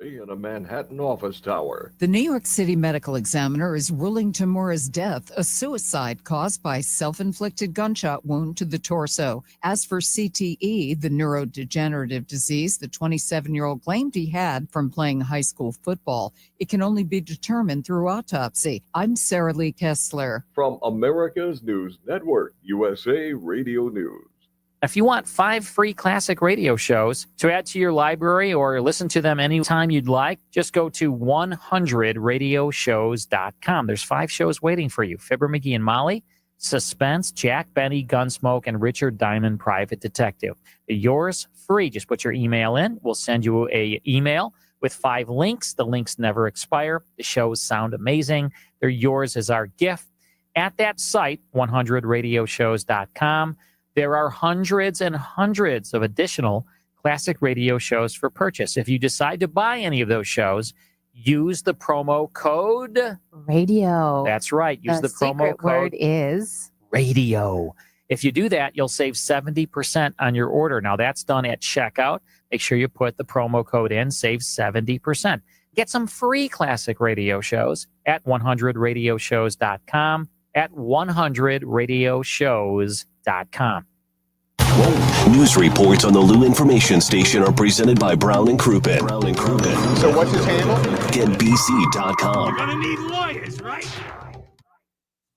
In a Manhattan office tower. The New York City Medical Examiner is ruling Tamura's death a suicide caused by self-inflicted gunshot wound to the torso. As for CTE, the neurodegenerative disease the 27-year-old claimed he had from playing high school football, it can only be determined through autopsy. I'm Sarah Lee Kessler. From America's News Network, USA Radio News. If you want 5 free classic radio shows to add to your library or listen to them anytime you'd like, just go to 100radioshows.com. There's 5 shows waiting for you. Fibber McGee and Molly, Suspense, Jack Benny, Gunsmoke, and Richard Diamond, Private Detective. They're yours free. Just put your email in. We'll send you an email with 5 links. The links never expire. The shows sound amazing. They're yours as our gift. At that site, 100radioshows.com, there are hundreds and hundreds of additional classic radio shows for purchase. If you decide to buy any of those shows, use the promo code radio. That's right. Use the promo code word is radio. If you do that, you'll save 70% on your order. Now, that's done at checkout. Make sure you put the promo code in, save 70%. Get some free classic radio shows at 100radioshows.com, at 100radioshows.com. News reports on the Lou Information Station are presented by Brown and Crouppen. So what's his handle? GetBC.com. You're gonna need lawyers, right?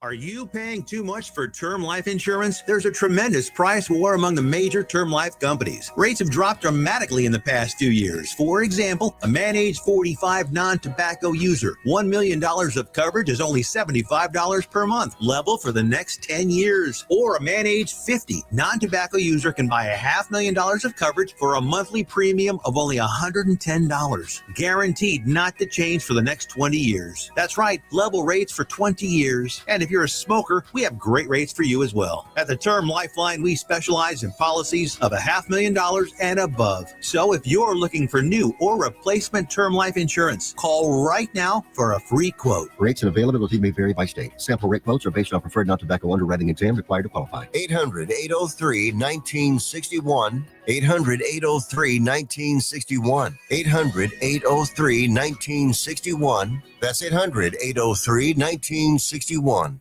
Are you paying too much for term life insurance? There's a tremendous price war among the major term life companies. Rates have dropped dramatically in the past 2 years. For example, a man age 45 non-tobacco user, $1 million of coverage is only $75 per month, level for the next 10 years. Or a man age 50 non-tobacco user can buy $500,000 of coverage for a monthly premium of only $110. Guaranteed not to change for the next 20 years. That's right, level rates for 20 years. And if you're a smoker, we have great rates for you as well. At the Term Lifeline, we specialize in policies of $500,000 and above. So if you're looking for new or replacement term life insurance, call right now for a free quote. Rates and availability may vary by state. Sample rate quotes are based on preferred non-tobacco underwriting exam required to qualify. 800-803-1961. 800-803-1961. 800-803-1961. That's 800-803-1961.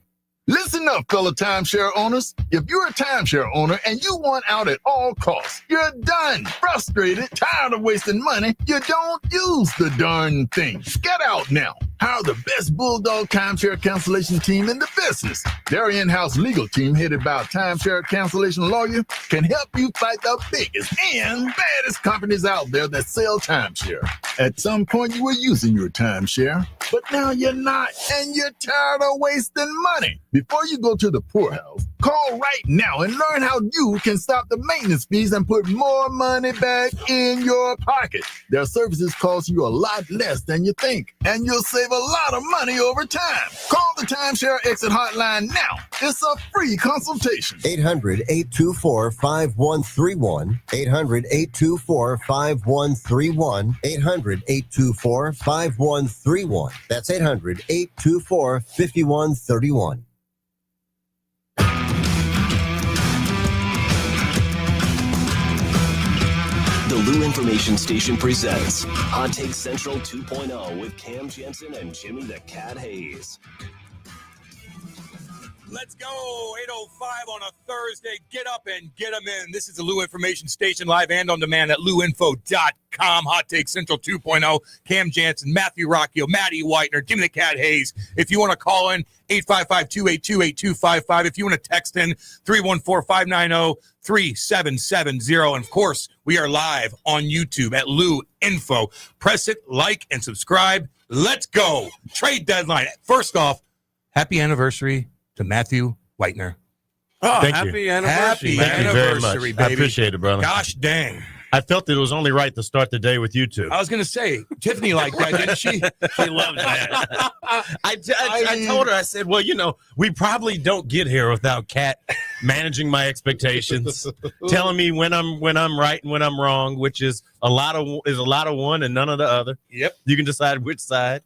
Listen up, fellow timeshare owners. If you're a timeshare owner and you want out at all costs, you're done, frustrated, tired of wasting money, you don't use the darn thing. Get out now. Hire the best Bulldog timeshare cancellation team in the business. Their in-house legal team, headed by a timeshare cancellation lawyer, can help you fight the biggest and baddest companies out there that sell timeshare. At some point, you were using your timeshare, but now you're not, and you're tired of wasting money. Before you go to the poorhouse, call right now and learn how you can stop the maintenance fees and put more money back in your pocket. Their services cost you a lot less than you think, and you'll save a lot of money over time. Call the Timeshare Exit Hotline now. It's a free consultation. 800-824-5131. 800-824-5131. 800-824-5131. That's 800-824-5131. The Lou Information Station presents Hot Take Central 2.0 with Cam Jensen and Jimmy the Cat Hayes. Let's go. 8:05 on a Thursday. Get up and get them in. This is the Lou Information Station, live and on demand at louinfo.com. Hot Take Central 2.0. Cam Jansen, Matthew Rocchio, Maddie Whitener, Jimmy the Cat Hayes. If you want to call in, 855-282-8255. If you want to text in, 314-590-3770. And, of course, we are live on YouTube at Lou Info. Press it, like, and subscribe. Let's go. Trade deadline. First off, happy anniversary to Matthew Whitener. Oh, Thank happy you. anniversary. Thank you very much. Baby. I appreciate it, brother. Gosh dang. I felt it was only right to start the day with you two. I was going to say, Tiffany liked that, didn't she? She loved that. I told her, I said, well, you know, we probably don't get here without Kat managing my expectations, telling me when I'm right and when I'm wrong, which is a lot of one and none of the other. Yep. You can decide which side.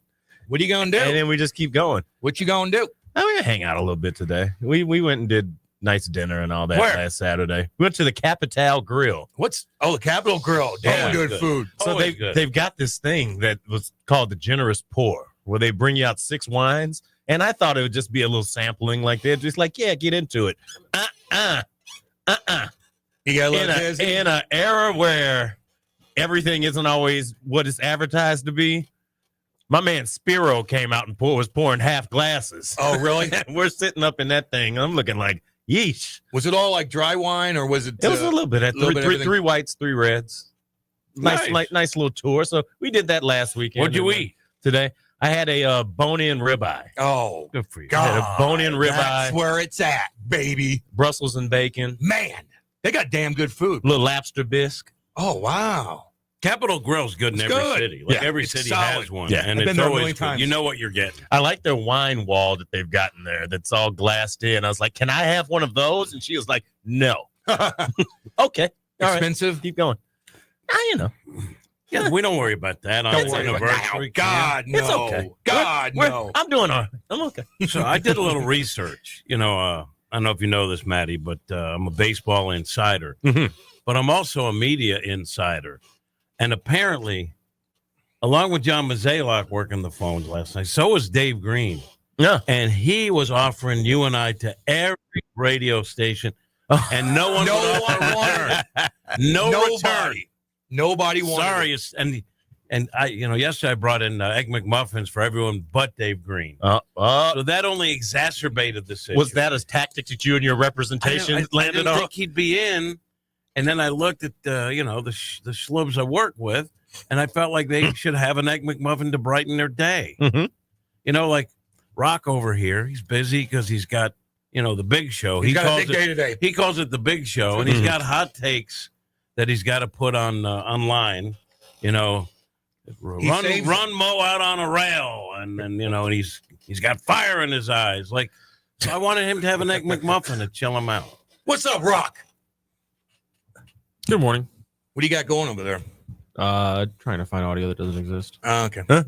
What are you going to do? And then we just keep going. What you going to do? I'm going to hang out a little bit today. We went and did nice dinner and all that Where? last Saturday. We went to the Capital Grill. The Capitol Grill? Damn Always good food. So they've got this thing that was called the Generous Pour, where they bring you out 6 wines. And I thought it would just be a little sampling, like they're just like, yeah, get into it. You got a little in an era where everything isn't always what it's advertised to be. My man Spiro came out and was pouring half glasses. Oh, really? We're sitting up in that thing. I'm looking like, yeesh. Was it all like dry wine, or was it? It was a little bit. Three whites, 3 reds. Nice little tour. So we did that last weekend. What'd you eat today? I had a bone-in ribeye. Oh, good for you. God, I had a bone-in ribeye. That's where it's at, baby. Brussels and bacon. Man, they got damn good food. Little lobster bisque. Oh, wow. Capitol Grill's good in every city. Like every city has one. Yeah. And it's always good. You know what you're getting. I like their wine wall that they've gotten there that's all glassed in. I was like, can I have one of those? And she was like, no. Okay. All expensive? Right. Keep going. You know. Yeah, we don't worry about that on Don't worry about anniversary. God, no. It's okay. God, no. I'm doing all right. I'm okay. So I did a little research. I don't know if you know this, Maddie, but I'm a baseball insider. Mm-hmm. But I'm also a media insider. And apparently, along with John Mazalok working the phones last night, so was Dave Green. Yeah. And he was offering you and I to every radio station, and no one wanted it. Nobody wanted Sorry, it. and I, yesterday I brought in Egg McMuffins for everyone but Dave Green. So that only exacerbated the situation. Was that a tactic that you and your representation I landed didn't on? think he'd be in. And then I looked at the schlubs I work with, and I felt like they should have an Egg McMuffin to brighten their day. Mm-hmm. Like Rock over here, he's busy because he's got the big show. He's got a big day today. He calls it the big show, and he's got hot takes that he's got to put on online. Run Mo out on a rail, and then and he's got fire in his eyes. Like, so I wanted him to have an Egg McMuffin to chill him out. What's up, Rock? Good morning. What do you got going over there? Trying to find audio that doesn't exist. Okay. Huh?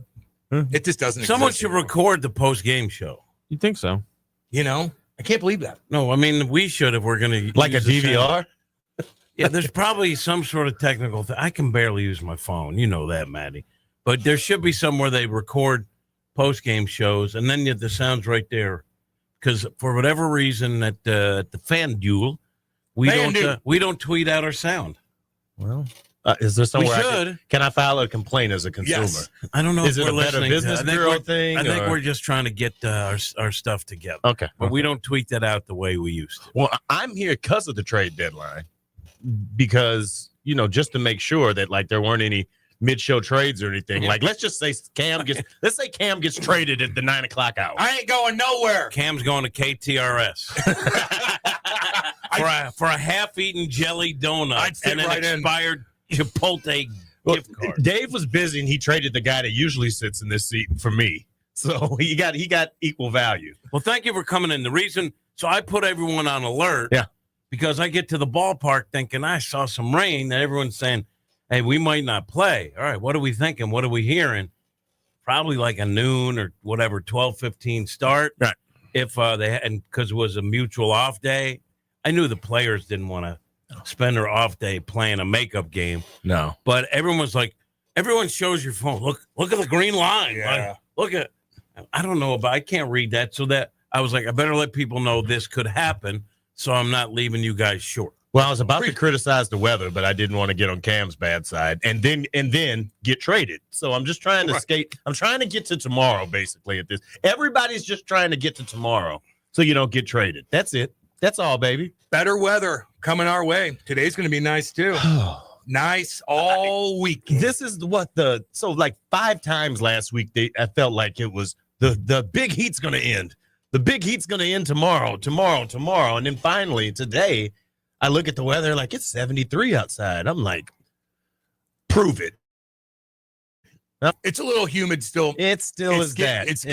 It just doesn't Someone exist. should record the post-game show. You think so? I can't believe that. No, I mean, we should if we're going to. Like a DVR? Yeah, there's probably some sort of technical thing. I can barely use my phone. You know that, Maddie. But there should be somewhere they record post-game shows, and then the sound's right there. Because for whatever reason at the FanDuel, we don't tweet out our sound. Well, is there somewhere we should? Can I file a complaint as a consumer? Yes. I don't know. Is if it we're a Better listening Business Bureau thing? I think or- we're just trying to get our stuff together. Okay. But we don't tweet that out the way we used to. Well, I'm here because of the trade deadline. Because, just to make sure that like there weren't any mid-show trades or anything. Like, let's just say Cam gets traded at the 9:00 hour. I ain't going nowhere. Cam's going to KTRS for a half-eaten jelly donut and an expired Chipotle gift card. Dave was busy and he traded the guy that usually sits in this seat for me. So he got equal value. Well, thank you for coming in. The reason, so I put everyone on alert. Yeah. Because I get to the ballpark thinking I saw some rain and everyone's saying, hey, we might not play. All right, what are we thinking? What are we hearing? Probably like a noon or whatever, 12:15 start. Right. If because it was a mutual off day. I knew the players didn't want to spend their off day playing a makeup game. No. But everyone shows your phone. Look at the green line. Yeah. Look at, I don't know I can't read that. So that I was like, I better let people know this could happen. So I'm not leaving you guys short. Well, I was about to criticize the weather, but I didn't want to get on Cam's bad side and then get traded. So I'm just trying to skate. I'm trying to get to tomorrow, basically, at this. Everybody's just trying to get to tomorrow so you don't get traded. That's it. That's all, baby. Better weather coming our way. Today's going to be nice, too. Nice all week. This is so like 5 times last week, I felt like it was the big heat's going to end. The big heat's going to end tomorrow. And then finally today, I look at the weather like it's 73 outside. I'm like, prove it. It's a little humid still. It still is that. It's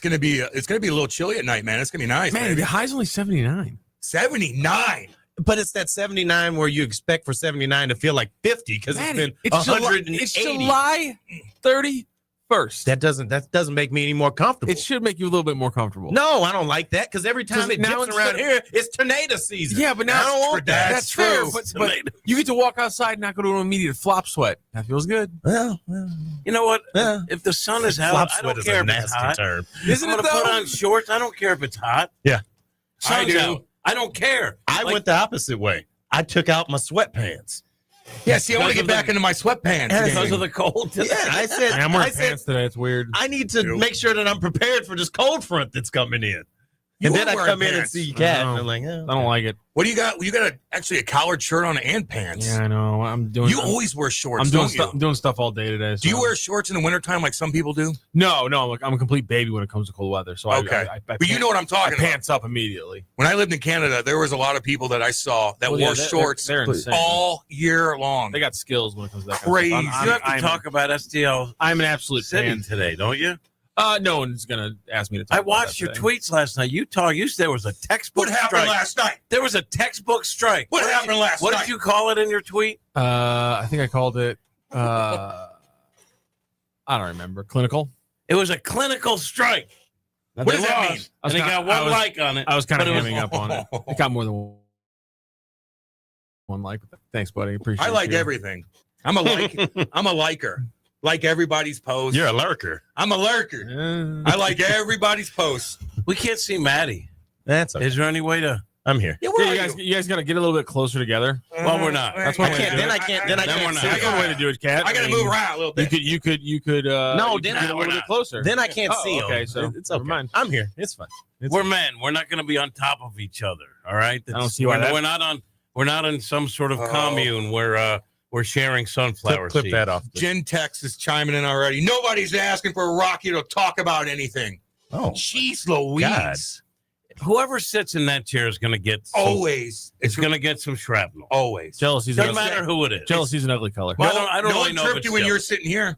going to be a little chilly at night, man. It's going to be nice. Man, the high's only 79. 79. But it's that 79 where you expect for 79 to feel like 50 because it's been 180. It's July 31st. first. That doesn't make me any more comfortable. It should make you a little bit more comfortable. No, I don't like that because every time it now dips around here, it's tornado season. Yeah, but now I don't want that. that's fair. But you get to walk outside and not go to an immediate flop sweat. That feels good. Well, You know what? Yeah. If the sun is out, flop I sweat don't is care a if it's nasty hot. term. Isn't I'm it gonna put though? on shorts. I don't care if it's hot. Yeah. Sun's do. out. I don't care. I went the opposite way. I took out my sweatpants. Yeah, see, I want to get back into my sweatpants. Because of the cold. Yeah, I said. I'm I wearing said pants today. It's weird. I need to make sure that I'm prepared for this cold front that's coming in. You And then are I wearing come in and pants. see Cat, and I I'm like, I don't like it. What do you got? You got actually a collared shirt on and pants. Yeah, I know. I'm doing. You always wear shorts, I'm doing don't stuff. you? I'm doing stuff all day today. Do you so- wear shorts in the wintertime like some people do? No. I'm a complete baby when it comes to cold weather. So Okay. I But you know what I'm talking about. pants up immediately. When I lived in Canada, there was a lot of people that I saw that Well, yeah, wore they're- shorts they're insane. all year long. They got skills when it comes to that. Crazy. Kind of stuff. You have to talk about STL I'm an absolute City fan. today, don't you? No one's gonna ask me to talk I about watched that your today. tweets last night. You there was a textbook What happened strike. last night? There was a textbook strike. What happened last What night? did you call it in your tweet? I think I called it. I don't remember. Clinical. It was a clinical strike. Now, What they does that lost, mean? And they got one like on it. I was kind of but it was- hamming up on it. It got more than one like. Thanks, buddy. Appreciate I like you. everything. I'm a I'm a liker. Like everybody's post. you're a lurker. I'm a lurker. I like everybody's posts. We can't see Maddie. That's okay. Is there any way to? I'm here. Yeah, where Yeah, are you guys got to get a little bit closer together. Well, we're not. That's I one way to can't. do Then it. I can't. Then I Then we're can't not. see. That's one way to do it, Cat. I got to move around a little bit. You could. No, you then could get a little bit closer. Then I can't Oh, see 'em. okay, so it's never okay. mind. I'm here. It's fine. We're men. We're not going to be on top of each other. All right. I don't see why we're, that- we're not on. We're not in some sort of commune where we're sharing sunflower Clip seeds. that off. Jen Tex is chiming in already. Nobody's asking for Rocky to talk about anything. Oh, Jeez Louise. God. Whoever sits in that chair is going to get. Always. It's going to get some shrapnel. Always. Jealousy's Doesn't an matter who it is. Jealousy's an ugly color. Well, I don't no really one know if chirped it's you when you're jealous. sitting here.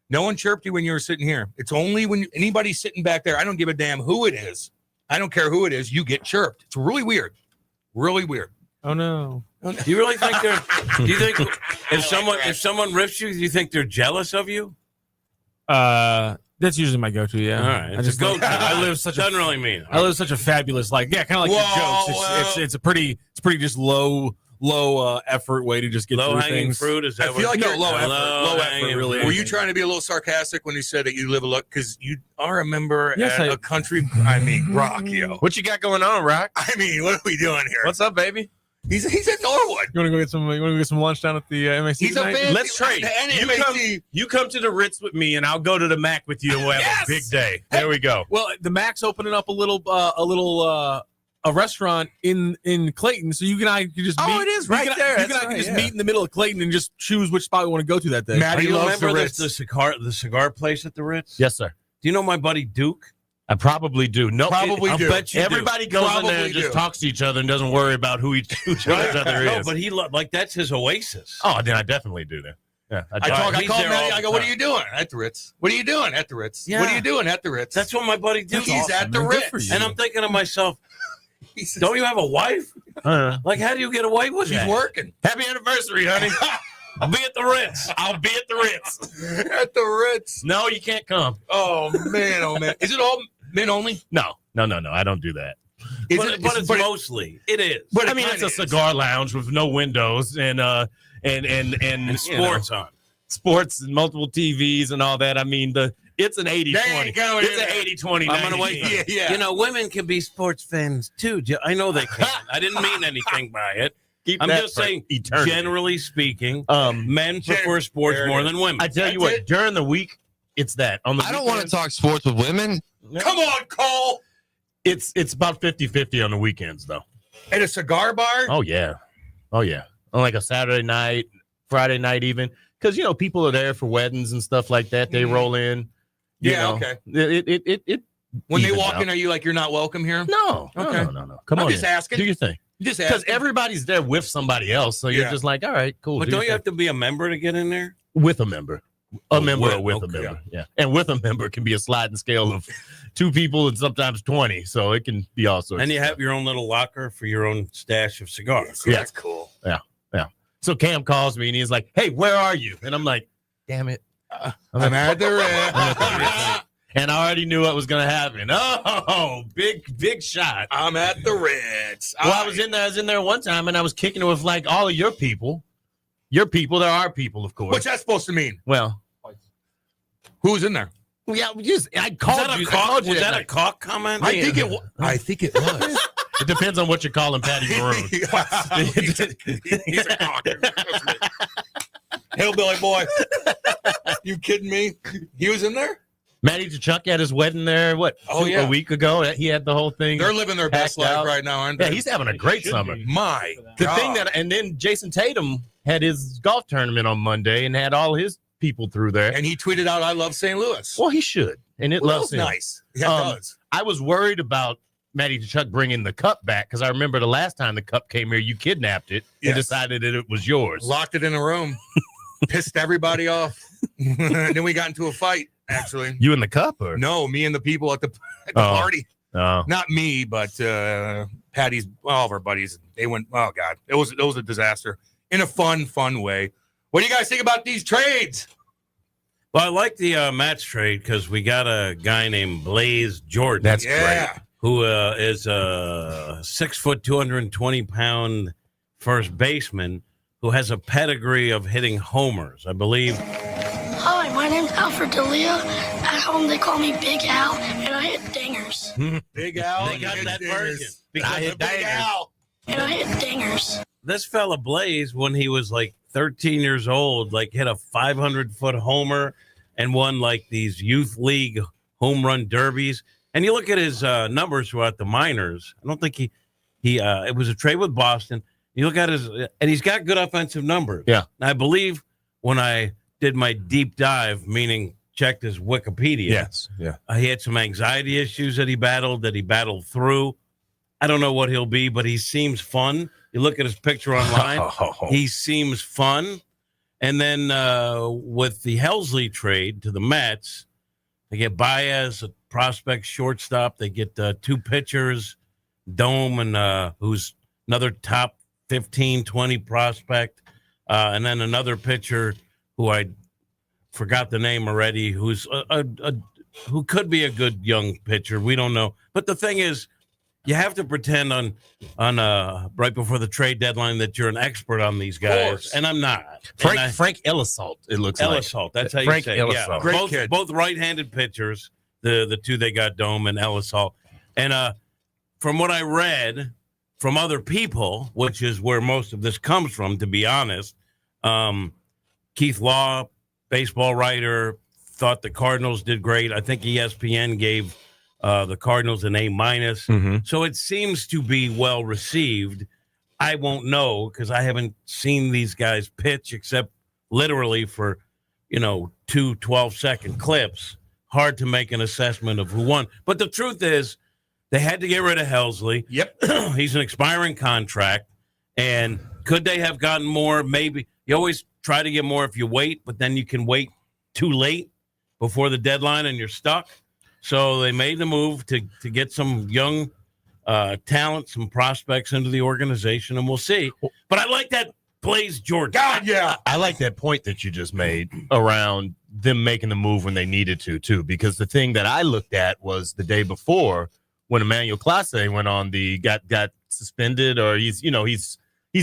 No one chirped you when you were sitting here. It's only when anybody's sitting back there. I don't give a damn who it is. I don't care who it is. You get chirped. It's really weird. Really weird. Oh no. Do you really think they're? Do you think if someone rips you, do you think they're jealous of you? That's usually my go-to. Yeah. All right, I just go. I live such doesn't a really mean. I live such a fabulous kind of like your Whoa, jokes. It's a pretty just low effort way to just get Low through hanging things. fruit. Is I that feel what? like you're low effort. Low hanging effort, really. Were you trying to be a little sarcastic when you said that you live a look? Because you are a member Yes, at I- a country. I mean, Rockio. What you got going on, Rock? I mean, what are we doing here? What's up, baby? He's in Norwood. You want to go get some lunch down at the MAC He's a tonight? fan. Let's trade. And You come to the Ritz with me, and I'll go to the Mac with you, and we'll have Yes! a big day. There we go. Well, the Mac's opening up a restaurant in Clayton, so you and I can just meet. Oh, it is you right can- there. You and That's I can right, just yeah. meet in the middle of Clayton and just choose which spot we want to go to that day. Maddie Do you loves the remember Ritz. the cigar place at the Ritz? Yes, sir. Do you know my buddy Duke? I probably do. No, Probably I'll do. bet you everybody goes in Probably there and just do. talks to each other and doesn't worry about who each other No, is. but he like that's his oasis. Oh, then I definitely do that. Yeah, I called He's there Maddie. all I go, the what are time. you doing at the Ritz? What are you doing at the Ritz? Yeah. What are you doing at the Ritz? That's what my buddy Duke. He's at the man. Good for Ritz. you. And I'm thinking to myself, He says, don't you have a wife? Like, how do you get away with she's that? working. Happy anniversary, honey. I'll be at the Ritz. I'll be at the Ritz. At the Ritz. No, you can't come. Oh man. Is it all men only? No. I don't do that. Is But it's but mostly. It is. But I mean, it's a cigar lounge with no windows and And sports on. sports and multiple TVs and all that. I mean, it's an 80-20. There you go. It's an 80-20. I'm gonna wait. Yeah. You know, women can be sports fans too. I know they can. I didn't mean anything by it. I'm just saying, generally speaking, men prefer sports more than women. I tell you what, during the week, it's that. On the I don't want to talk sports with women. Come on, Cole. It's about 50-50 on the weekends, though. At a cigar bar? Oh, yeah. On like a Saturday night, Friday night even. Because, people are there for weddings and stuff like that. They roll in. Yeah, okay. It When they evens walk out. in, are you like, you're not welcome here? No. Okay. No. Come I'm on just in. asking. Do your thing. Just Because asking. everybody's there with somebody else. So you're Yeah. just like, all right, cool. But do don't your you have to be a member to get in there? thing. With a member. A member or with a okay. member. Yeah. And with a member can be a sliding scale of 2 people and sometimes 20. So it can be all sorts. And you of have stuff. your own little locker for your own stash of cigars. Yeah. That's cool. Yeah. So Cam calls me and he's like, hey, where are you? And I'm like, damn it. I'm at the Ritz. And I already knew what was going to happen. Oh, big shot. I'm at the Ritz. Well, I was in there one time, and I was kicking it with like all of your people. Your people, there are people, of course. What's that supposed to mean? Well, who's in there? yeah, I called you. Was that a cock comment? I think it was. It depends on what you're calling Patty Maroon. He's a cocker. Hillbilly boy. You kidding me? He was in there? Matty Chuck had his wedding there, a week ago? He had the whole thing. They're living their best life out right now, aren't they? Yeah, he's having a great summer. My The God. thing and then Jason Tatum had his golf tournament on Monday and had all his people through there. And he tweeted out, "I love St. Louis." Well, he should. And it loves him. Nice. Yeah, it does. I was worried about Matty Chuck bringing the cup back because I remember the last time the cup came here, you kidnapped it and decided that it was yours. Locked it in a room. Pissed everybody off. Then we got into a fight, actually. You and the cup? Or? No, me and the people at the party. Oh. Not me, but Patty's, all of our buddies. They went, oh, God. It was a disaster in a fun way. What do you guys think about these trades? Well, I like the Matz trade because we got a guy named Blaze Jordan. That's great. Who is a 6 foot, 220-pound first baseman who has a pedigree of hitting homers, I believe. Hi, my name's Alfred D'Elia. At home, they call me Big Al, and I hit dingers. Big Al. They got that version. I hit Big Al. And I hit dingers. This fella Blaze, when he was like 13 years old, like hit a 500-foot homer and won like these youth league home run derbies. And you look at his numbers throughout the minors. I don't think he it was a trade with Boston. You look at his, and he's got good offensive numbers. Yeah. And I believe when I did my deep dive, meaning checked his Wikipedia. Yes. Yeah. He had some anxiety issues that he battled through. I don't know what he'll be, but he seems fun. You look at his picture online, he seems fun. And then with the Helsley trade to the Mets, they get Baez, a prospect shortstop. They get two pitchers, Dome and who's another top 15, 20 prospect. And then another pitcher who I forgot the name already, who's who could be a good young pitcher. We don't know. But the thing is, you have to pretend on right before the trade deadline that you're an expert on these guys, and I'm not. Frank Ellisalt, it looks like. Ellisalt, that's how Frank you say Ellisalt. it. Yeah, Great kid. Both right-handed pitchers, the two they got, Dome and Ellisalt. And from what I read from other people, which is where most of this comes from, to be honest, Keith Law, baseball writer, thought the Cardinals did great. I think ESPN gave the Cardinals an A-. So it seems to be well received. I won't know because I haven't seen these guys pitch except literally for, 2 12-second clips. Hard to make an assessment of who won. But the truth is they had to get rid of Helsley. Yep. He's an expiring contract. And could they have gotten more? Maybe. You always try to get more if you wait, but then you can wait too late before the deadline and you're stuck. So they made the move to get some young talent, some prospects into the organization, and we'll see. But I like that Blaze Jordan. God, yeah. I like that point that you just made around them making the move when they needed to, too, because the thing that I looked at was the day before when Emmanuel Clase went on got suspended, or he's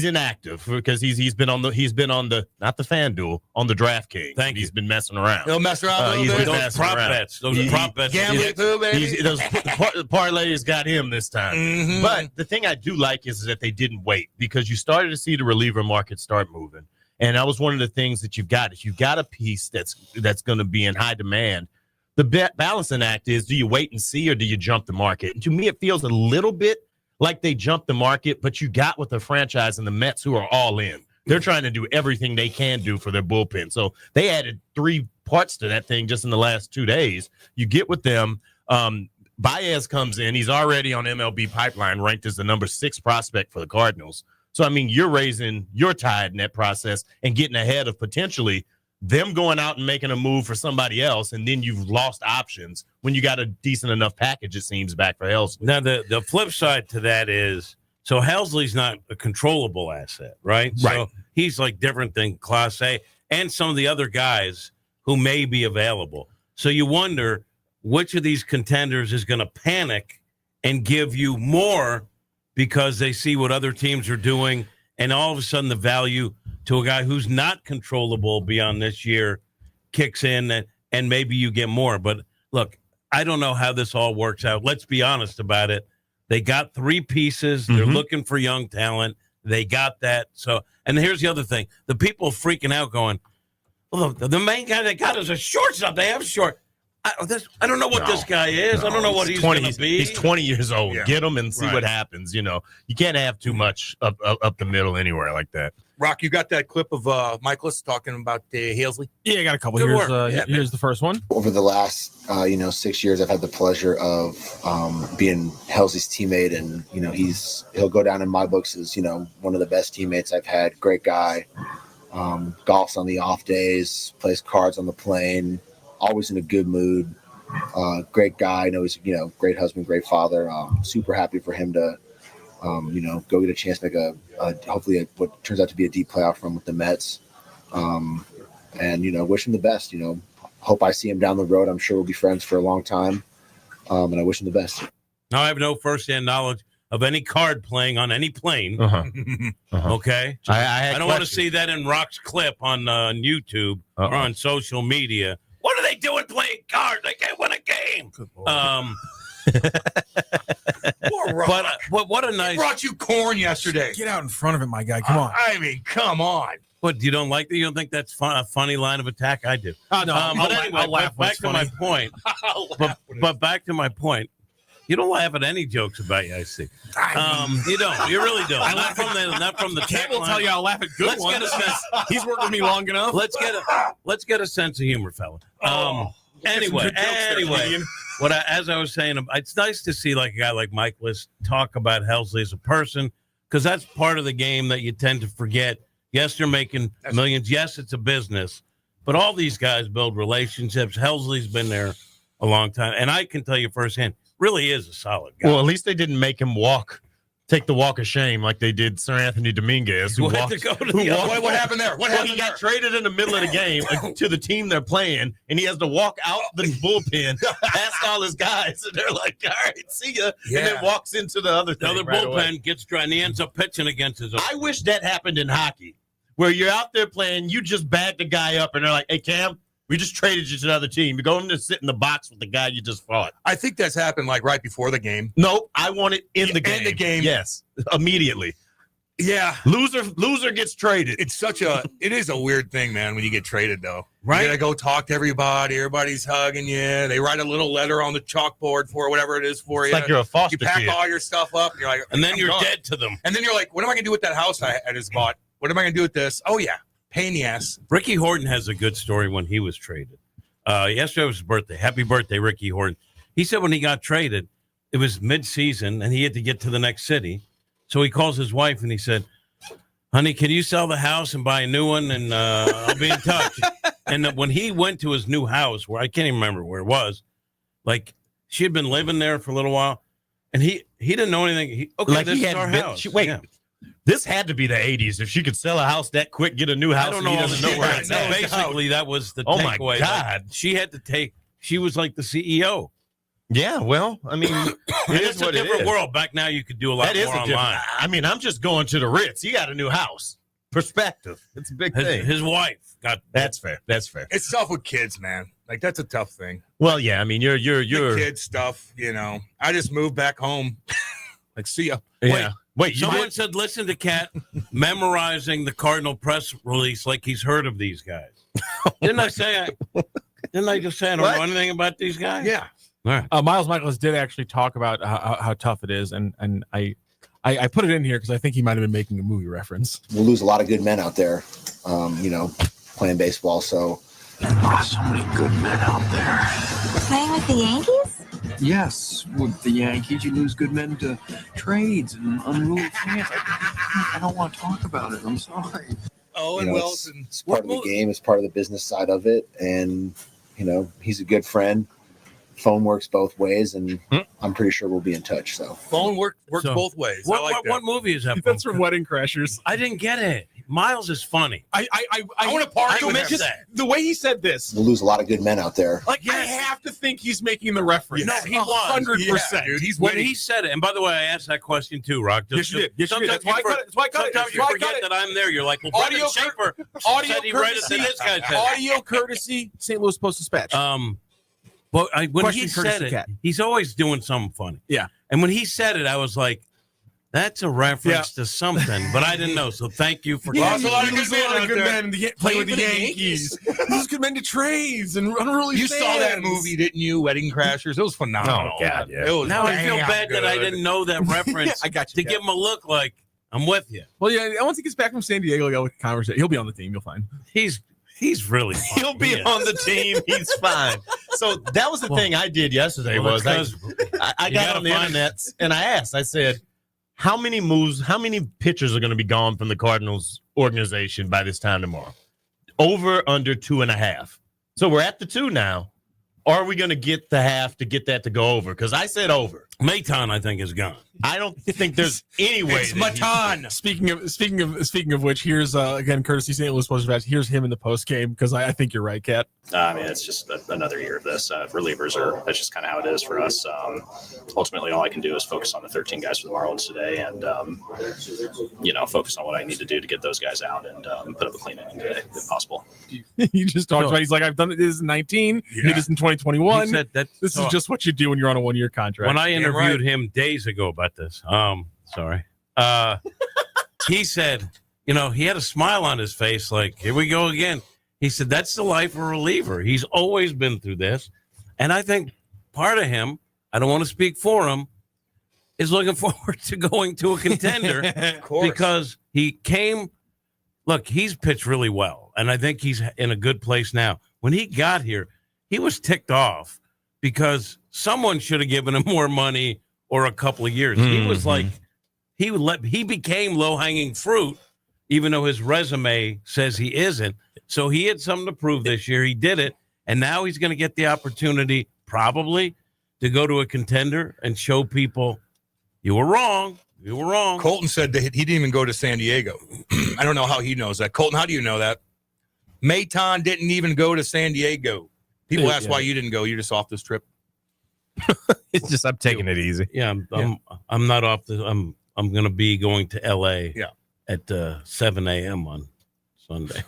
inactive because he's been on the not the FanDuel, on the DraftKings. He's been messing around. He'll mess around a little bit. Those prop bets. Gambling too, baby. Those parlays got him this time. Mm-hmm. But the thing I do like is that they didn't wait, because you started to see the reliever market start moving. And that was one of the things that you've got. If you've got a piece that's going to be in high demand, the balancing act is, do you wait and see or do you jump the market? And to me, it feels a little bit like they jumped the market, but you got with the franchise and the Mets who are all in. They're trying to do everything they can do for their bullpen. So they added 3 parts to that thing just in the last 2 days. You get with them. Baez comes in. He's already on MLB Pipeline, ranked as the number 6 prospect for the Cardinals. So, I mean, you're raising your tide in that process and getting ahead of potentially them going out and making a move for somebody else, and then you've lost options when you got a decent enough package, it seems, back for Helsley. Now, the flip side to that is, so Helsley's not a controllable asset, right? Right. So he's like different than Clase and some of the other guys who may be available. So you wonder which of these contenders is going to panic and give you more because they see what other teams are doing, and all of a sudden the value to a guy who's not controllable beyond this year kicks in, and maybe you get more. But look, I don't know how this all works out. Let's be honest about it. They got 3 pieces. They're looking for young talent. They got that. So, and here's the other thing. The people freaking out going, well, the main guy they got is a shortstop. They have short. I don't know what this guy is. I don't know what he's going to be. He's 20 years old. Yeah. Get him and see what happens. You know, you can't have too much up the middle anywhere like that. Rock, you got that clip of Michaelis talking about Helsley? Yeah, I got a couple. Good Here's the first one. Over the last 6 years, I've had the pleasure of being Helsley's teammate, and he'll go down in my books as one of the best teammates I've had. Great guy, golfs on the off days, plays cards on the plane, always in a good mood. Great guy. I know he's great husband, great father. Super happy for him to go get a chance to make hopefully what turns out to be a deep playoff run with the Mets. And wish him the best. Hope I see him down the road. I'm sure we'll be friends for a long time. And I wish him the best. Now, I have no firsthand knowledge of any card playing on any plane. Okay? I don't want to see that in Rock's clip on YouTube or on social media. What are they doing playing cards? They can't win a game. Poor Rock. But what a nice... He brought you corn yesterday. Get out in front of it, my guy. Come on. I mean, come on. What, you don't like that? You don't think that's a funny line of attack? I do. Oh, no. But anyway, back to my point. But back to my point. You don't laugh at any jokes about you, I see. You don't. You really don't. Not from the Cam will tell you I'll laugh at good ones. Get a sense. He's worked with me long enough. Let's get a sense of humor, fella. Anyway, as I was saying, it's nice to see like a guy like Michaelis talk about Helsley as a person, because that's part of the game that you tend to forget. Yes, they're making millions. Yes, it's a business, but all these guys build relationships. Helsley's been there a long time, and I can tell you firsthand, really is a solid guy. Well, at least they didn't make him take the walk of shame like they did Sir Anthony Dominguez, what happened there? He got traded in the middle of the game to the team they're playing, and he has to walk out the bullpen past all his guys, and they're like, all right, see ya, and then walks into the other thing. The bullpen gets dry, and he ends up pitching against his own. I wish that happened in hockey, where you're out there playing, you just bagged the guy up, and they're like, hey, Cam, we just traded you to another team. You're going to sit in the box with the guy you just fought. I think that's happened like right before the game. Nope. I want it in the game. In the game. Yes. Immediately. Yeah. Loser gets traded. It is a weird thing, man, when you get traded, though. Right? You got to go talk to everybody. Everybody's hugging you. They write a little letter on the chalkboard for whatever it is for you. It's like you're a foster kid. You pack kid. all your stuff up. And you're like, and then you're gone. dead to them. And then you're like, what am I going to do with that house I just bought? What am I going to do with this? Oh, yeah. Pain in the ass. Ricky Horton has a good story when he was traded. Yesterday was his birthday. Happy birthday, Ricky Horton. He said when he got traded, it was mid-season, and he had to get to the next city. So he calls his wife, and he said, honey, can you sell the house and buy a new one, and I'll be in touch. And when he went to his new house, where I can't even remember where it was, like she had been living there for a little while, and he didn't know anything. This is our house. This had to be the 80s. If she could sell a house that quick, get a new house, I don't know. he doesn't know where it's at. Basically, that was the Oh, takeaway. my God. She had to take. She was like the CEO. Yeah, well, I mean, it's a different world. Back now, you could do a lot more online. I mean, I'm just going to the Ritz. He got a new house. Perspective. It's a big thing. His wife got. That's fair. That's fair. It's tough with kids, man. Like, that's a tough thing. Well, yeah, I mean, you're the kid stuff, I just moved back home. Like, see ya. Yeah. Wait, someone said, listen to Cat memorizing the Cardinal press release like he's heard of these guys. Didn't I just say I don't know anything about these guys? Yeah. All right. Miles Michaelis did actually talk about how tough it is, and I put it in here because I think he might have been making a movie reference. We'll lose a lot of good men out there, playing baseball. So there are so many good men out there. Playing with the Yankees? Yes, with the Yankees, you lose good men to trades and unruly fans. I don't want to talk about it. I'm sorry. It's part of the game. It's part of the business side of it. And, he's a good friend. Phone works both ways, and I'm pretty sure we'll be in touch. So phone works both ways. What movie is that? That's from Wedding Crashers. I didn't get it. Miles is funny. I want to party with him. just the way he said this. We'll lose a lot of good men out there. Like, I have to think he's making the reference. No, he was. 100%. Dude, he's When winning. he said it, and by the way, I asked that question too, Rock. Yes, you did. Yes, you did. That's why I cut it. That's why I cut it. Sometimes you forget that I'm there. You're like, well, Audio Brendan Schaefer audio said he read it to this guy. Said. Audio courtesy, St. Louis Post-Dispatch. But when Question he courtesy said it, Cat. he's always doing something funny. Yeah. And when he said it, I was like, that's a reference to something, but I didn't know. So thank you for Lost a lot of He loses good men out there. playing with the Yankees. Loses good men to trades and unruly You fans. saw that movie, didn't you? Wedding Crashers. It was phenomenal. Oh, God, yeah. It was Now I feel damn bad that I good. didn't know that reference I got you, to Cat. give him a look like I'm with you. Well, yeah, once he gets back from San Diego, he'll conversation. He'll be on the team. You'll find. He's really funny. He'll be He on is. the team. He's fine. So that was the thing I did yesterday. Well, Was that's I you got gotta on the find- internet and I asked. I said, how many pitchers are going to be gone from the Cardinals organization by this time tomorrow? Over, under 2.5. So we're at the 2 now. Are we going to get the half to get that to go over? Because I said over. Mayton, I think, is gone. I don't think there's any way. It's Matan. Speaking of which, here's again courtesy St. Louis Post-Dispatch. Here's him in the post game because I think you're right, Kat. I mean, it's just another year of this. Relievers that's just kind of how it is for us. Ultimately, all I can do is focus on the 13 guys for the Marlins today and, focus on what I need to do to get those guys out and put up a clean inning today if possible. He just talks about, he's like, I've done this in 19, did this in 2021. He said that- This so- is just what you do when you're on a 1-year contract. When I interviewed him days ago about this, he said, he had a smile on his face, like, here we go again. He said, that's the life of a reliever. He's always been through this. And I think part of him, I don't want to speak for him, is looking forward to going to a contender because he came. Look, he's pitched really well, and I think he's in a good place now. When he got here, he was ticked off because someone should have given him more money or a couple of years. He was like, he became low-hanging fruit, even though his resume says he isn't. So he had something to prove this year. He did it, and now he's going to get the opportunity probably to go to a contender and show people you were wrong. You were wrong. Colton said that he didn't even go to San Diego. I don't know how he knows that. Colton, how do you know that? Mayton didn't even go to San Diego. People ask why you didn't go. You're just off this trip. It's just I'm taking it easy. Yeah, I'm not off the. I'm going to be going to L.A. Yeah. At 7 a.m. on Sunday.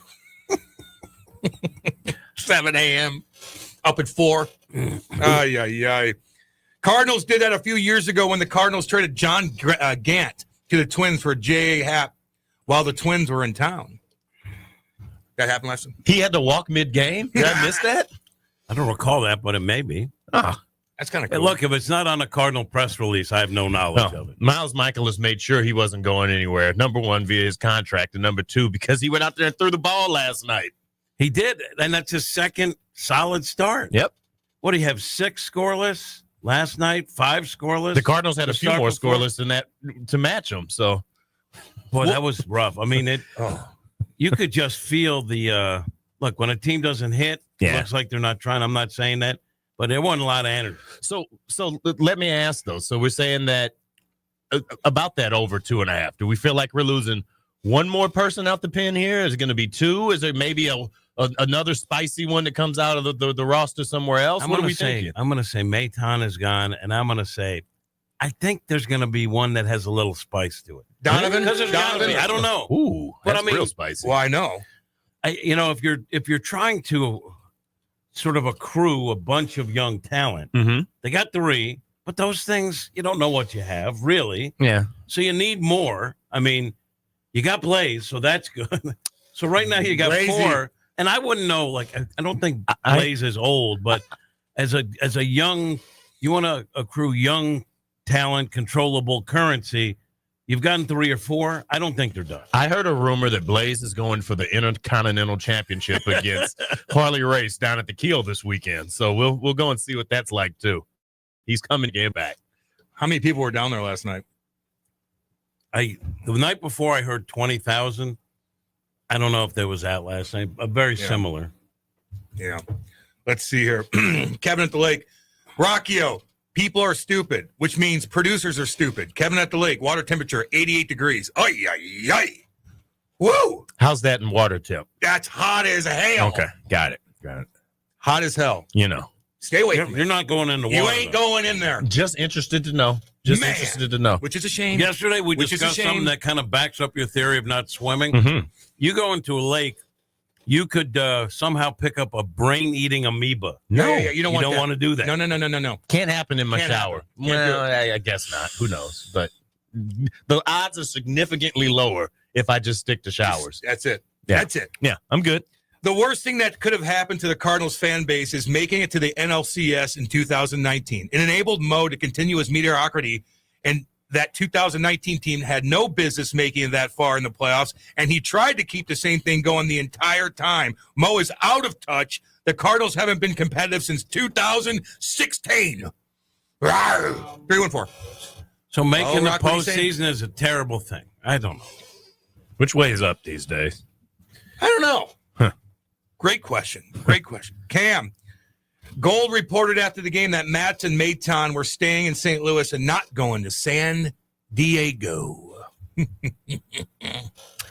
7 a.m. up at 4. Ay, ay, ay. Cardinals did that a few years ago when the Cardinals traded John Gant to the Twins for J.A. Happ while the Twins were in town. That happened last time? He had to walk mid-game? Did I miss that? I don't recall that, but it may be. That's kind of cool. Hey, look, if it's not on a Cardinal press release, I have no knowledge of it. Miles Michaelis made sure he wasn't going anywhere. Number one, via his contract, and number two, because he went out there and threw the ball last night. He did, and that's his second solid start. Yep. What do you have? 6 scoreless last night, 5 scoreless. The Cardinals had The a few start more before? scoreless than that to match them. So, boy, that was rough. I mean, you could just feel the look when a team doesn't hit. It looks like they're not trying. I'm not saying that, but there wasn't a lot of energy. So let me ask though. So we're saying that about that over 2.5. Do we feel like we're losing one more person out the pen here? Is it going to be 2? Is there maybe another spicy one that comes out of the roster somewhere else? What are we thinking? I'm going to say Mayton is gone, and I'm going to say I think there's going to be one that has a little spice to it. Donovan? Because there's gotta be. I don't know. Ooh, But that's I mean, real spicy. Well, I know. If you're trying to sort of accrue a bunch of young talent, they got 3, but those things you don't know what you have really. Yeah. So you need more. I mean, you got Blaze, so that's good. So right now you got Blazy. 4, and I wouldn't know. Like I don't think Blaze is old, but as a young, you want to accrue young talent, controllable currency. You've gotten 3 or 4. I don't think they're done. I heard a rumor that Blaze is going for the Intercontinental Championship against Harley Race down at the Keel this weekend. So we'll go and see what that's like too. He's coming to get back. How many people were down there last night? The night before I heard 20,000. I don't know if there was that last night. Very similar. Yeah. Let's see here. Kevin at the Lake. Rockio. People are stupid, which means producers are stupid. Kevin at the Lake. Water temperature 88 degrees. Ay, ay, ay. Woo! How's that in water temp? That's hot as hell. Okay, got it. Hot as hell. You know. Stay away. You're not going in the water. You ain't going in there. Just interested to know. Which is a shame. Yesterday we discussed something that kind of backs up your theory of not swimming. Mm-hmm. You go into a lake, you could somehow pick up a brain-eating amoeba. No, you don't want to do that. No. Can't happen in my shower. Can't do it. I guess not. Who knows? But the odds are significantly lower if I just stick to showers. That's it. Yeah. That's it. Yeah, I'm good. The worst thing that could have happened to the Cardinals fan base is making it to the NLCS in 2019. It enabled Mo to continue his mediocrity, and that 2019 team had no business making it that far in the playoffs, and he tried to keep the same thing going the entire time. Mo is out of touch. The Cardinals haven't been competitive since 2016. 3-1-4. So making the Rock, what do you say? postseason is a terrible thing. I don't know. Which way is up these days? I don't know. Great question. Cam, Gold reported after the game that Matz and Maton were staying in St. Louis and not going to San Diego.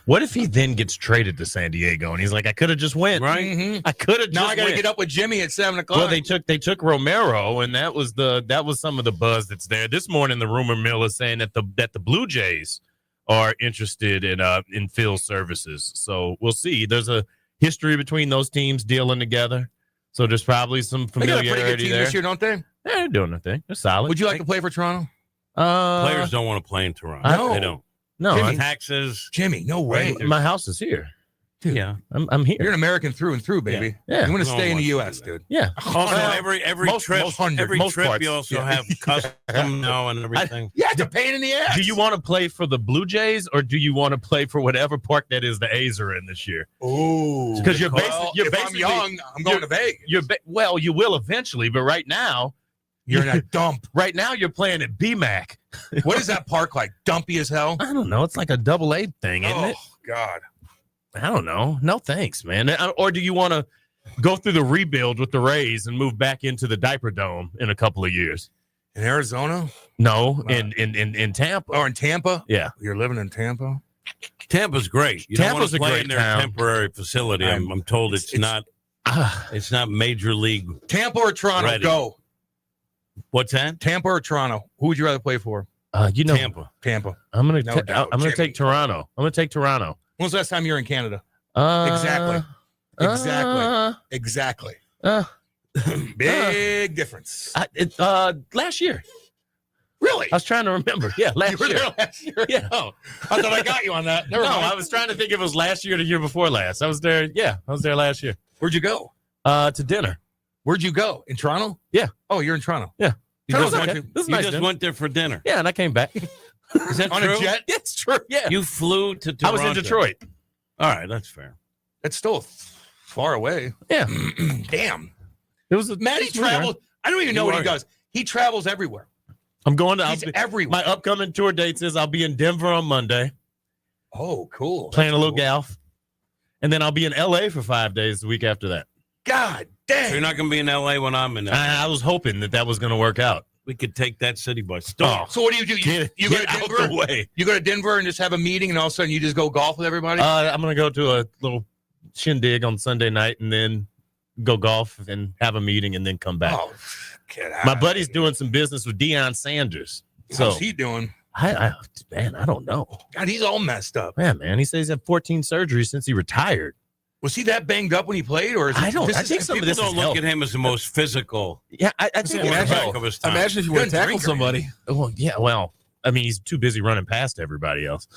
What if he then gets traded to San Diego and he's like, I could have just went. Right? Mm-hmm. I could have just Now I got to went. get up with Jimmy at 7:00. Well, they took Romero, and that was some of the buzz that's there. This morning, the rumor mill is saying that the Blue Jays are interested in field services. So we'll see. There's a history between those teams dealing together. So there's probably some They got a familiarity pretty good team there. this year, don't they? They're doing their thing. They're solid. Would you like to play for Toronto? Players don't want to play in Toronto. No. They don't. No, Jimmy. Taxes. Jimmy, no way. my house is here. Dude, Yeah. I'm here. You're an American through and through, baby. Yeah. You want to No stay one in the wants to U.S., do that. dude. Yeah. Also, every most trip, most trip, you parts. also Yeah. have custom now and everything. Yeah, it's a pain in the ass. Do you want to play for the Blue Jays or do you want to play for whatever park that is the A's are in this year? Oh, Because you're well, basically if I'm young, I'm going to Vegas. Well, you will eventually, but right now You're in a dump. Right now you're playing at BMAC. What is that park like? Dumpy as hell? I don't know. It's like a AA thing, isn't it? Oh, God. I don't know. No thanks, man. Or do you want to go through the rebuild with the Rays and move back into the Diaper Dome in a couple of years? In Arizona? No, in Tampa. Or in Tampa? Yeah. You're living in Tampa? Tampa's great. You Tampa's don't want to a play great in their town. temporary facility. I'm told it's not major league. Tampa or Toronto? ready. Go. What's that? Tampa or Toronto? Who would you rather play for? Tampa. Tampa. I'm gonna No doubt, I'm gonna Jimmy. take Toronto. I'm gonna take Toronto. When's the last time you were in Canada? Exactly. Exactly. Big difference. Last year. Really? I was trying to remember. Yeah, last You were year. there last year? Yeah. Oh, I thought I got you on that. Never No, mind. I was trying to think if it was last year or the year before last. I was there. Yeah, I was there last year. Where'd you go? To dinner. Where'd you go? In Toronto? Yeah. Oh, you're in Toronto. Yeah. You Toronto's just okay. went to- This is You nice just dinner. went there for dinner. Yeah, and I came back. Is that on true? a jet? It's true. Yeah. You flew to I Toronto. was in Detroit. All right, that's fair. That's still far away. Yeah. Damn. It was Matty travels. I don't even know You what he are- does. He travels everywhere. I'm going to He's everywhere. my upcoming tour dates is I'll be in Denver on Monday, Oh, cool. playing a little Cool. golf. And then I'll be in LA for 5 days the week after that. God So dang. you're not going to be in LA when I'm in LA. I was hoping that was going to work out. We could take that city by storm. So what do? You go to Get out Denver? the way. You go to Denver and just have a meeting, and all of a sudden you just go golf with everybody? I'm going to go to a little shindig on Sunday night and then go golf and have a meeting and then come back. Oh, get out. My buddy's doing some business with Deion Sanders. So How's he doing? I don't know. God, he's all messed up. Yeah, man. He says he's had 14 surgeries since he retired. Was he that banged up when he played, or is it, I don't- this I is- think some of People this don't is look health. at him as the most physical Yeah, I think quarterback of his time. Imagine if you would have Good tackled drinker. somebody. Well, yeah, well, I mean, he's too busy running past everybody else.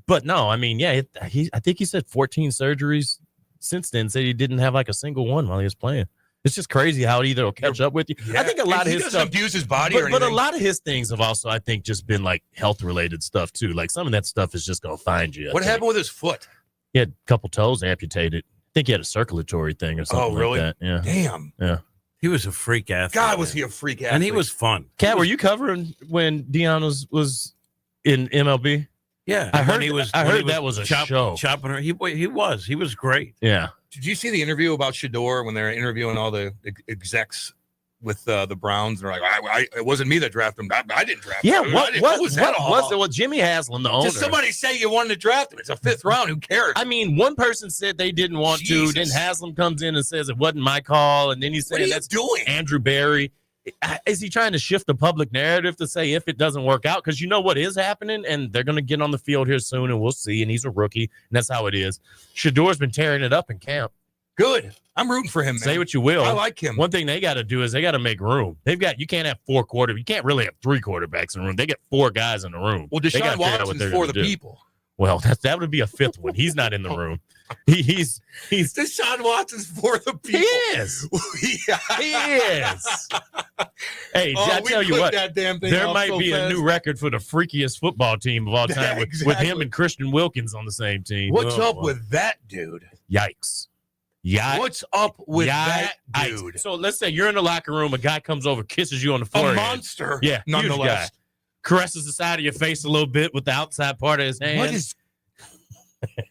But no, I mean, yeah, I think he said 14 surgeries since then. Said he didn't have like a single one while he was playing. It's just crazy how it either will catch up with you. Yeah. I think a lot And of he his doesn't stuff, abuse his body or but a anything. lot of his things have also, I think, just been like health related stuff too. Like some of that stuff is just gonna find you. I What think. happened with his foot? He had a couple toes amputated. I think he had a circulatory thing or something really? like that. Yeah. Damn. Yeah. He was a freak athlete. God, was he a freak athlete? And he was fun. Kat, were you covering when Deion was in MLB? Yeah. I when heard- he was, I when heard he was that was a show. Chopping her. He was great. Yeah. Did you see the interview about Shador when they were interviewing all the execs the Browns. They're like, it wasn't me that drafted him. I didn't draft Yeah, him. what was that all about? Well, Jimmy Haslam, the owner. Did somebody say you wanted to draft him? It's a 5th round. Who cares? I mean, one person said they didn't want to. Then Haslam comes in and says it wasn't my call. And then he said, that's doing Andrew Berry. Is he trying to shift the public narrative to say if it doesn't work out? Because you know what is happening, and they're going to get on the field here soon, and we'll see. And he's a rookie, and that's how it is. Shador's been tearing it up in camp. Good. I'm rooting for him, man. Say what you will. I like him. One thing they got to do is they got to make room. You can't have 4 quarterbacks. You can't really have 3 quarterbacks in the room. They get 4 guys in the room. Well, Deshaun Watson's for the people. Well, that would be a 5th one. He's not in the room. He's Deshaun Watson's for the people. He is. He is. Hey, I tell you what, there might be a new record for the freakiest football team of all time with him and Christian Wilkins on the same team. What's up with that dude? Yikes. What's up with that dude? So let's say you're in the locker room, a guy comes over, kisses you on the forehead. A monster. Yeah, nonetheless. Caresses the side of your face a little bit with the outside part of his hand. What is?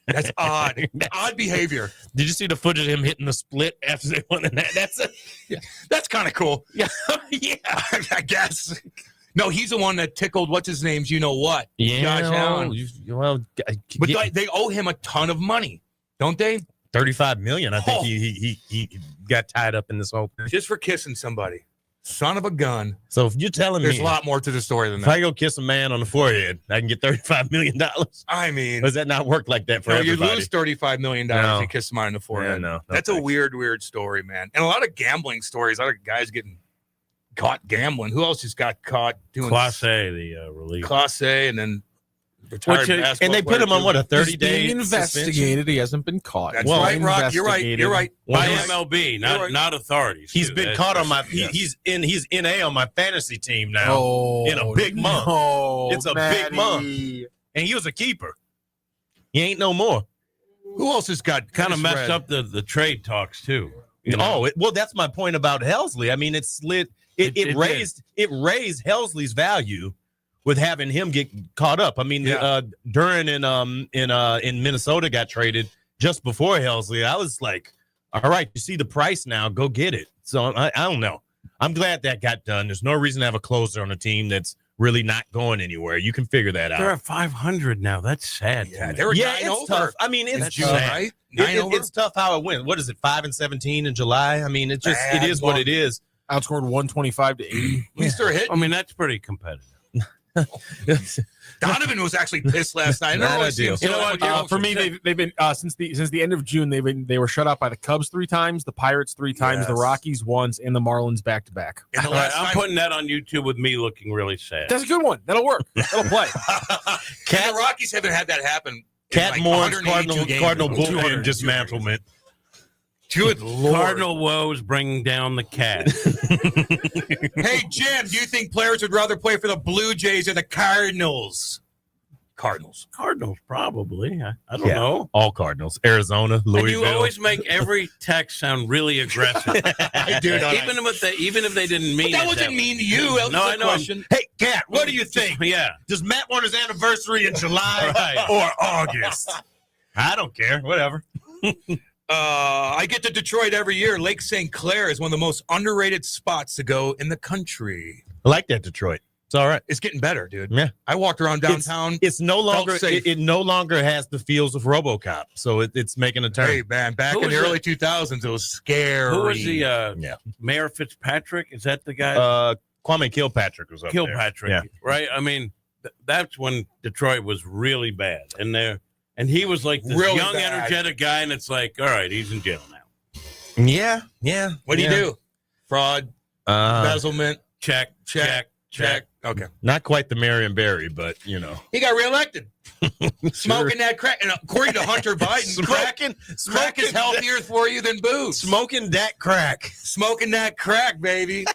That's odd. Odd behavior. Did you see the footage of him hitting the split after they won the That's kind of cool. Yeah, I guess. No, he's the one that tickled. What's his name's? You know what? Yeah. Josh Allen. But they owe him a ton of money, don't they? $35 million. I think he got tied up in this whole thing. Just for kissing somebody. Son of a gun. So if you're telling there's me a lot more to the story than if that. I go kiss a man on the forehead, I can get $35 million. I mean, does that not work like that for everybody? You lose $35 million if you kiss somebody on the forehead. Yeah, no, that's a weird story, man. And a lot of gambling stories. A lot of guys getting caught gambling. Who else just got caught doing Class A, the relief. Class A, and then retired basketball. And they put him on what, a 30-day investigated. suspension? He hasn't been caught. That's right, Rock. You're right. By MLB, not authorities. He's been caught on my. He's NA on my fantasy team now. In a big month. It's a big month, and he was a keeper. He ain't no more. Who else has got kind of messed up the trade talks too? Well, that's my point about Helsley. I mean, it slid. It raised Helsley's value with having him get caught up. I mean, Duran in Minnesota got traded just before Helsley. I was like, all right, you see the price now, go get it. So I don't know. I'm glad that got done. There's no reason to have a closer on a team that's really not going anywhere. You can figure that out. They're at 500 now. That's sad. It's tough. I mean, it's sad. Right? It's tough how it went. What is it? 5-17 in July. I mean, it is what it is. Outscored 125 to 80. At least they're hitting. I mean, that's pretty competitive. Donovan was actually pissed last night. You know what? For me, they've been since the end of June. They were shut out by the Cubs 3 times, the Pirates 3 times, the Rockies once, and the Marlins back to back. I'm putting that on YouTube with me looking really sad. That's a good one. That'll work. That'll play. The Rockies haven't had that happen. Cat Moore's Cardinal bullpen dismantlement. Good Lord. Cardinal woes bringing down the cat. Hey, Jim, do you think players would rather play for the Blue Jays or the Cardinals? Cardinals, probably. I don't know. All Cardinals. Arizona, Louisville. And you always make every text sound really aggressive. I do. Even if they didn't mean but that wasn't mean to you. That was I know. Question. Hey, Cat, what do you think? Yeah. Does Matt want his anniversary in July or August? I don't care. Whatever. I get to Detroit every year. Lake St. Clair is one of the most underrated spots to go in the country. I like that, Detroit. It's all right. It's getting better, dude. Yeah. I walked around downtown. It's no longer it no longer has the feels of RoboCop, so it's making a turn. Hey, man, back in the early 2000s, it was scary. Who was the Mayor Fitzpatrick? Is that the guy? Kwame Kilpatrick was up there. Kilpatrick, right? I mean, that's when Detroit was really bad, and he was like this really young, bad. energetic guy, and it's like, all right, he's in jail now. Yeah. What do you do? Fraud, embezzlement, check. Okay. Not quite the Marion Barry, but you know. He got reelected. Smoking that crack. And according to Hunter Biden, crack is healthier for you than booze. Smoking that crack. Smoking that crack, baby.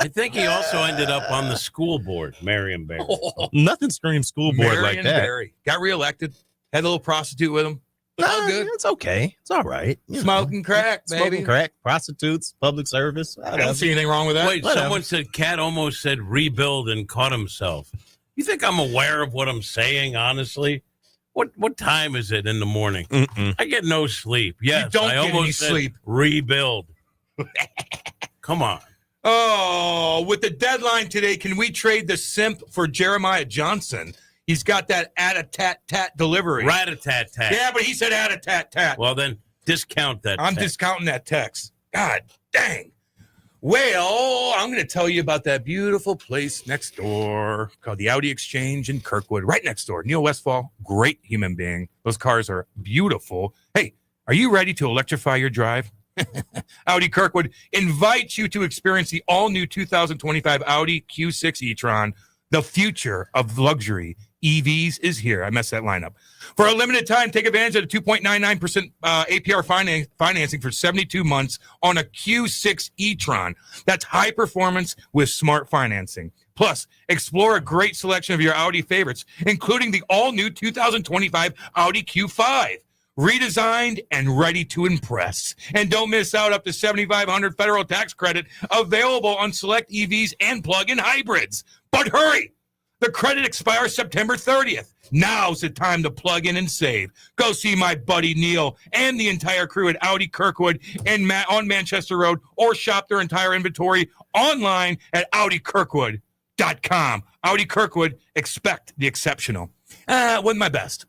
I think he also ended up on the school board, Marion Barry. Nothing screams school board Marion like that. Barry. Got reelected. Had a little prostitute with him. All good. It's okay. It's all right. Smoking crack, baby. Smoking crack, prostitutes, public service. I don't see anything wrong with that. Wait, someone said Cat almost said rebuild and caught himself. You think I'm aware of what I'm saying, honestly? What time is it in the morning? I get no sleep. Yes, You don't I get almost any said sleep. rebuild. Come on. Oh, with the deadline today, can we trade the simp for Jeremiah Johnson? He's got that at-a-tat-tat delivery. Rat-a-tat-tat. Yeah, but he said at-a-tat-tat. Well, then discount that. I'm discounting that text. God dang. Well, I'm going to tell you about that beautiful place next door called the Audi Exchange in Kirkwood, right next door. Neil Westfall, great human being. Those cars are beautiful. Hey, are you ready to electrify your drive? Audi Kirkwood invites you to experience the all-new 2025 Audi Q6 e-tron. The future of luxury EVs is here. I messed that line up. For a limited time, take advantage of the 2.99% APR financing for 72 months on a Q6 e-tron. That's high performance with smart financing. Plus, explore a great selection of your Audi favorites, including the all-new 2025 Audi Q5. Redesigned and ready to impress. And don't miss out up to $7,500 federal tax credit available on select EVs and plug-in hybrids. But hurry! The credit expires September 30th. Now's the time to plug in and save. Go see my buddy Neil and the entire crew at Audi Kirkwood and on Manchester Road, or shop their entire inventory online at AudiKirkwood.com. Audi Kirkwood, expect the exceptional. Wasn't my best.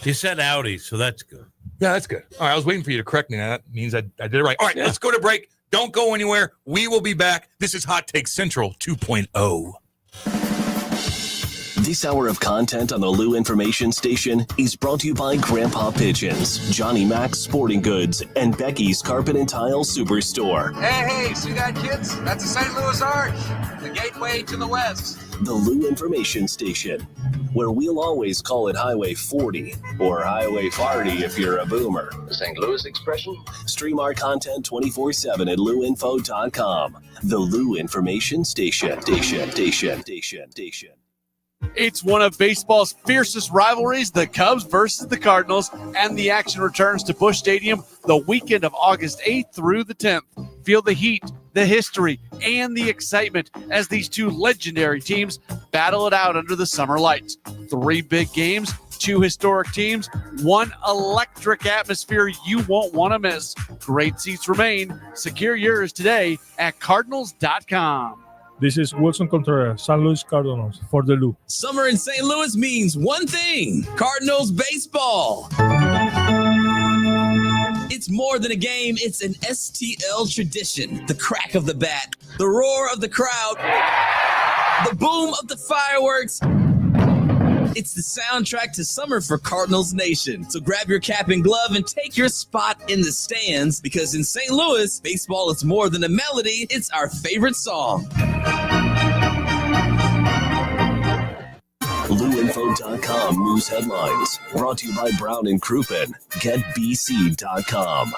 You said Audi, so that's good. Yeah, that's good. All right, I was waiting for you to correct me. Now that means I did it right. All right, Let's go to break. Don't go anywhere. We will be back. This is Hot Take Central 2.0. This hour of content on the Lou Information Station is brought to you by Grandpa Pigeons, Johnny Mac's Sporting Goods, and Becky's Carpet and Tile Superstore. Hey, see that, kids? That's the St. Louis Arch, the gateway to the west. The Lou Information Station, where we'll always call it Highway 40 or Highway 40 if you're a boomer. The St. Louis expression? Stream our content 24/7 at louinfo.com. The Lou Information Station. It's one of baseball's fiercest rivalries, the Cubs versus the Cardinals, and the action returns to Busch Stadium the weekend of August 8th through the 10th. Feel the heat, the history, and the excitement as these two legendary teams battle it out under the summer lights. 3 big games, 2 historic teams, 1 electric atmosphere you won't want to miss. Great seats remain. Secure yours today at Cardinals.com. This is Wilson Contreras, St. Louis Cardinals, for the Lou. Summer in St. Louis means one thing: Cardinals baseball. It's more than a game, it's an STL tradition. The crack of the bat, the roar of the crowd, the boom of the fireworks. It's the soundtrack to summer for Cardinals Nation. So grab your cap and glove and take your spot in the stands, because in St. Louis, baseball is more than a melody, it's our favorite song. LouInfo.com news headlines, brought to you by Brown and Crouppen. GetBC.com.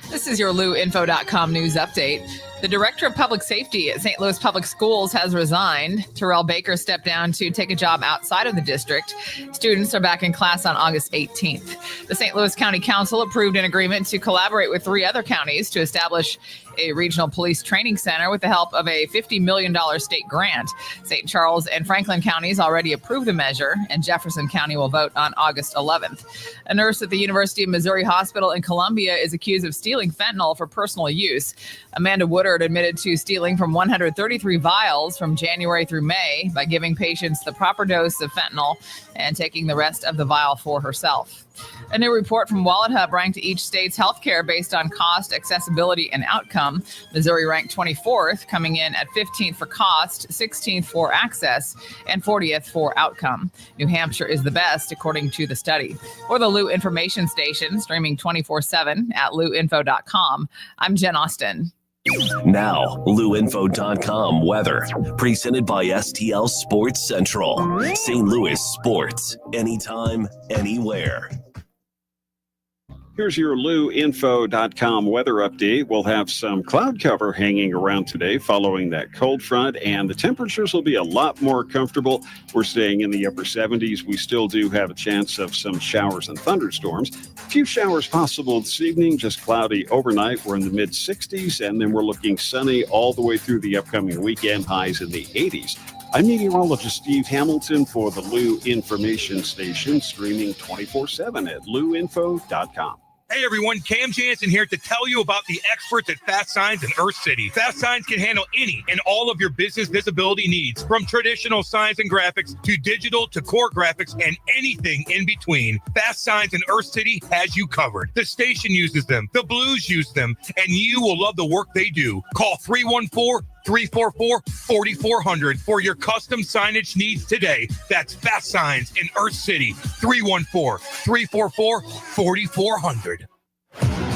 This is your LouInfo.com news update. The director of public safety at St. Louis Public Schools has resigned. Terrell Baker stepped down to take a job outside of the district. Students are back in class on August 18th. The St. Louis County Council approved an agreement to collaborate with 3 other counties to establish a regional police training center with the help of a $50 million state grant. St. Charles and Franklin counties already approved the measure, and Jefferson County will vote on August 11th. A nurse at the University of Missouri Hospital in Columbia is accused of stealing fentanyl for personal use. Amanda Woodard admitted to stealing from 133 vials from January through May by giving patients the proper dose of fentanyl and taking the rest of the vial for herself. A new report from Wallet Hub ranked each state's healthcare based on cost, accessibility, and outcome. Missouri ranked 24th, coming in at 15th for cost, 16th for access, and 40th for outcome. New Hampshire is the best, according to the study. For the Lou Information Station, streaming 24/7 at louinfo.com, I'm Jen Austin. Now, LouInfo.com weather, presented by STL Sports Central. St. Louis sports, anytime, anywhere. Here's your LouInfo.com weather update. We'll have some cloud cover hanging around today following that cold front, and the temperatures will be a lot more comfortable. We're staying in the upper 70s. We still do have a chance of some showers and thunderstorms. A few showers possible this evening, just cloudy overnight. We're in the mid-60s, and then we're looking sunny all the way through the upcoming weekend, highs in the 80s. I'm meteorologist Steve Hamilton for the Lou Information Station, streaming 24/7 at louinfo.com. Hey everyone, Cam Jansen here to tell you about the experts at Fast Signs in Earth City. Fast Signs can handle any and all of your business visibility needs, from traditional signs and graphics to digital to core graphics and anything in between. Fast Signs in Earth City has you covered. The station uses them, the Blues use them, and you will love the work they do. Call 314-344-4400 for your custom signage needs today. That's Fast Signs in Earth City, 314-344-4400.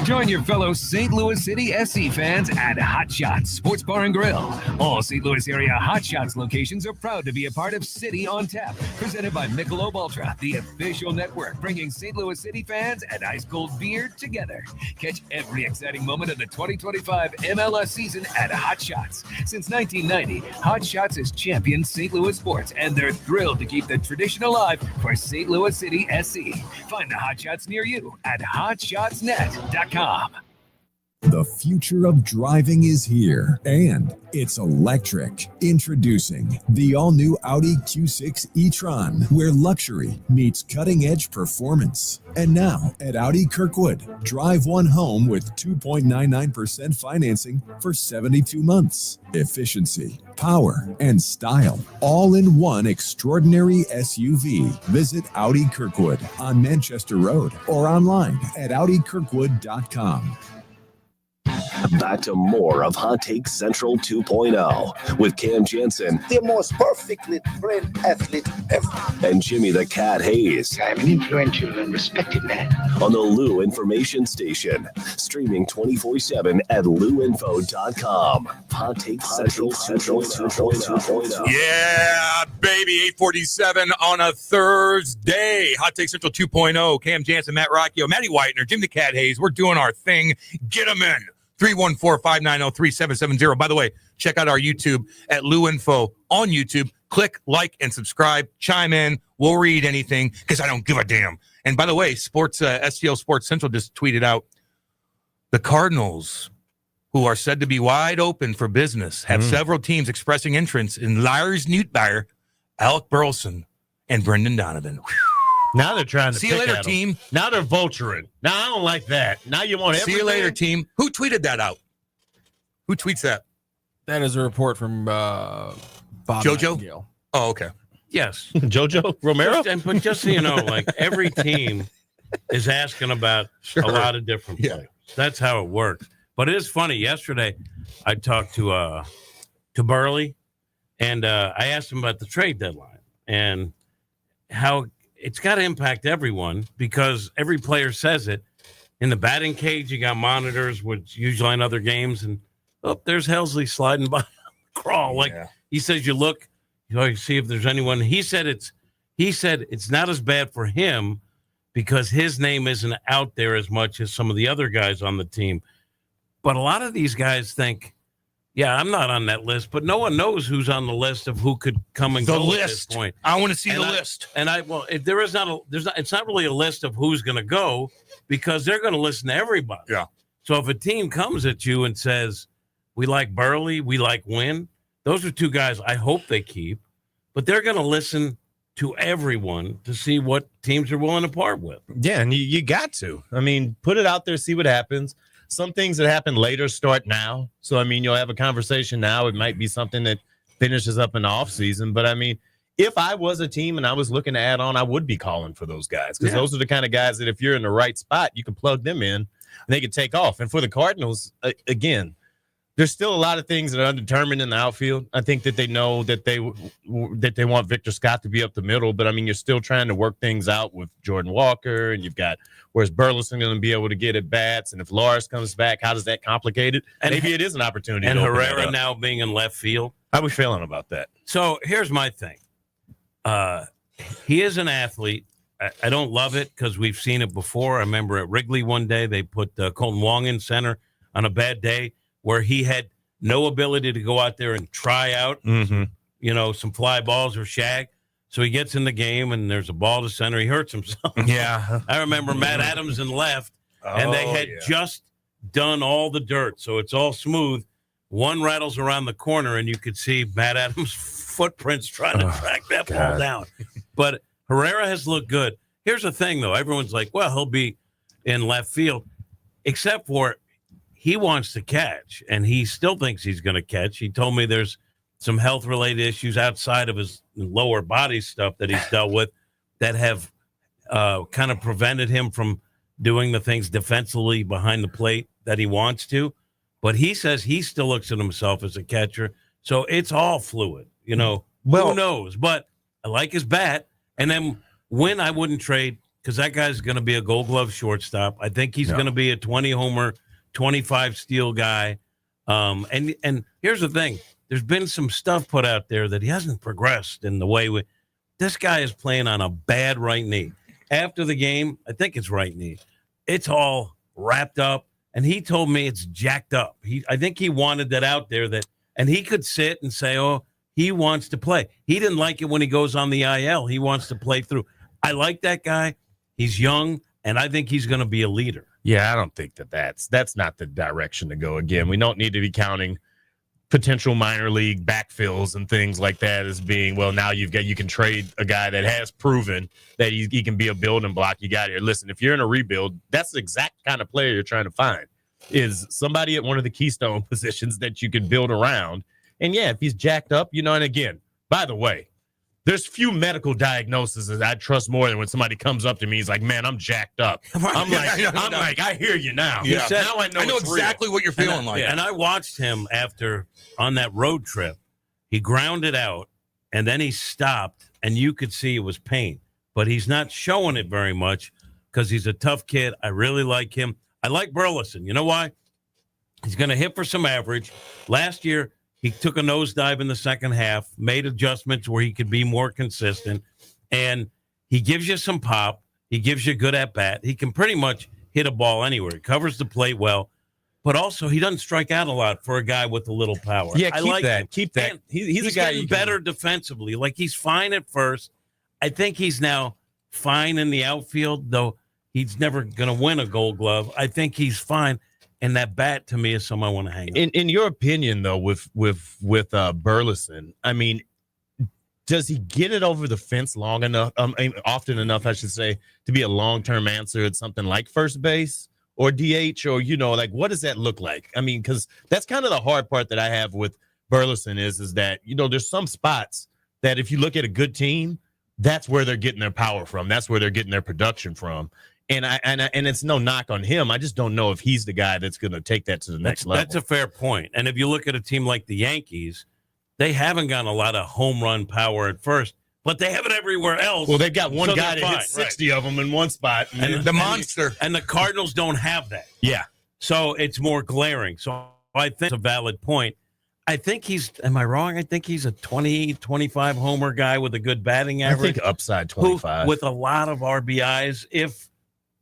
Join your fellow St. Louis City SC fans at Hot Shots Sports Bar and Grill. All St. Louis area Hot Shots locations are proud to be a part of City on Tap, presented by Michelob Ultra, the official network bringing St. Louis City fans and ice cold beer together. Catch every exciting moment of the 2025 MLS season at Hot Shots. Since 1990, Hot Shots has championed St. Louis sports, and they're thrilled to keep the tradition alive for St. Louis City SC. Find the Hot Shots near you at hotshotsnet.com. The future of driving is here, and it's electric. Introducing the all-new Audi Q6 e-tron, where luxury meets cutting-edge performance. And now, at Audi Kirkwood, drive one home with 2.99% financing for 72 months. Efficiency, power, and style, all in one extraordinary SUV. Visit Audi Kirkwood on Manchester Road or online at AudiKirkwood.com. Back to more of Hot Take Central 2.0 with Cam Jansen, the most perfectly trained athlete ever, and Jimmy the Cat Hayes. I'm an influential and respected man. On the Lou Information Station, streaming 24/7 at louinfo.com. Hot Take Central 2.0. Yeah, baby, 8:47 on a Thursday. Hot Take Central 2.0. Cam Jansen, Matt Rocchio, Matty Whitener, Jim the Cat Hayes. We're doing our thing. Get them in. 314-590-3770. By the way, check out our YouTube at Lou Info on YouTube. Click, like, and subscribe. Chime in. We'll read anything because I don't give a damn. And by the way, STL Sports Central just tweeted out the Cardinals, who are said to be wide open for business, have several teams expressing interest in Lars Nootbaar, Alec Burleson, and Brendan Donovan. Whew. Now they're trying to see you later, team. Now they're vulturing. Now I don't like that. Now you want everything. See you later, team. Who tweeted that out? Who tweets that? That is a report from Bob JoJo. Nightingale. Oh, okay. Yes, JoJo Romero. But just so you know, like every team is asking about a lot of different players. That's how it works. But it is funny. Yesterday, I talked to Burley, and I asked him about the trade deadline and how it's got to impact everyone because every player says it. In the batting cage, you got monitors, which usually in other games, and there's Helsley sliding by crawl. Like he says, you look, you see if there's anyone. He said it's not as bad for him because his name isn't out there as much as some of the other guys on the team. But a lot of these guys think, yeah, I'm not on that list, but no one knows who's on the list of who could come and go at this point. I want to see the list. It's not really a list of who's going to go because they're going to listen to everybody. Yeah. So if a team comes at you and says, we like Burley, we like Wynn, those are two guys I hope they keep, but they're going to listen to everyone to see what teams are willing to part with. Yeah, and you got to. I mean, put it out there, see what happens. Some things that happen later start now. So, I mean, you'll have a conversation now. It might be something that finishes up in the offseason. But, I mean, if I was a team and I was looking to add on, I would be calling for those guys because those are the kind of guys that if you're in the right spot, you can plug them in and they can take off. And for the Cardinals, again, there's still a lot of things that are undetermined in the outfield. I think that they know that they want Victor Scott to be up the middle, but I mean, you're still trying to work things out with Jordan Walker, and you've got where's Burleson going to be able to get at bats, and if Lars comes back, how does that complicate it? And maybe it is an opportunity. And to Herrera now being in left field. How are we feeling about that? So here's my thing. He is an athlete. I don't love it because we've seen it before. I remember at Wrigley one day they put Colton Wong in center on a bad day, where he had no ability to go out there and try out, some fly balls or shag. So he gets in the game, and there's a ball to center. He hurts himself. Yeah. I remember Matt Adams in left, and they had just done all the dirt. So it's all smooth. One rattles around the corner, and you could see Matt Adams' footprints trying to track that ball down. But Herrera has looked good. Here's the thing, though. Everyone's like, well, he'll be in left field, except for he wants to catch, and he still thinks he's going to catch. He told me there's some health-related issues outside of his lower body stuff that he's dealt with that have kind of prevented him from doing the things defensively behind the plate that he wants to. But he says he still looks at himself as a catcher. So it's all fluid, you know. Who knows? But I like his bat. And then Wynn, I wouldn't trade because that guy's going to be a Gold Glove shortstop. I think he's going to be a 20-homer, 25-steal guy. And here's the thing. There's been some stuff put out there that he hasn't progressed in the way this guy is playing on a bad right knee. After the game, I think it's right knee. It's all wrapped up, and he told me it's jacked up. I think he wanted that out there and he could sit and say, oh, he wants to play. He didn't like it when he goes on the IL. He wants to play through. I like that guy. He's young, and I think he's going to be a leader. Yeah, I don't think that's not the direction to go. Again, we don't need to be counting potential minor league backfills and things like that as being, well, now you can trade a guy that has proven that he can be a building block. You got here. Listen, if you're in a rebuild, that's the exact kind of player you're trying to find, is somebody at one of the keystone positions that you can build around. And yeah, if he's jacked up, and again, by the way, there's few medical diagnoses that I trust more than when somebody comes up to me, he's like, man, I'm jacked up. I'm like, I hear you now. Yeah. Now I know exactly what you're feeling like. And I watched him on that road trip. He grounded out, and then he stopped, and you could see it was pain. But he's not showing it very much because he's a tough kid. I really like him. I like Burleson. You know why? He's going to hit for some average. Last year, he took a nosedive in the second half, made adjustments where he could be more consistent, and he gives you some pop. He gives you good at-bat. He can pretty much hit a ball anywhere. He covers the plate well, but also he doesn't strike out a lot for a guy with a little power. Yeah, I like him. Keep that. And He's a guy getting better defensively. Like, he's fine at first. I think he's now fine in the outfield, though he's never going to win a Gold Glove. I think he's fine. And that bat, to me, is something I want to hang on. In your opinion, though, with Burleson, I mean, does he get it over the fence long enough, often enough, I should say, to be a long-term answer at something like first base or DH, or, what does that look like? I mean, because that's kind of the hard part that I have with Burleson is that, there's some spots that if you look at a good team, that's where they're getting their power from. That's where they're getting their production from. And it's no knock on him. I just don't know if he's the guy that's going to take that to the next level. That's a fair point. And if you look at a team like the Yankees, they haven't gotten a lot of home run power at first, but they have it everywhere else. Well, they've got one guy that hits 60 of them in one spot. And the monster. And the Cardinals don't have that. Yeah. So it's more glaring. So I think it's a valid point. I think am I wrong? I think he's a 20, 25 homer guy with a good batting average. I think upside 25. With a lot of RBIs.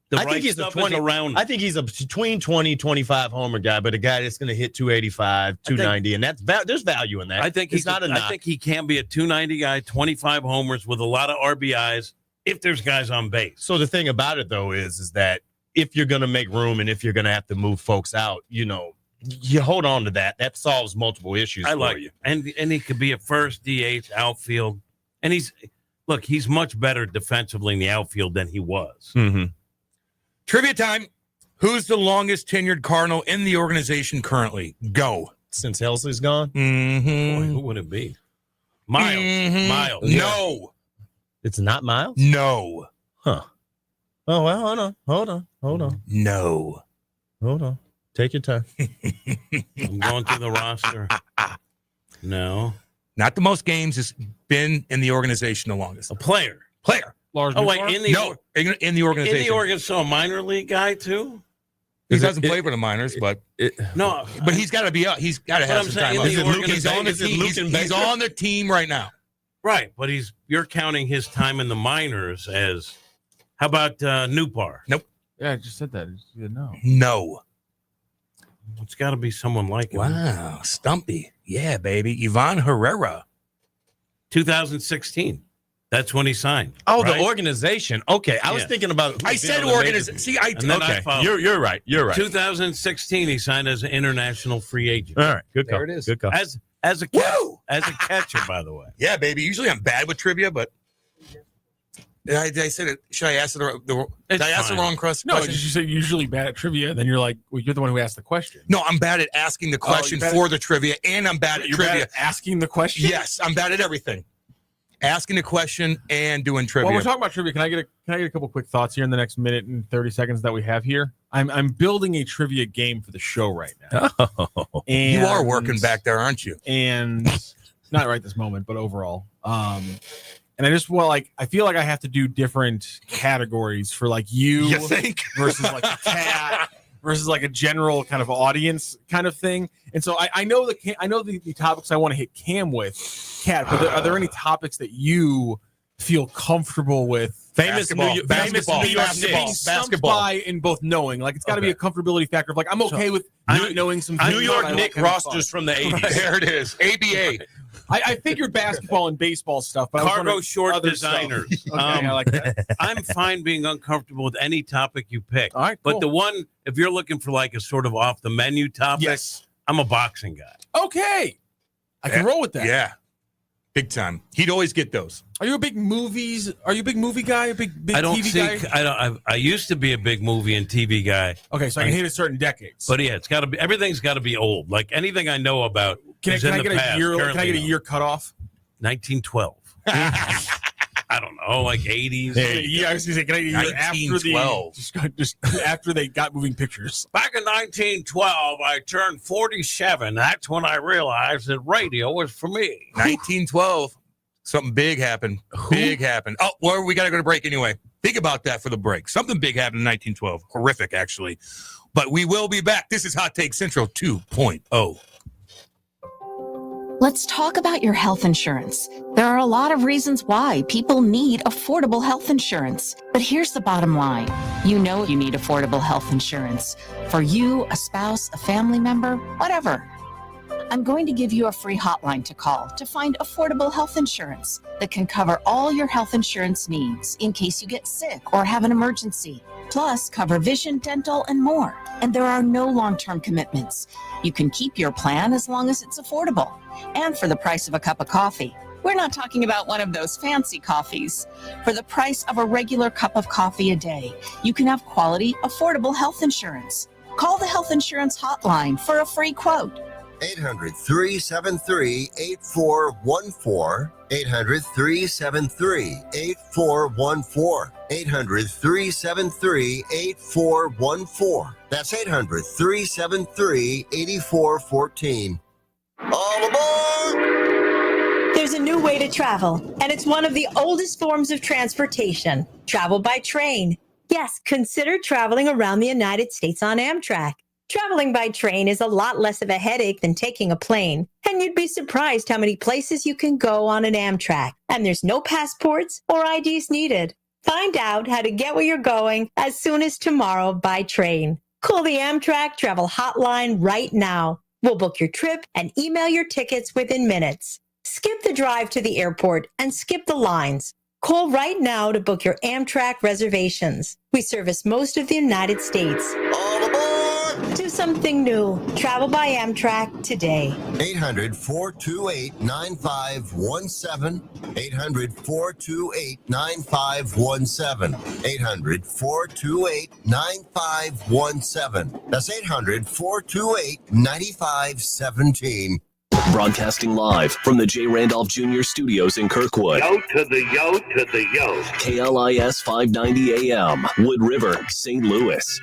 I think he's a 20 around. I think he's a between 20, 25 homer guy, but a guy that's going to hit 285, 290, and there's value in that. I think I think he can be a 290 guy, 25 homers with a lot of RBIs if there's guys on base. So the thing about it though is that if you're going to make room and if you're going to have to move folks out, you hold on to that. That solves multiple issues for you. And he could be a first, DH, outfield, and he's much better defensively in the outfield than he was. Mm-hmm. Trivia time. Who's the longest tenured Cardinal in the organization currently? Go. Since Helsley's gone? Mm-hmm. Boy, who would it be? Miles. Mm-hmm. Miles. No. It's not Miles? No. Huh. Oh, well, hold on. No. Hold on. Take your time. I'm going through the roster. No. Not the most games. Has been in the organization the longest. A player. Lars in the organization. In the organization. So a minor league guy too. He doesn't play for the minors, but but he's got to be up. He's got to have some time. He's on the team. He's on the team right now. Right, but you're counting his time in the minors as. How about Newbar? Nope. Yeah, I just said that. No. It's got to be someone like him. Wow, Stumpy. Yeah, baby. Ivan Herrera. 2016. That's when he signed. Oh, right? The organization. Okay, I was thinking about. I said organization. See, You're right. 2016, he signed as an international free agent. All right, good call. There it is. Good call. As a catcher, by the way. Yeah, baby. Usually I'm bad with trivia, but Did I say it? Should I ask did I ask the wrong question? No, you say you're usually bad at trivia. Then you're like, well, you're the one who asked the question. No, I'm bad at asking the question for the trivia, and I'm bad at trivia. Bad at asking the question? Yes, I'm bad at everything. Asking the question and doing trivia. Well, we're talking about trivia. Can I get a couple quick thoughts here in the next minute and 30 seconds that we have here? I'm building a trivia game for the show right now. Oh, you are working back there, aren't you? And not right this moment, but overall. And I just I feel like I have to do different categories for like you think? Versus like a cat versus like a general kind of audience kind of thing. And so I know the topics I want to hit Cam with, Cat. But are there any topics that you feel comfortable with? Famous New York basketball in both knowing, like it's got to be a comfortability factor of like I'm okay with not knowing some New York Nick rosters from the 80s. There it is, ABA. I figured basketball and baseball stuff, but cargo short designers. Okay, I like that. I'm fine being uncomfortable with any topic you pick. All right, but the one, if you're looking for like a sort of off the menu topic, I'm a boxing guy. Okay, I can roll with that. Yeah, big time. He'd always get those. Are you a big movies? Are you a big movie guy? A big TV guy? I used to be a big movie and TV guy. Okay, so I can hit a certain decades. But yeah, it's got to be. Everything's got to be old. Like anything I know about. Can I get a year? Can I get a year cut off? 1912. I don't know, like 80s. Yeah, I was going to say, can I get a year after just after they got moving pictures? Back in 1912, I turned 47. That's when I realized that radio was for me. 1912. Something big happened. Big happened. Oh, well, we got to go to break anyway. Think about that for the break. Something big happened in 1912. Horrific, actually. But we will be back. This is Hot Take Central 2.0. Let's talk about your health insurance. There are a lot of reasons why people need affordable health insurance. But here's the bottom line. You know you need affordable health insurance. For you, a spouse, a family member, whatever. I'm going to give you a free hotline to call to find affordable health insurance that can cover all your health insurance needs in case you get sick or have an emergency. Plus, cover vision, dental, and more. And there are no long-term commitments. You can keep your plan as long as it's affordable. And for the price of a cup of coffee. We're not talking about one of those fancy coffees. For the price of a regular cup of coffee a day, you can have quality, affordable health insurance. Call the Health Insurance Hotline for a free quote. 800-373-8414. 800-373-8414. 800-373-8414. That's 800-373-8414. All aboard! There's a new way to travel, and it's one of the oldest forms of transportation. Travel by train. Yes, consider traveling around the United States on Amtrak. Traveling by train is a lot less of a headache than taking a plane, and you'd be surprised how many places you can go on an Amtrak, and there's no passports or IDs needed. Find out how to get where you're going as soon as tomorrow by train. Call the Amtrak Travel Hotline right now. We'll book your trip and email your tickets within minutes. Skip the drive to the airport and skip the lines. Call right now to book your Amtrak reservations. We service most of the United States. All aboard! Do something new. Travel by Amtrak today. 800-428-9517. 800-428-9517. 800-428-9517. That's 800-428-9517. Broadcasting live from the J. Randolph Jr. Studios in Kirkwood. Yo to the yo to the yo. KLIS 590 AM, Wood River, St. Louis.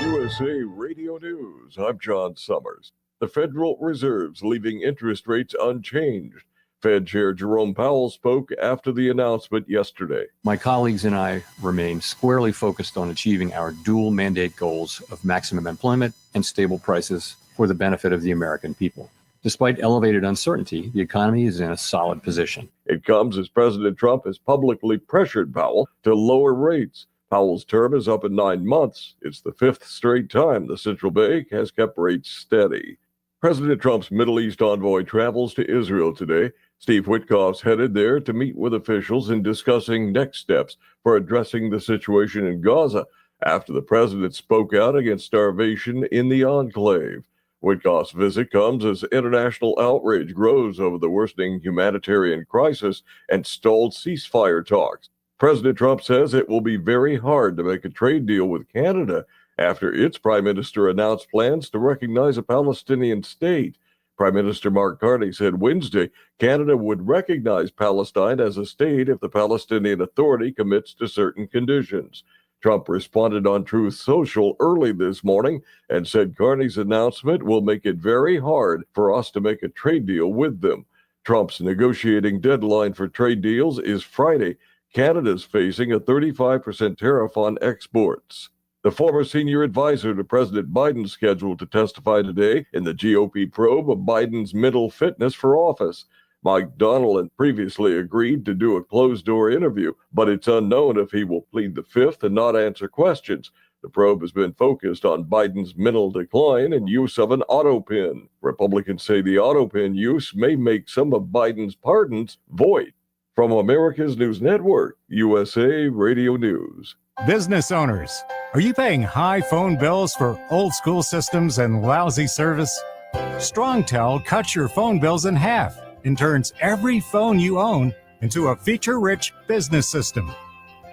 USA Radio News. I'm John Summers. The Federal Reserve's leaving interest rates unchanged. Fed Chair Jerome Powell spoke after the announcement yesterday. My colleagues and I remain squarely focused on achieving our dual mandate goals of maximum employment and stable prices for the benefit of the American people. Despite elevated uncertainty, the economy is in a solid position. It comes as President Trump has publicly pressured Powell to lower rates. Powell's term is up in 9 months. It's the fifth straight time the central bank has kept rates steady. President Trump's Middle East envoy travels to Israel today. Steve Witkoff's headed there to meet with officials in discussing next steps for addressing the situation in Gaza after the president spoke out against starvation in the enclave. Witkoff's visit comes as international outrage grows over the worsening humanitarian crisis and stalled ceasefire talks. President Trump says it will be very hard to make a trade deal with Canada after its prime minister announced plans to recognize a Palestinian state. Prime Minister Mark Carney said Wednesday Canada would recognize Palestine as a state if the Palestinian Authority commits to certain conditions. Trump responded on Truth Social early this morning and said Carney's announcement will make it very hard for us to make a trade deal with them. Trump's negotiating deadline for trade deals is Friday. Canada's facing a 35% tariff on exports. The former senior advisor to President Biden scheduled to testify today in the GOP probe of Biden's mental fitness for office. Mike Donilon previously agreed to do a closed-door interview, but it's unknown if he will plead the fifth and not answer questions. The probe has been focused on Biden's mental decline and use of an auto pin. Republicans say the auto pin use may make some of Biden's pardons void. From America's News Network, USA Radio News. Business owners, are you paying high phone bills for old-school systems and lousy service? StrongTel cuts your phone bills in half and turns every phone you own into a feature-rich business system.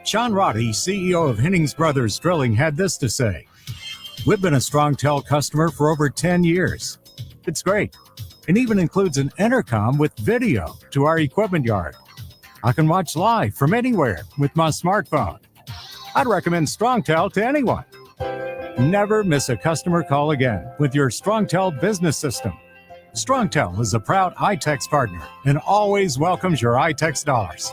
Sean Roddy, CEO of Hennings Brothers Drilling, had this to say: "We've been a StrongTel customer for over 10 years. It's great. It even includes an intercom with video to our equipment yard. I can watch live from anywhere with my smartphone. I'd recommend StrongTel to anyone. Never miss a customer call again with your StrongTel business system. StrongTel is a proud iTex partner and always welcomes your iTex dollars.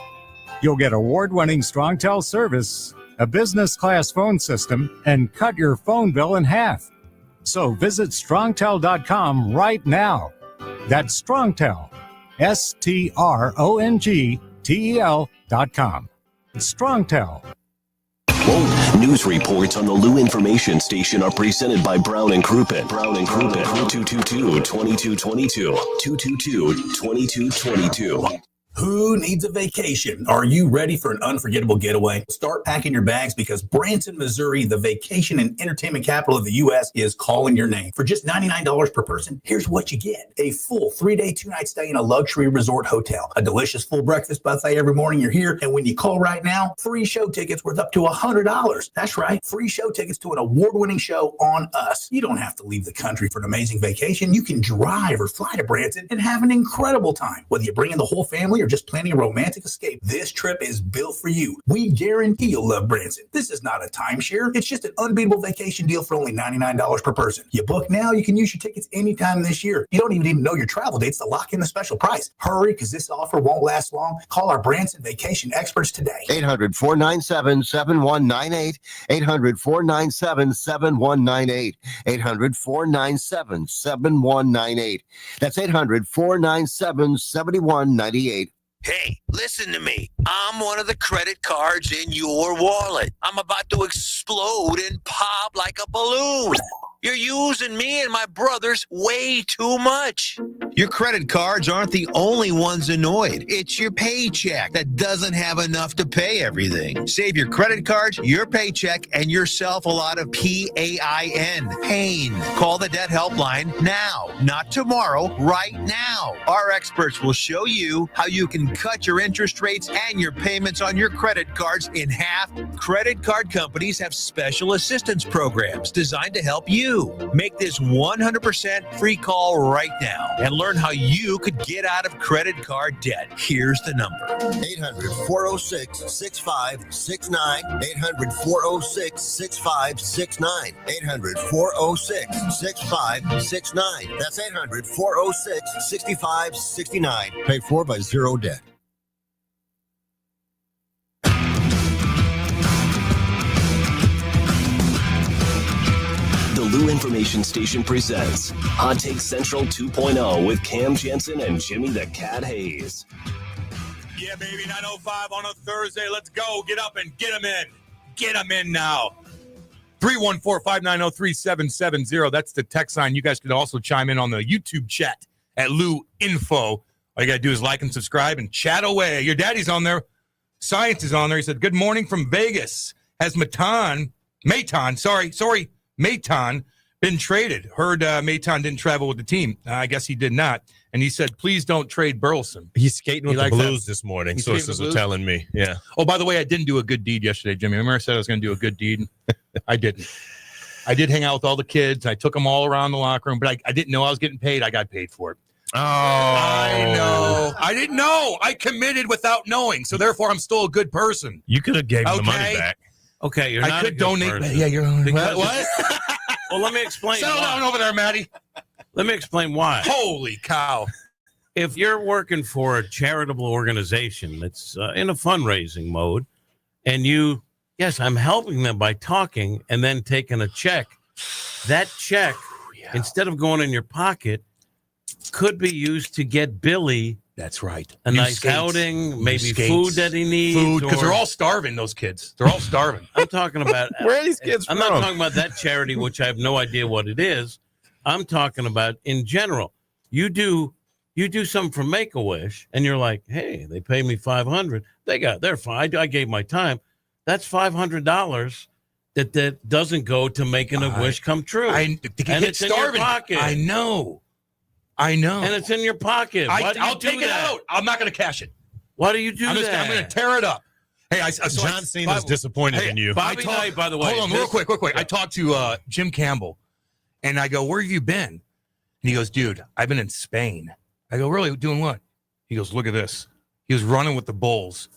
You'll get award-winning StrongTel service, a business-class phone system, and cut your phone bill in half. So visit strongtel.com right now. That's StrongTel, StrongTel.com. StrongTel. News reports on the Lou Information Station are presented by Brown and Crouppen. Brown and Crouppen, 222-2222, 222-2222. Who needs a vacation? Are you ready for an unforgettable getaway? Start packing your bags because Branson, Missouri, the vacation and entertainment capital of the U.S., is calling your name. For just $99 per person, here's what you get: a full 3-day, 2-night stay in a luxury resort hotel, a delicious full breakfast buffet every morning you're here, and when you call right now, free show tickets worth up to $100. That's right, free show tickets to an award-winning show on us. You don't have to leave the country for an amazing vacation. You can drive or fly to Branson and have an incredible time. Whether you bring in the whole family or just planning a romantic escape, this trip is built for you. We guarantee you'll love Branson. This is not a timeshare. It's just an unbeatable vacation deal for only $99 per person. You book now, you can use your tickets anytime this year. You don't even need to know your travel dates to lock in the special price. Hurry, because this offer won't last long. Call our Branson vacation experts today. 800-497-7198. 800-497-7198. 800-497-7198. That's 800-497-7198. Hey, listen to me. I'm one of the credit cards in your wallet. I'm about to explode and pop like a balloon. You're using me and my brothers way too much. Your credit cards aren't the only ones annoyed. It's your paycheck that doesn't have enough to pay everything. Save your credit cards, your paycheck, and yourself a lot of PAIN. Pain. Call the debt helpline now, not tomorrow, right now. Our experts will show you how you can cut your interest rates and your payments on your credit cards in half. Credit card companies have special assistance programs designed to help you. Make this 100% free call right now and learn how you could get out of credit card debt. Here's the number: 800-406-6569. 800-406-6569. 800-406-6569. That's 800-406-6569. Paid for by Zero Debt. The Lou Information Station presents Hot Take Central 2.0 with Cam Jansen and Jimmy the Cat Hayes. Yeah, baby, 9:05 on a Thursday. Let's go. Get up and get them in. Get them in now. 314-590-3770. That's the text line. You guys can also chime in on the YouTube chat at Lou Info. All you got to do is like and subscribe and chat away. Your daddy's on there. Science is on there. He said, good morning from Vegas. Has Maton, Been traded. Heard Maton didn't travel with the team. I guess he did not. And he said, please don't trade Burleson. He's skating with the Blues that. this morning, He's sources are telling me. Yeah. Oh, by the way, I didn't do a good deed yesterday, Jimmy. Remember I said I was going to do a good deed? I didn't. I did hang out with all the kids. I took them all around the locker room, but I didn't know I was getting paid. I got paid for it. Oh. I know. I didn't know. I committed without knowing, so therefore I'm still a good person. You could have gave him the money back. Okay, you're I not could a good donate. person. Yeah, you're What? Well, let me explain. Settle down over there, Maddie. Let me explain why. Holy cow. If you're working for a charitable organization that's in a fundraising mode, and yes, I'm helping them by talking and then taking a check, that check, instead of going in your pocket, could be used to get Billy. That's right. A New nice skates. outing, maybe skates. food that he needs. Food, because or- they're all starving, those kids. They're all starving. I'm talking about Where are these kids I'm from? not talking about that charity, which I have no idea what it is. I'm talking about in general. You do something for Make-A-Wish, and you're like, hey, they pay me $500. They're fine. I gave my time. That's $500 that doesn't go to making a wish come true. To get it's in your starving. pocket. I know. And it's in your pocket. Why do you I'll do take it that? out. I'm not going to cash it. Why do you do that? I'm going to tear it up. Hey, John Cena's disappointed in you. Bobby Knight, by the way. Hold on, real quick. I talked to Jim Campbell, and I go, where have you been? And he goes, dude, I've been in Spain. I go, really? Doing what? He goes, look at this. He was running with the Bulls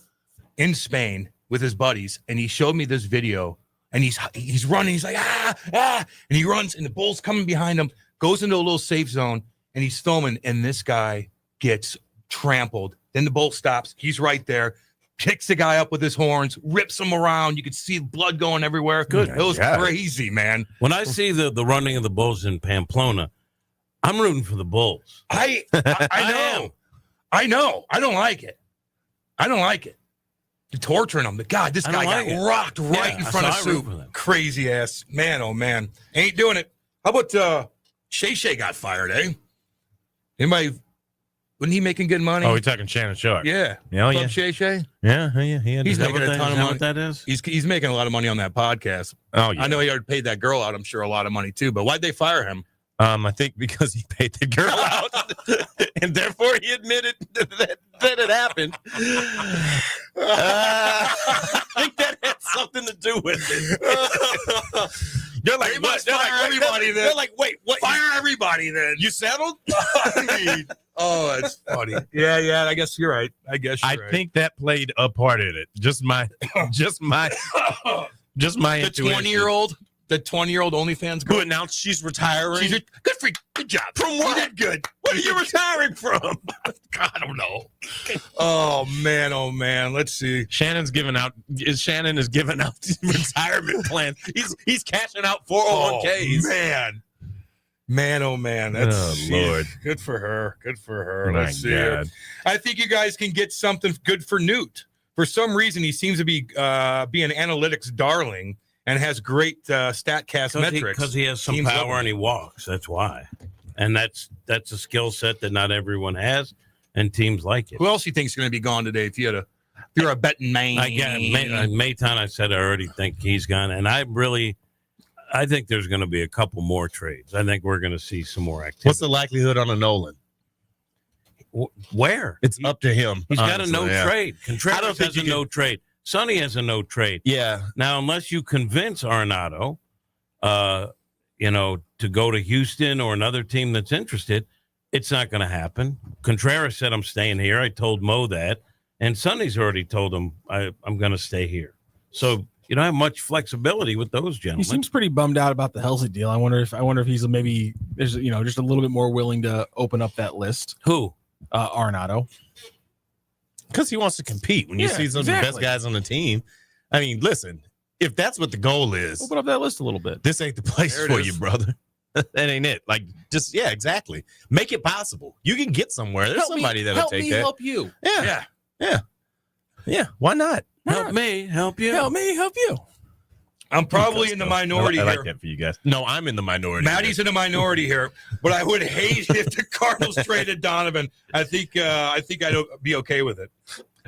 in Spain with his buddies, and he showed me this video, and he's running. He's like, and he runs, and the Bulls coming behind him, goes into a little safe zone, and he's filming, and this guy gets trampled. Then the Bull stops. He's right there. Kicks the guy up with his horns, rips him around. You could see blood going everywhere. Good. It was crazy, man. When I see the running of the Bulls in Pamplona, I'm rooting for the Bulls. I know. I know. I don't like it. They're torturing them. But God, this guy got rocked right in front of Soup. Crazy ass. Man, oh man. Ain't doing it. How about Shay got fired, eh? Anybody, wasn't he making good money? Oh, we're talking Shannon Sharp. Yeah. Oh, yeah. Shay? Yeah. He's making a ton of money. What that is? He's making a lot of money on that podcast. Oh, yeah. I know he already paid that girl out, I'm sure, a lot of money too. But why'd they fire him? I think because he paid the girl out, and therefore he admitted that it happened. I think that had something to do with it. They're like, what? Fire everybody then. They're like, wait, what? Fire everybody then. You settled? Oh, that's funny. Yeah. I guess you're right. I think that played a part in it. Just my the intuition. 20-year-old. The 20-year-old OnlyFans girl who announced she's retiring. Good for you. Good job. From what? You did good. What are you retiring from? I don't know. Oh man. Let's see. Shannon is giving out retirement plans. He's cashing out 401ks. Oh man. That's Lord. Good for her. Let's see. I think you guys can get something good for Newt. For some reason, he seems to be an analytics darling. And has great StatCast metrics because he has some power and he walks. That's why, and that's a skill set that not everyone has, and teams like it. Who else do you think is going to be gone today? If you're a betting man, Maton. I said I already think he's gone, and I think there's going to be a couple more trades. I think we're going to see some more activity. What's the likelihood on a Nolan? Where it's up to him. He's got a no trade. Contreras has a no trade. Sonny has a no trade. Yeah. Now, unless you convince Arenado, to go to Houston or another team that's interested, it's not going to happen. Contreras said, I'm staying here. I told Mo that. And Sonny's already told him, I'm going to stay here. So you don't have much flexibility with those gentlemen. He seems pretty bummed out about the Helsley deal. I wonder if he's maybe there's just a little bit more willing to open up that list. Who? Arenado. Because he wants to compete. When you see some of the best guys on the team, I mean, listen, if that's what the goal is, open up that list a little bit. This ain't the place for you, brother. That ain't it. Like, just exactly. Make it possible. You can get somewhere. There's somebody that'll take that. Help you. Yeah. Why not? Help me. Help you. Help me. Help you. I'm probably in the minority I like here. that for you guys. No, I'm in the minority. Maddie's in the minority here, but I would hate if the Cardinals traded Donovan. I think I'd be okay with it,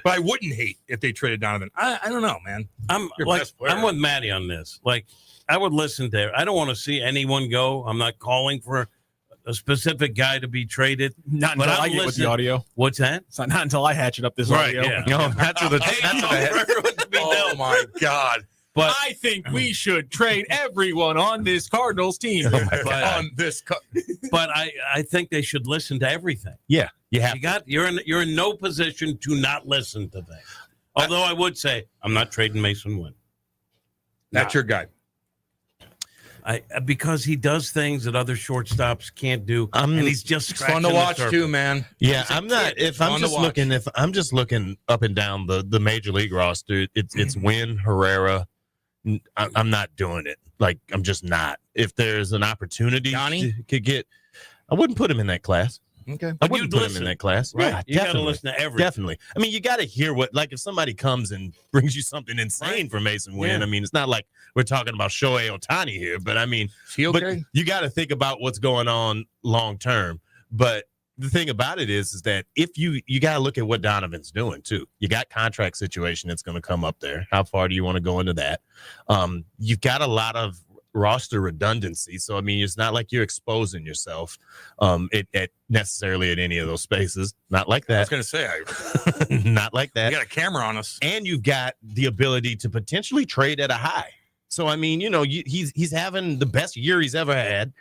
but I wouldn't hate if they traded Donovan. I don't know, man. I'm with Maddie on this. Like, I would listen there. I don't want to see anyone go. I'm not calling for a specific guy to be traded. Not until I get with the audio. What's that? It's not until I hatch it up this Right, audio. yeah. No, that's what Oh my God. But I think we should trade everyone on this Cardinals team. But I think they should listen to everything. Yeah, you have. You're in no position to not listen to things. Although I would say I'm not trading Mason Wynn. That's your guy. Because he does things that other shortstops can't do, and he's just It's fun to watch too, man. Yeah, I'm not. If I'm just looking up and down the major league roster, it's Wynn, Herrera. I'm not doing it. Like, I'm just not. If there's an opportunity to get, I wouldn't put him in that class. Okay, I wouldn't put him in that class. Right. Yeah, You got to definitely. listen to everything. Definitely. I mean, you got to hear what, like, if somebody comes and brings you something insane for Mason Wynn, Yeah. I mean, it's not like we're talking about Shohei Ohtani here, but I mean, but you got to think about what's going on long term. But the thing about it is that if you got to look at what Donovan's doing too. You got contract situation that's going to come up there. How far do you want to go into that? You've got a lot of roster redundancy. So, I mean, it's not like you're exposing yourself necessarily at any of those spaces. Not like that. I was going to say, not like that. We got a camera on us. And you've got the ability to potentially trade at a high. So, I mean, he's having the best year he's ever had.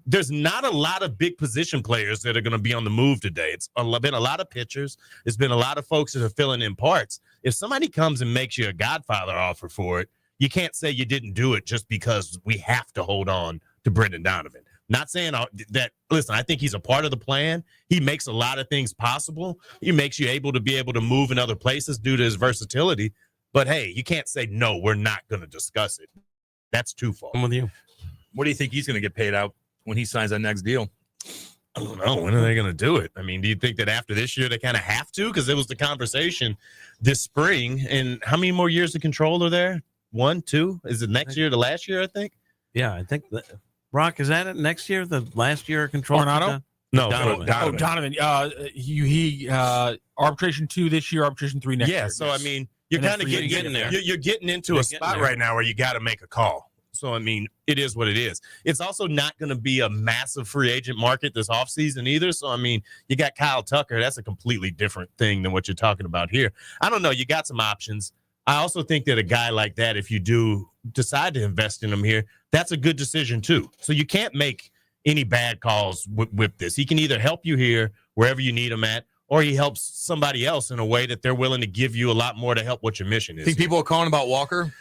There's not a lot of big position players that are going to be on the move today. It's been a lot of pitchers. It's been a lot of folks that are filling in parts. If somebody comes and makes you a Godfather offer for it, you can't say you didn't do it just because we have to hold on to Brendan Donovan. Not saying that, listen, I think he's a part of the plan. He makes a lot of things possible. He makes you able to move in other places due to his versatility. But, hey, you can't say, no, we're not going to discuss it. That's too far. I'm with you. What do you think he's going to get paid out when he signs that next deal? I don't know. When are they going to do it? I mean, do you think that after this year they kind of have to? Because it was the conversation this spring. And how many more years of control are there? 1, 2? Is it next year to last year, I think? Yeah, I think Rock, is that it next year? The last year of control? Coronado? No, Donovan. Donovan. He arbitration 2 this year, arbitration 3 next year. Yeah, so I mean, you're And then kind of free getting agent. there. You're getting into You're a getting spot there. right now where you got to make a call. So, I mean, it is what it is. It's also not going to be a massive free agent market this offseason either. So, I mean, you got Kyle Tucker. That's a completely different thing than what you're talking about here. I don't know. You got some options. I also think that a guy like that, if you do decide to invest in him here, that's a good decision too. So you can't make any bad calls with this. He can either help you here, wherever you need him at, or he helps somebody else in a way that they're willing to give you a lot more to help what your mission is. Think people are calling about Walker?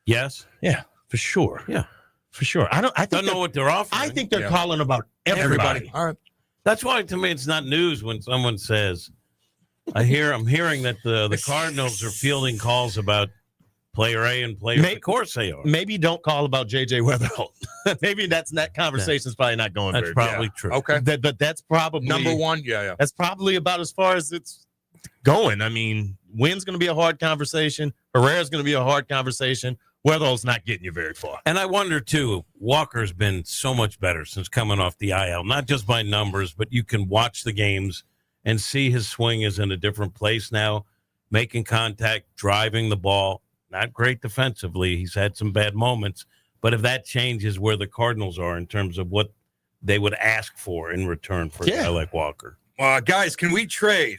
Yes. Yeah, for sure. Yeah, for sure. I don't know what they're offering. I think they're calling about everybody. All right. That's why, to me, it's not news when someone says, I'm hearing that the Cardinals are fielding calls about player A and player B. Of course they are. Maybe don't call about J.J. Weatherholt. Maybe that conversation's probably not going That's very probably well. true. Okay. But that's probably Number one. Yeah. That's probably about as far as it's going. I mean, Wynn's going to be a hard conversation. Herrera's going to be a hard conversation. Weatherholt's not getting you very far. And I wonder, too, Walker's been so much better since coming off the IL, not just by numbers, but you can watch the games and see his swing is in a different place now, making contact, driving the ball. Not great defensively. He's had some bad moments. But if that changes where the Cardinals are in terms of what they would ask for in return for a guy like Walker. Guys, can we trade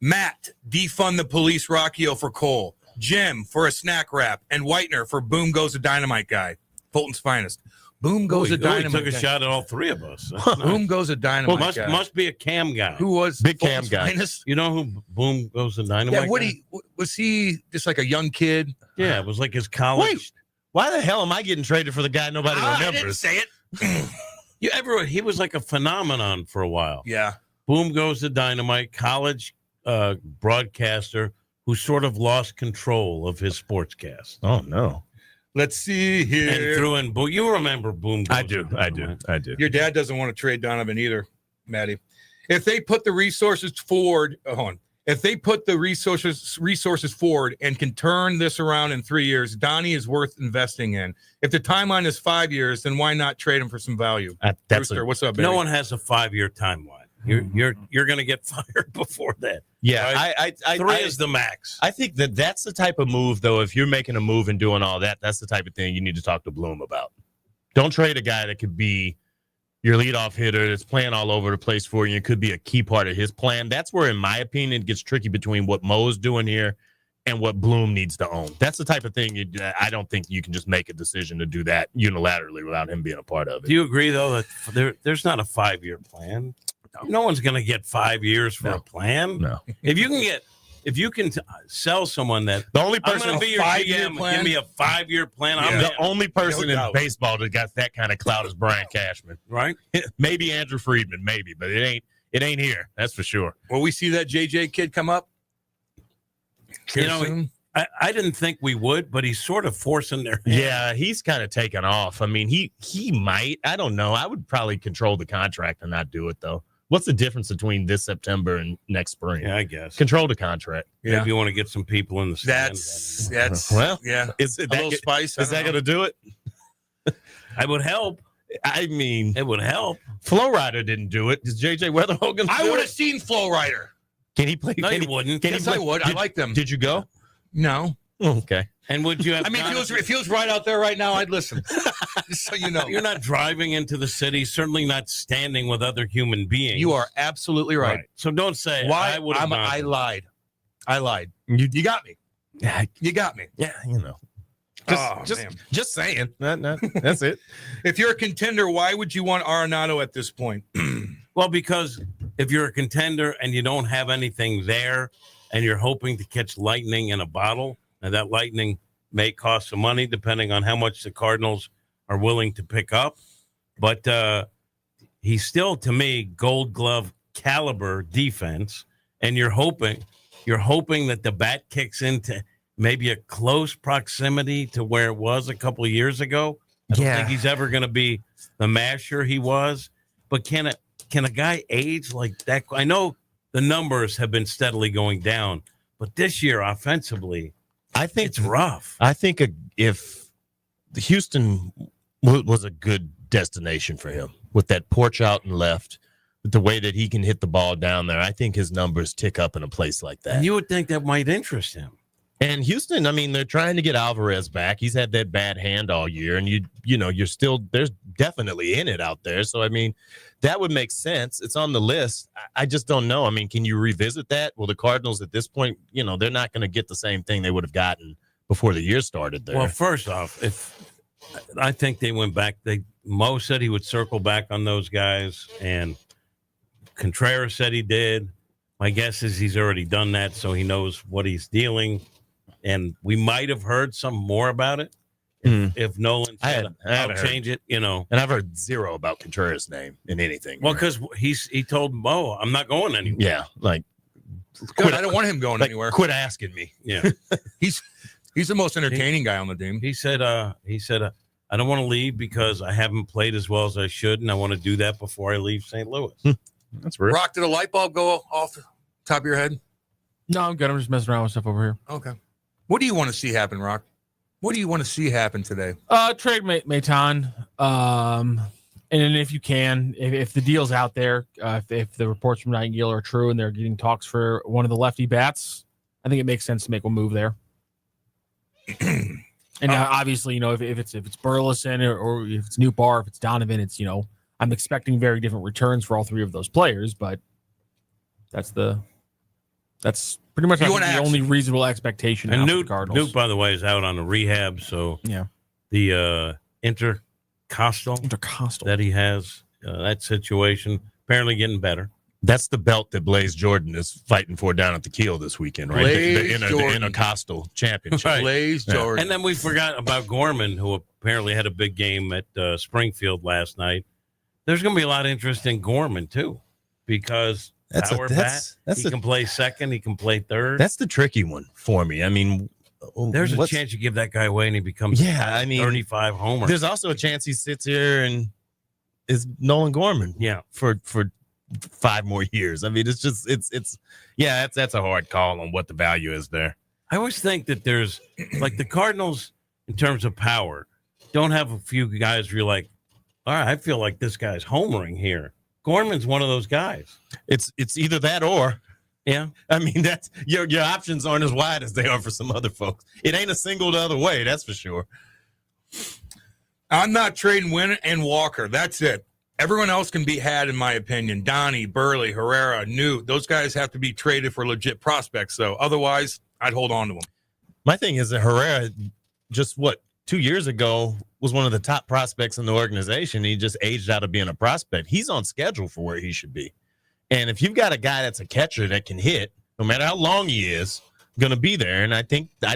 Matt, defund the police, Rockio for Cole, Jim for a snack wrap, and Whitener for Boom Goes the Dynamite Guy, Fulton's finest? Boom Goes the Dynamite He took a guy. shot at all three of us. Boom Goes the Dynamite guy. Must be a Cam guy. Who was Big Fulton's Cam guy. finest? You know who Boom Goes the Dynamite Yeah, was he just like a young kid? Yeah, it was like his college. Wait, why the hell am I getting traded for the guy nobody remembers? I didn't say it. He was like a phenomenon for a while. Yeah. Boom Goes the Dynamite, college broadcaster who sort of lost control of his sportscast. Oh, no. Let's see here. And threw in Boom. You remember Boom Goes I do. Your dad doesn't want to trade Donovan either, Maddie. If they put the resources forward, if they put the resources forward and can turn this around in 3 years, Donnie is worth investing in. If the timeline is 5 years, then why not trade him for some value? That's Brewster, what's up, baby? No one has a 5-year timeline. You're going to get fired before that. Yeah, right? I 3 is the max. I think that's the type of move, though. If you're making a move and doing all that, that's the type of thing you need to talk to Bloom about. Don't trade a guy that could be your leadoff hitter that's playing all over the place for you. It could be a key part of his plan. That's where, in my opinion, it gets tricky between what Mo's doing here and what Bloom needs to own. That's the type of thing I don't think you can just make a decision to do that unilaterally without him being a part of it. Do you agree, though, that there's not a 5-year plan? No one's going to get 5 years for a plan. No. If you can sell someone that the only person I'm going to be your GM, give me a 5-year plan. Yeah. I'm The only person No in doubt. baseball that got that kind of clout is Brian Cashman. Right? Maybe Andrew Friedman, maybe, but it ain't here. That's for sure. Will we see that JJ kid come up? You know, I didn't think we would, but he's sort of forcing their hand. Yeah, he's kind of taken off. I mean, he might. I don't know. I would probably control the contract and not do it, though. What's the difference between this September and next spring? Yeah, I guess. Control the contract. Yeah. Maybe you want to get some people in the stands. That's well, yeah. Is a little spice. Is that going to do it? I would help. I mean, it would help. Flow Rider didn't do it. Does JJ Weatherhogan? I would have seen Flow Rider. Can he play? No, can you he, wouldn't. Can Yes, he play? I would. I like them. Did you go? No. Okay. And would you have? I mean, if he was right out there right now, I'd listen. Just so you know, You're not driving into the city. Certainly not standing with other human beings. you are absolutely right. So don't say Why? I would have. I lied. I lied. You got me. Yeah, You got me. yeah, you know. Oh, man. Just saying. That's it. If you're a contender, why would you want Arenado at this point? Well, because if you're a contender and you don't have anything there, and you're hoping to catch lightning in a bottle, and that lightning may cost some money depending on how much the Cardinals are willing to pick up. But he's still, to me, Gold Glove caliber defense, and you're hoping that the bat kicks into maybe a close proximity to where it was a couple of years ago. I don't think he's ever going to be the masher he was. But can a guy age like that? I know the numbers have been steadily going down, but this year offensively, I think it's rough. I think if Houston was a good destination for him with that porch out and left, with the way that he can hit the ball down there, I think his numbers tick up in a place like that. And you would think that might interest him. And Houston, I mean, they're trying to get Alvarez back. He's had that bad hand all year, and you're still, there's definitely in it out there. So I mean, that would make sense. It's on the list. I just don't know. I mean, can you revisit that? Well, the Cardinals at this point, they're not going to get the same thing they would have gotten before the year started there. Well, first off, I think they went back. Mo said he would circle back on those guys, and Contreras said he did. My guess is he's already done that, so he knows what he's dealing. And we might have heard some more about it if Nolan said, I'll change it, And I've heard zero about Contreras' name in anything. Well, because he told Mo, I'm not going anywhere. Yeah, like, Good. I don't want him going anywhere. Quit asking me. Yeah. He's the most entertaining guy on the team. He said, I don't want to leave because I haven't played as well as I should, and I want to do that before I leave St. Louis. That's real. Rock, did a light bulb go off the top of your head? No, I'm good. I'm just messing around with stuff over here. Okay. What do you want to see happen, Rock? What do you want to see happen today? Trade Maitan. And then if you can, if the deal's out there, if the reports from Nightingale are true and they're getting talks for one of the lefty bats, I think it makes sense to make a move there. And obviously, if it's Burleson or if it's Nootbaar, if it's Donovan, it's I'm expecting very different returns for all three of those players, but that's pretty much the only reasonable expectation. And Newt, Cardinals. By the way, is out on a rehab, so yeah, the intercostal that he has, that situation apparently getting better. That's the belt that Blaze Jordan is fighting for down at the Keel this weekend, right? The intercostal championship. Right. Blaze Jordan. And then we forgot about Gorman, who apparently had a big game at Springfield last night. There's going to be a lot of interest in Gorman, too, because he can play second, he can play third. That's the tricky one for me. I mean, there's a chance you give that guy away and he becomes 35 homers. There's also a chance he sits here and is Nolan Gorman. Yeah. For 5 more years. I mean, it's just that's a hard call on what the value is there. I always think that there's like the Cardinals in terms of power don't have a few guys where you're like, all right, I feel like this guy's homering here. Gorman's one of those guys. It's either that or. Yeah. I mean, that's your options aren't as wide as they are for some other folks. It ain't a single the other way, that's for sure. I'm not trading Wynn and Walker. That's it. Everyone else can be had, in my opinion. Donnie, Burley, Herrera, Newt. Those guys have to be traded for legit prospects, though. Otherwise, I'd hold on to them. My thing is that Herrera, just 2 years ago, was one of the top prospects in the organization. He just aged out of being a prospect. He's on schedule for where he should be. And if you've got a guy that's a catcher that can hit, no matter how long he is, going to be there. And I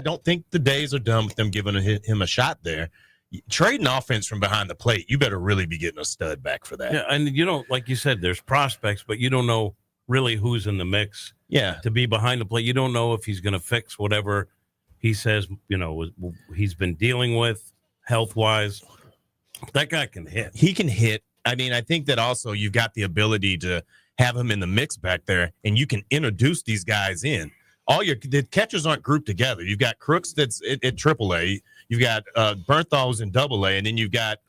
don't think the days are done with them giving him a shot there. Trading offense from behind the plate, you better really be getting a stud back for that. Yeah, and you don't, like you said, there's prospects, but you don't know really who's in the mix. Yeah, to be behind the plate, you don't know if he's going to fix whatever he says. He's been dealing with health-wise. That guy can hit. He can hit. I mean, I think that also you've got the ability to have him in the mix back there, and you can introduce these guys in. The catchers aren't grouped together. You've got Crooks that's at AAA. You've got Bernthal's in AA, and then you've got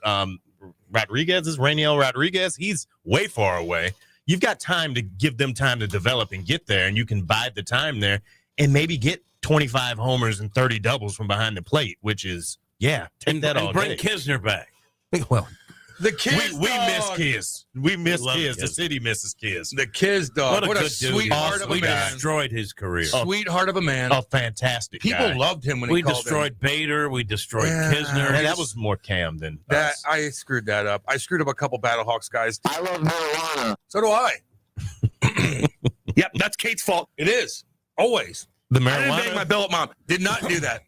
Rainiel Rodriguez. He's way far away. You've got time to give them time to develop and get there, and you can bide the time there and maybe get 25 homers and 30 doubles from behind the plate, which is, take that all bring day. Kisner back. Well, the Kiz we miss Kiz. We miss Kiz. The city misses Kiz. The Kiz dog. What a good sweetheart of a We man. destroyed his career. Sweetheart of a man. Oh, fantastic People guy. loved him when we he called destroyed him. Bader. We destroyed Kisner. And that was more Cam than that. us. I screwed that up. I screwed up a couple Battlehawks guys. I love marijuana. So do I. Yep, that's Kate's fault. It is. Always. The I didn't marijuana. bang my billet mom. Did not do that.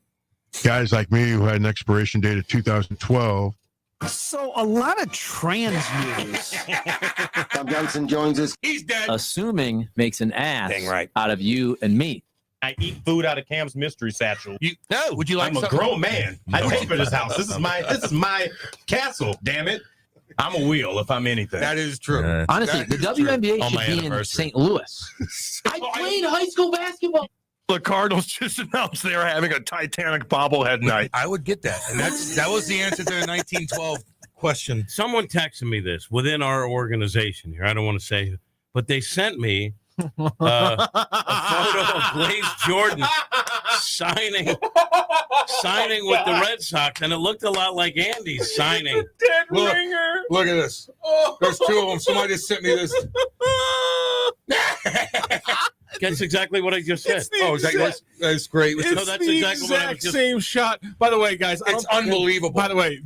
Guys like me who had an expiration date of 2012. So a lot of trans news. Tom Johnson joins us. He's dead. Assuming makes an ass Dang right. out of you and me. I eat food out of Cam's mystery satchel. Would you like I'm a something? grown man. I pay for this house. This is my castle, damn it. I'm a wheel if I'm anything. That is true. Honestly, That the is WNBA On should my be in anniversary. St. Louis. I played high school basketball. The Cardinals just announced they are having a Titanic bobblehead night. I would get that. And that was the answer to the 1912 question. Someone texted me this within our organization here. I don't want to say, but they sent me a photo of Blaze Jordan signing with the Red Sox, and it looked a lot like Andy's signing. Dead ringer. Look at this. There's two of them. Somebody just sent me this. That's exactly what I just said. That's great. It's No, that's the exactly what I was just. same shot. By the way, guys, It's unbelievable. By the way,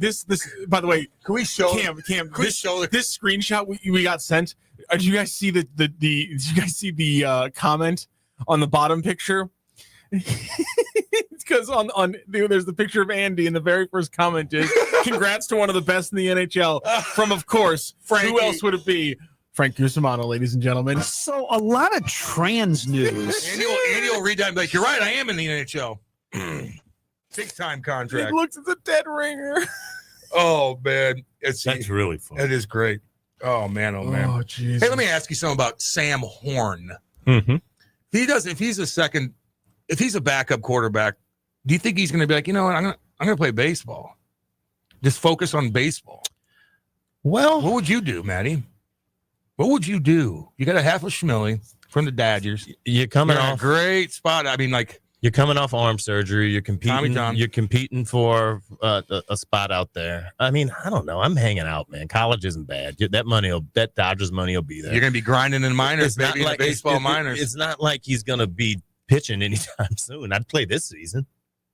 By the way, Can we show Cam, Can we show this screenshot we got sent. Did you guys see the did you guys see the comment on the bottom picture? Because there's the picture of Andy, and the very first comment is "Congrats to one of the best in the NHL." From, of course, Frankie. Who else would it be? Frank Cusimano, ladies and gentlemen. So a lot of trans news. Andy will read that and be like, you're right, I am in the NHL. Big time It contract. looks at the dead ringer. Oh, man. That's really fun. It is great. Oh, man. Oh, man. Oh, jeez. Hey, let me ask you something about Sam Horn. Mm-hmm. If he's a backup quarterback, do you think he's going to be like, you know what, I'm going to play baseball? Just focus on baseball. Well, what would you do, Maddie? What would you do? You got a half a schmilly from the Dodgers. You're coming You're in a off great spot. I mean, like, You're coming off arm surgery. You're Tommy competing. John. You're competing for a spot out there. I mean, I don't know. I'm hanging out, man. College isn't bad. That Dodgers money will be there. you're going to be grinding in minors, baby, in the baseball minors. It's not like he's going to be pitching anytime soon. I'd play this season.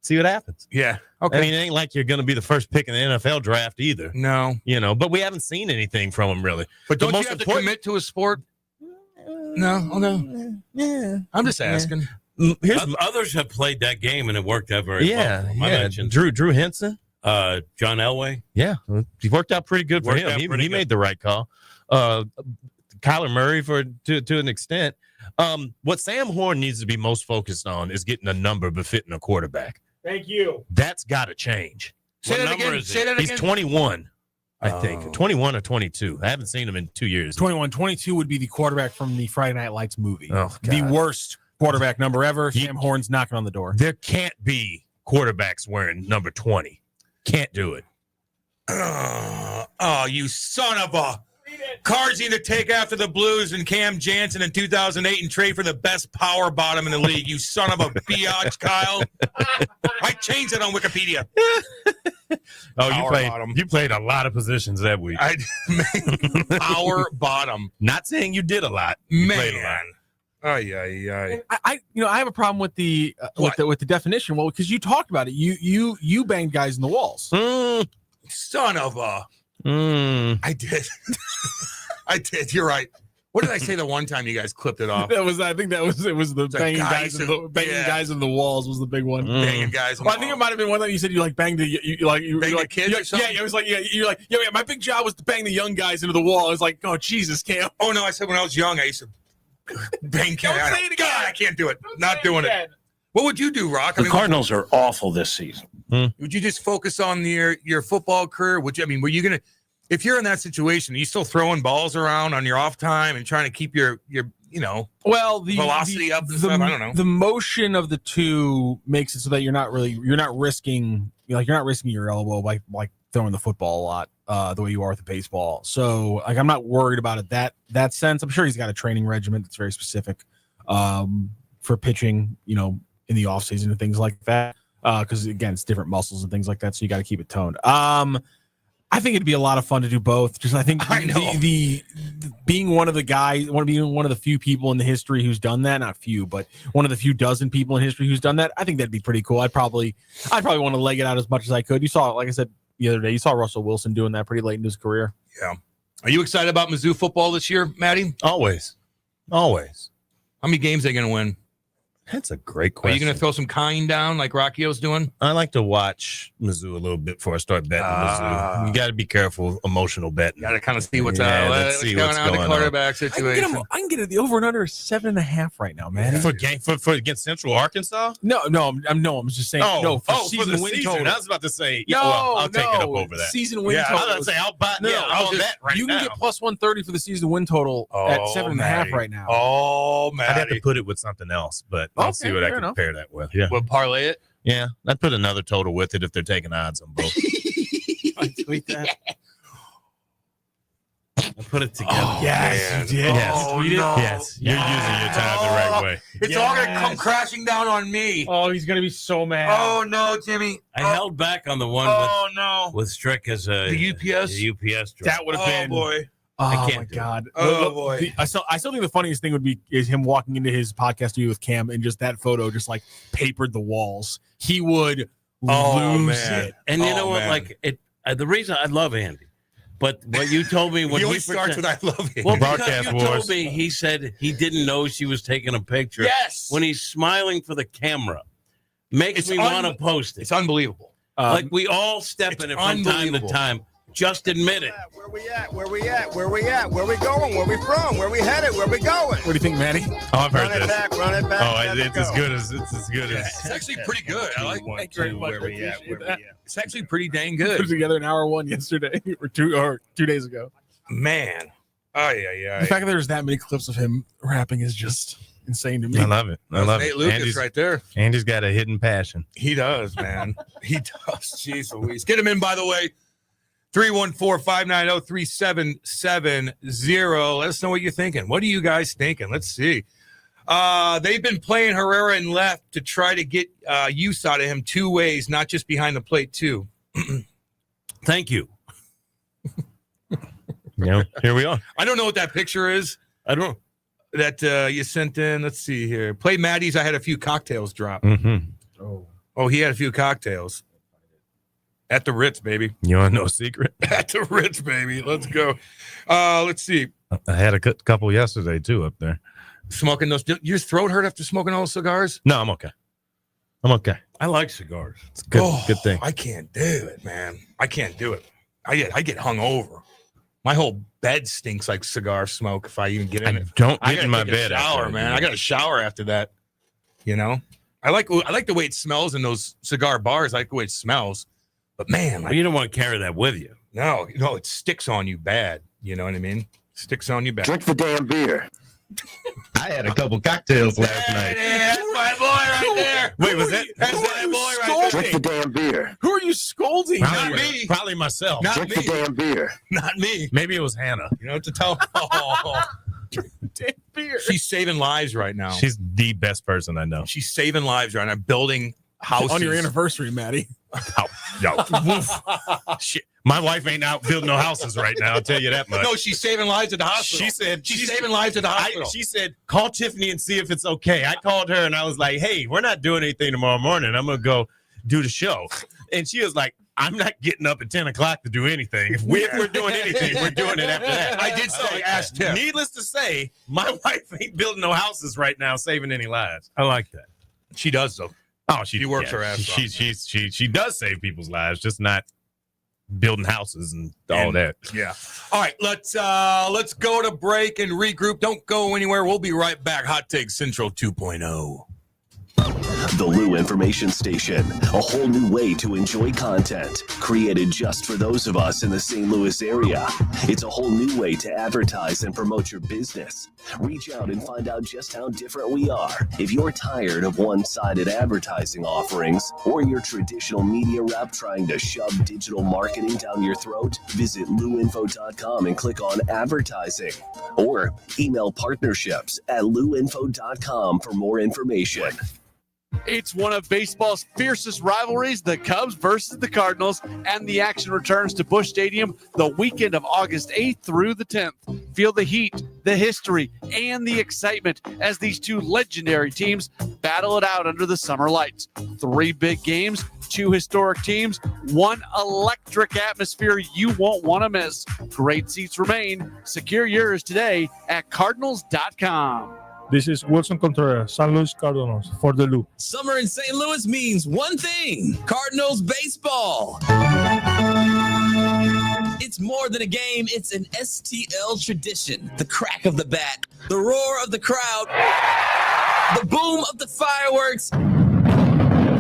See what happens. Yeah. Okay. I mean, it ain't like you're going to be the first pick in the NFL draft either. No. But we haven't seen anything from him really. But don't you have to commit to a sport? No. Okay. Yeah. I'm just asking. Others have played that game and it worked out very well. I mentioned Drew Henson, John Elway. Yeah, he worked out pretty good for Worked him. out He pretty good. made the right call. Kyler Murray to an extent. What Sam Horn needs to be most focused on is getting a number befitting a quarterback. Thank you. That's got to change. Say that again. He's 21, I think. 21 or 22. I haven't seen him in 2 years. 21, 22 would be the quarterback from the Friday Night Lights movie. Oh, the God. worst quarterback number ever. Sam Horn's knocking on the door. There can't be quarterbacks wearing number 20. Can't do it. Oh, you son of a. Cards need to take after the Blues and Cam Jansen in 2008 and trade for the best power bottom in the league. You son of a biatch, Kyle. I changed it on Wikipedia. You played a lot of positions that week. Power bottom. Not saying you did a lot. You played a lot. I have a problem with the definition. Well, because you talked about it, you banged guys in the walls. Son of a. I did. I did. You're right. What did I say the one time you guys clipped it off? It was the banging guys in the walls was the big one. Banging guys. Well, I think it might have been one that you said you like banged the kids or something? Yeah, it was like you're like my big job was to bang the young guys into the wall. I was like, oh Jesus, Cam. Oh no, I said when I was young I used to bang kids. God, I can't do it. Not doing it. What would you do, Rock? The Cardinals are awful this season. Would you just focus on your football career? Were you gonna? If you're in that situation, are you still throwing balls around on your off time and trying to keep your the velocity up and stuff? I don't know. The motion of the two makes it so that you're not risking your elbow by like throwing the football a lot the way you are with the baseball. So like I'm not worried about it that sense. I'm sure he's got a training regimen that's very specific for pitching, in the off season and things like that. Because again, it's different muscles and things like that, so you got to keep it toned. I think it'd be a lot of fun to do both. Just I think the being one of the few people in the history who's done that, not few, but one of the few dozen people in history who's done that. I think that'd be pretty cool. I'd probably want to leg it out as much as I could. You saw, like I said the other day, you saw Russell Wilson doing that pretty late in his career. Yeah. Are you excited about Mizzou football this year, Maddie? Always. How many games are they going to win? That's a great question. Are you going to throw some kind down like Rocchio's doing? I like to watch Mizzou a little bit before I start betting Mizzou. You got to be careful, emotional betting. You got to kind of see what's going on in the quarterback situation. I can get it the over and under 7.5 right now, man. For against Central Arkansas? No, I'm just saying. For season win total. I was about to say, I'll take it up over that. Season win total. I was about to say, I'll bet right now. You can get plus 130 for the season win total at 7.5 right now. Oh, man. I'd have to put it with something else, but I'll see what I can compare that with. Yeah. We'll parlay it? Yeah. I'd put another total with it if they're taking odds on both. I tweet that. I put it together. Oh, yes, you did. Yes. You're using your time the right way. It's all going to come crashing down on me. Oh, he's going to be so mad. Oh, no, Jimmy. I held back on the one with Strick as the UPS? The UPS driver. That would have been. Oh, boy. Oh my God! Oh boy! I still think the funniest thing is him walking into his podcast studio with Cam and just that photo just like papered the walls. He would lose it. And you know what? Man. Like it. The reason I love Andy, but what you told me when he always starts with "I love Andy." Well, because you told me he said he didn't know she was taking a picture. Yes. When he's smiling for the camera, makes me want to post it. It's unbelievable. Like we all step in it from time to time. Just admit it. Where we at? Where we going? Where we from? Where we headed? Where we going? What do you think, Maddie? Oh, I've heard Run this. it back. Oh, it's as good as It's actually pretty good. I like Thank you very much. Where we at? It's actually pretty dang Put good. it together in hour one yesterday or 2 days ago. Man. Oh yeah. The fact that there's that many clips of him rapping is just insane to me. I love it. I love Nate it. Lucas right there. Andy's got a hidden passion. He does, man. He does. Jeez Louise. Get him in, by the way. 314-590-3770. Let us know what you're thinking. What are you guys thinking? Let's see. They've been playing Herrera in left to try to get use out of him two ways, not just behind the plate, too. Thank you. Here we are. I don't know what that picture is. I don't. That you sent in. Let's see here. Play Maddie's. I had a few cocktails drop. Mm-hmm. Oh, he had a few cocktails. At the Ritz, baby. You want to know a secret? At the Ritz, baby. Let's go. Let's see. I had a couple yesterday, too, up there. Smoking those. Your throat hurt after smoking all those cigars? No, I'm okay. I like cigars. It's a good thing. I can't do it, man. I can't do it. I get hungover. My whole bed stinks like cigar smoke if I even get in it. Don't get in my bed. Shower, man. I got to shower after that. I like the way it smells in those cigar bars. I like the way it smells. But man, you don't want to carry that with you. No, it sticks on you bad. You know what I mean? Sticks on you bad. Drink the damn beer. I had a couple cocktails last night. That's my boy right there. Wait, was that? That's my boy right there. Drink the damn beer. Who are you scolding? Not me. Probably myself. Not Drink me. the damn beer. Not me. Maybe it was Hannah. You know what to tell? Oh. Damn beer. She's saving lives right now. She's the best person I know. She's saving lives right now, building houses. On your anniversary, Maddie. Oh, yo. Shit. My wife ain't out building no houses right now. I'll tell you that much. No, she's saving lives at the hospital. She said she's saving lives at the hospital. She said, call Tiffany and see if it's okay. I called her and I was like, hey, we're not doing anything tomorrow morning. I'm going to go do the show. And she was like, I'm not getting up at 10 o'clock to do anything. If we're doing anything, we're doing it after that. I did say, ask Tiff. Needless to say, my wife ain't building no houses right now, saving any lives. I like that. She does, though. Oh, she works her ass off. She does save people's lives, just not building houses and all that. Yeah. All right, let's go to break and regroup. Don't go anywhere. We'll be right back. Hot Take Central 2.0. The Lou Information Station, a whole new way to enjoy content, created just for those of us in the St. Louis area. It's a whole new way to advertise and promote your business. Reach out and find out just how different we are. If you're tired of one-sided advertising offerings or your traditional media rep trying to shove digital marketing down your throat, visit louinfo.com and click on advertising. Or email partnerships@louinfo.com for more information. It's one of baseball's fiercest rivalries, the Cubs versus the Cardinals, and the action returns to Busch Stadium the weekend of August 8th through the 10th. Feel the heat, the history, and the excitement as these two legendary teams battle it out under the summer lights. 3 big games, 2 historic teams, 1 electric atmosphere you won't want to miss. Great seats remain. Secure yours today at Cardinals.com. This is Wilson Contreras, San Luis Cardinals for the Lou. Summer in St. Louis means one thing: Cardinals baseball. It's more than a game, it's an STL tradition. The crack of the bat, the roar of the crowd, the boom of the fireworks.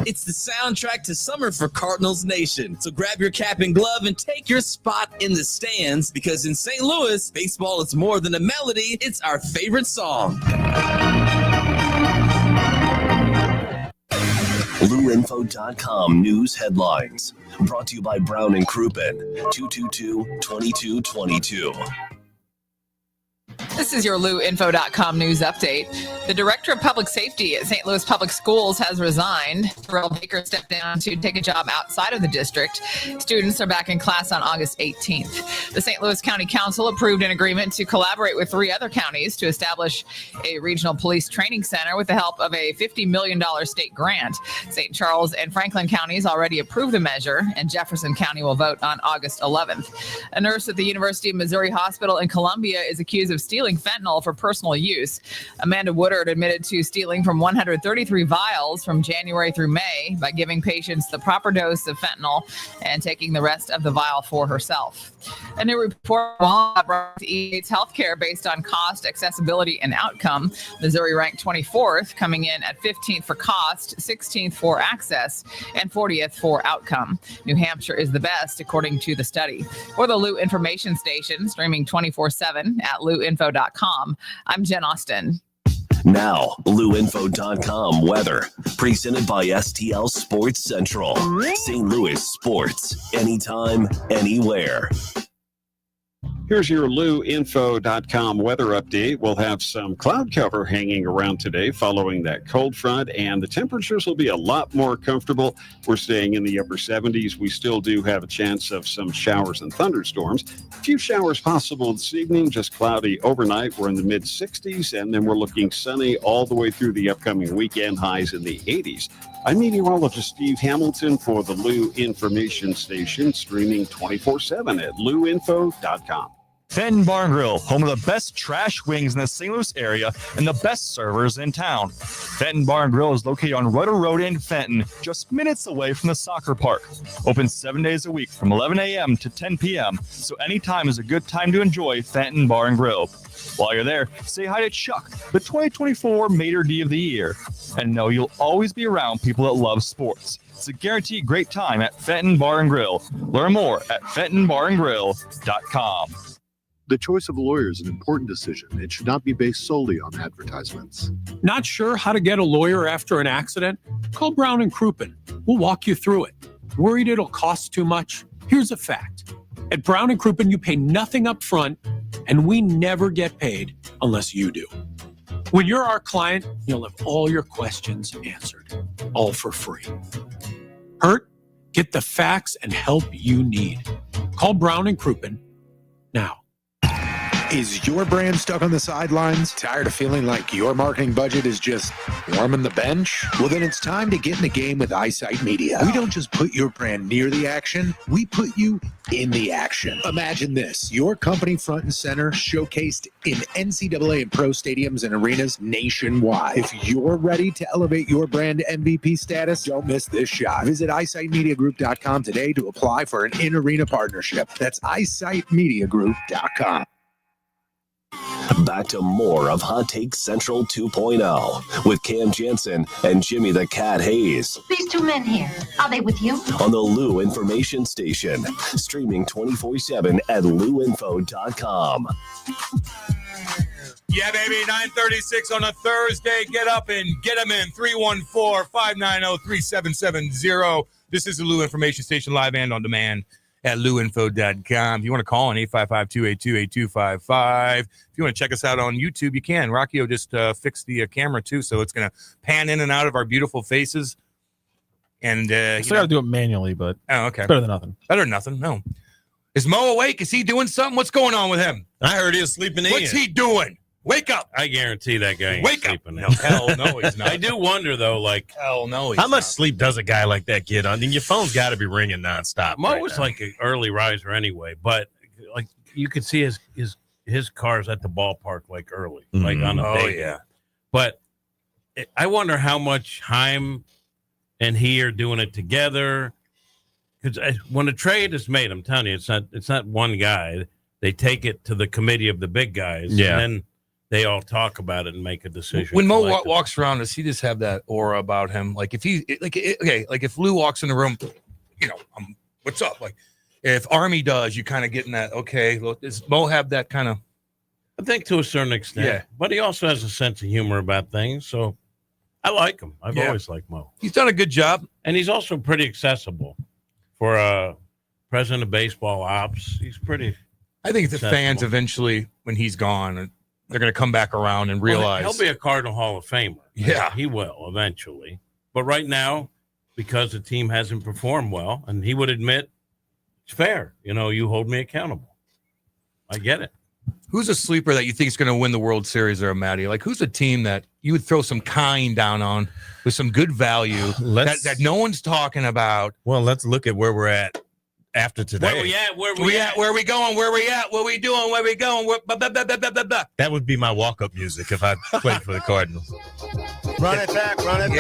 It's the soundtrack to summer for Cardinals Nation. So grab your cap and glove and take your spot in the stands, because in St. Louis, baseball is more than a melody, it's our favorite song. LouInfo.com news headlines. Brought to you by Brown and Crouppen, 222-2222. This is your LouInfo.com news update. The director of public safety at St. Louis Public Schools has resigned. Terrell Baker stepped down to take a job outside of the district. Students are back in class on August 18th. The St. Louis County Council approved an agreement to collaborate with 3 other counties to establish a regional police training center with the help of a $50 million state grant. St. Charles and Franklin counties already approved the measure, and Jefferson County will vote on August 11th. A nurse at the University of Missouri Hospital in Columbia is accused of stealing fentanyl for personal use. Amanda Woodard admitted to stealing from 133 vials from January through May by giving patients the proper dose of fentanyl and taking the rest of the vial for herself. A new report evaluates healthcare based on cost, accessibility, and outcome. Missouri ranked 24th, coming in at 15th for cost, 16th for access, and 40th for outcome. New Hampshire is the best, according to the study. For the Lou Information Station, streaming 24/7 at louinfo.com, I'm Jen Austin. Now, LouInfo.com weather, presented by STL Sports Central. St. Louis sports, anytime, anywhere. Here's your LouInfo.com weather update. We'll have some cloud cover hanging around today following that cold front, and the temperatures will be a lot more comfortable. We're staying in the upper 70s. We still do have a chance of some showers and thunderstorms. A few showers possible this evening, just cloudy overnight. We're in the mid-60s, and then we're looking sunny all the way through the upcoming weekend, highs in the 80s. I'm meteorologist Steve Hamilton for the Lou Information Station, streaming 24/7 at louinfo.com. Fenton Bar and Grill, home of the best trash wings in the St. Louis area and the best servers in town. Fenton Bar and Grill is located on Rudder Road in Fenton, just minutes away from the soccer park. Open 7 days a week from 11 a.m. to 10 p.m., so anytime is a good time to enjoy Fenton Bar and Grill. While you're there, say hi to Chuck, the 2024 Mater D of the Year. And know you'll always be around people that love sports. It's a guaranteed great time at Fenton Bar and Grill. Learn more at fentonbarandgrill.com. The choice of a lawyer is an important decision. It should not be based solely on advertisements. Not sure how to get a lawyer after an accident? Call Brown and Crouppen. We'll walk you through it. Worried it'll cost too much? Here's a fact. At Brown and Crouppen, you pay nothing up front, and we never get paid unless you do. When you're our client, you'll have all your questions answered, all for free. Hurt? Get the facts and help you need. Call Brown and Crouppen now. Is your brand stuck on the sidelines? Tired of feeling like your marketing budget is just warming the bench? Well, then it's time to get in the game with Eyesight Media. We don't just put your brand near the action, we put you in the action. Imagine this, your company front and center showcased in NCAA and pro stadiums and arenas nationwide. If you're ready to elevate your brand to MVP status, don't miss this shot. Visit eyesightmediagroup.com today to apply for an in-arena partnership. That's eyesightmediagroup.com. Back to more of Hot Take Central 2.0 with Cam Jansen and Jimmy the Cat Hayes. These two men here, are they with you? On the Lou Information Station, streaming 24/7 at louinfo.com. Yeah, baby, 9:36 on a Thursday. Get up and get them in. 314-590-3770. This is the Lou Information Station, live and on demand at louinfo.com. If you want to call on 855-282-8255. If you want to check us out on YouTube, you can. Rockio just fixed the camera, too, so it's going to pan in and out of our beautiful faces. And I still got to do it manually, but okay. Better than nothing. Better than nothing, no. Is Mo awake? Is he doing something? What's going on with him? I heard he was sleeping in. What's he doing? Wake up. I guarantee that guy ain't Wake sleeping up. in. Hell no, he's not. I do wonder, though, like... Hell no, How much sleep does a guy like that get? I mean, your phone's got to be ringing nonstop. Mo right was now. like an early riser anyway, but like you could see his cars at the ballpark like early, like on a day. yeah. But I wonder how much Heim and he are doing it together. Because when a trade is made, I'm telling you, it's not one guy. They take it to the committee of the big guys, Yeah. and then they all talk about it and make a decision. When Mo collectively. walks around, does he just have that aura about him? Like if he, like if Lou walks in the room, what's up? Like if Army does, you kind of getting that. Okay, look, does Mo have that kind of? I think to a certain extent, Yeah. But he also has a sense of humor about things, so I like him. I've Yeah. always liked Mo. He's done a good job, and he's also pretty accessible for a president of baseball ops. He's pretty. I think the accessible. fans eventually, when he's gone, they're going to come back around and realize Well, he'll be a Cardinal Hall of Famer. Yeah. He will eventually. But right now, because the team hasn't performed well, and he would admit it's fair. You hold me accountable. I get it. Who's a sleeper that you think is going to win the World Series there, Matty? Like, who's a team that you would throw some kind down on with some good value that no one's talking about? Well, let's look at where we're at after today. Where we at? Where we at? Where we going? Where we at? What we doing? Where we going? That would be my walk-up music if I played for the Cardinals. Run it back. There it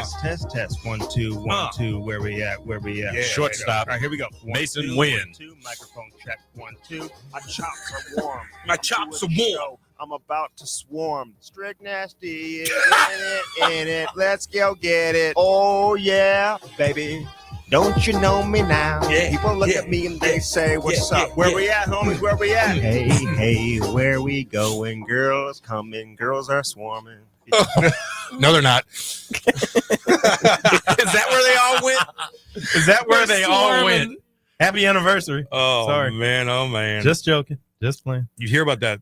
is. Test. 1, 2, 1, 2. Where we at? Yeah, shortstop. All right, here we go. Mason 1, 2, Wynn. 1, 2. Microphone check. 1, 2. My chops are warm. My chops are warm. I'm about to swarm. Strict nasty is in it. Let's go get it. Oh yeah, baby. Don't you know me now? People look at me and they say, "What's up? Where we at, homies? Where we at?" Hey, where we going? Girls coming, girls are swarming. No, they're not. Is that where they all went? Is that where they all went? Happy anniversary. Oh, sorry, man. Oh, man. Just joking. Just playing. You hear about that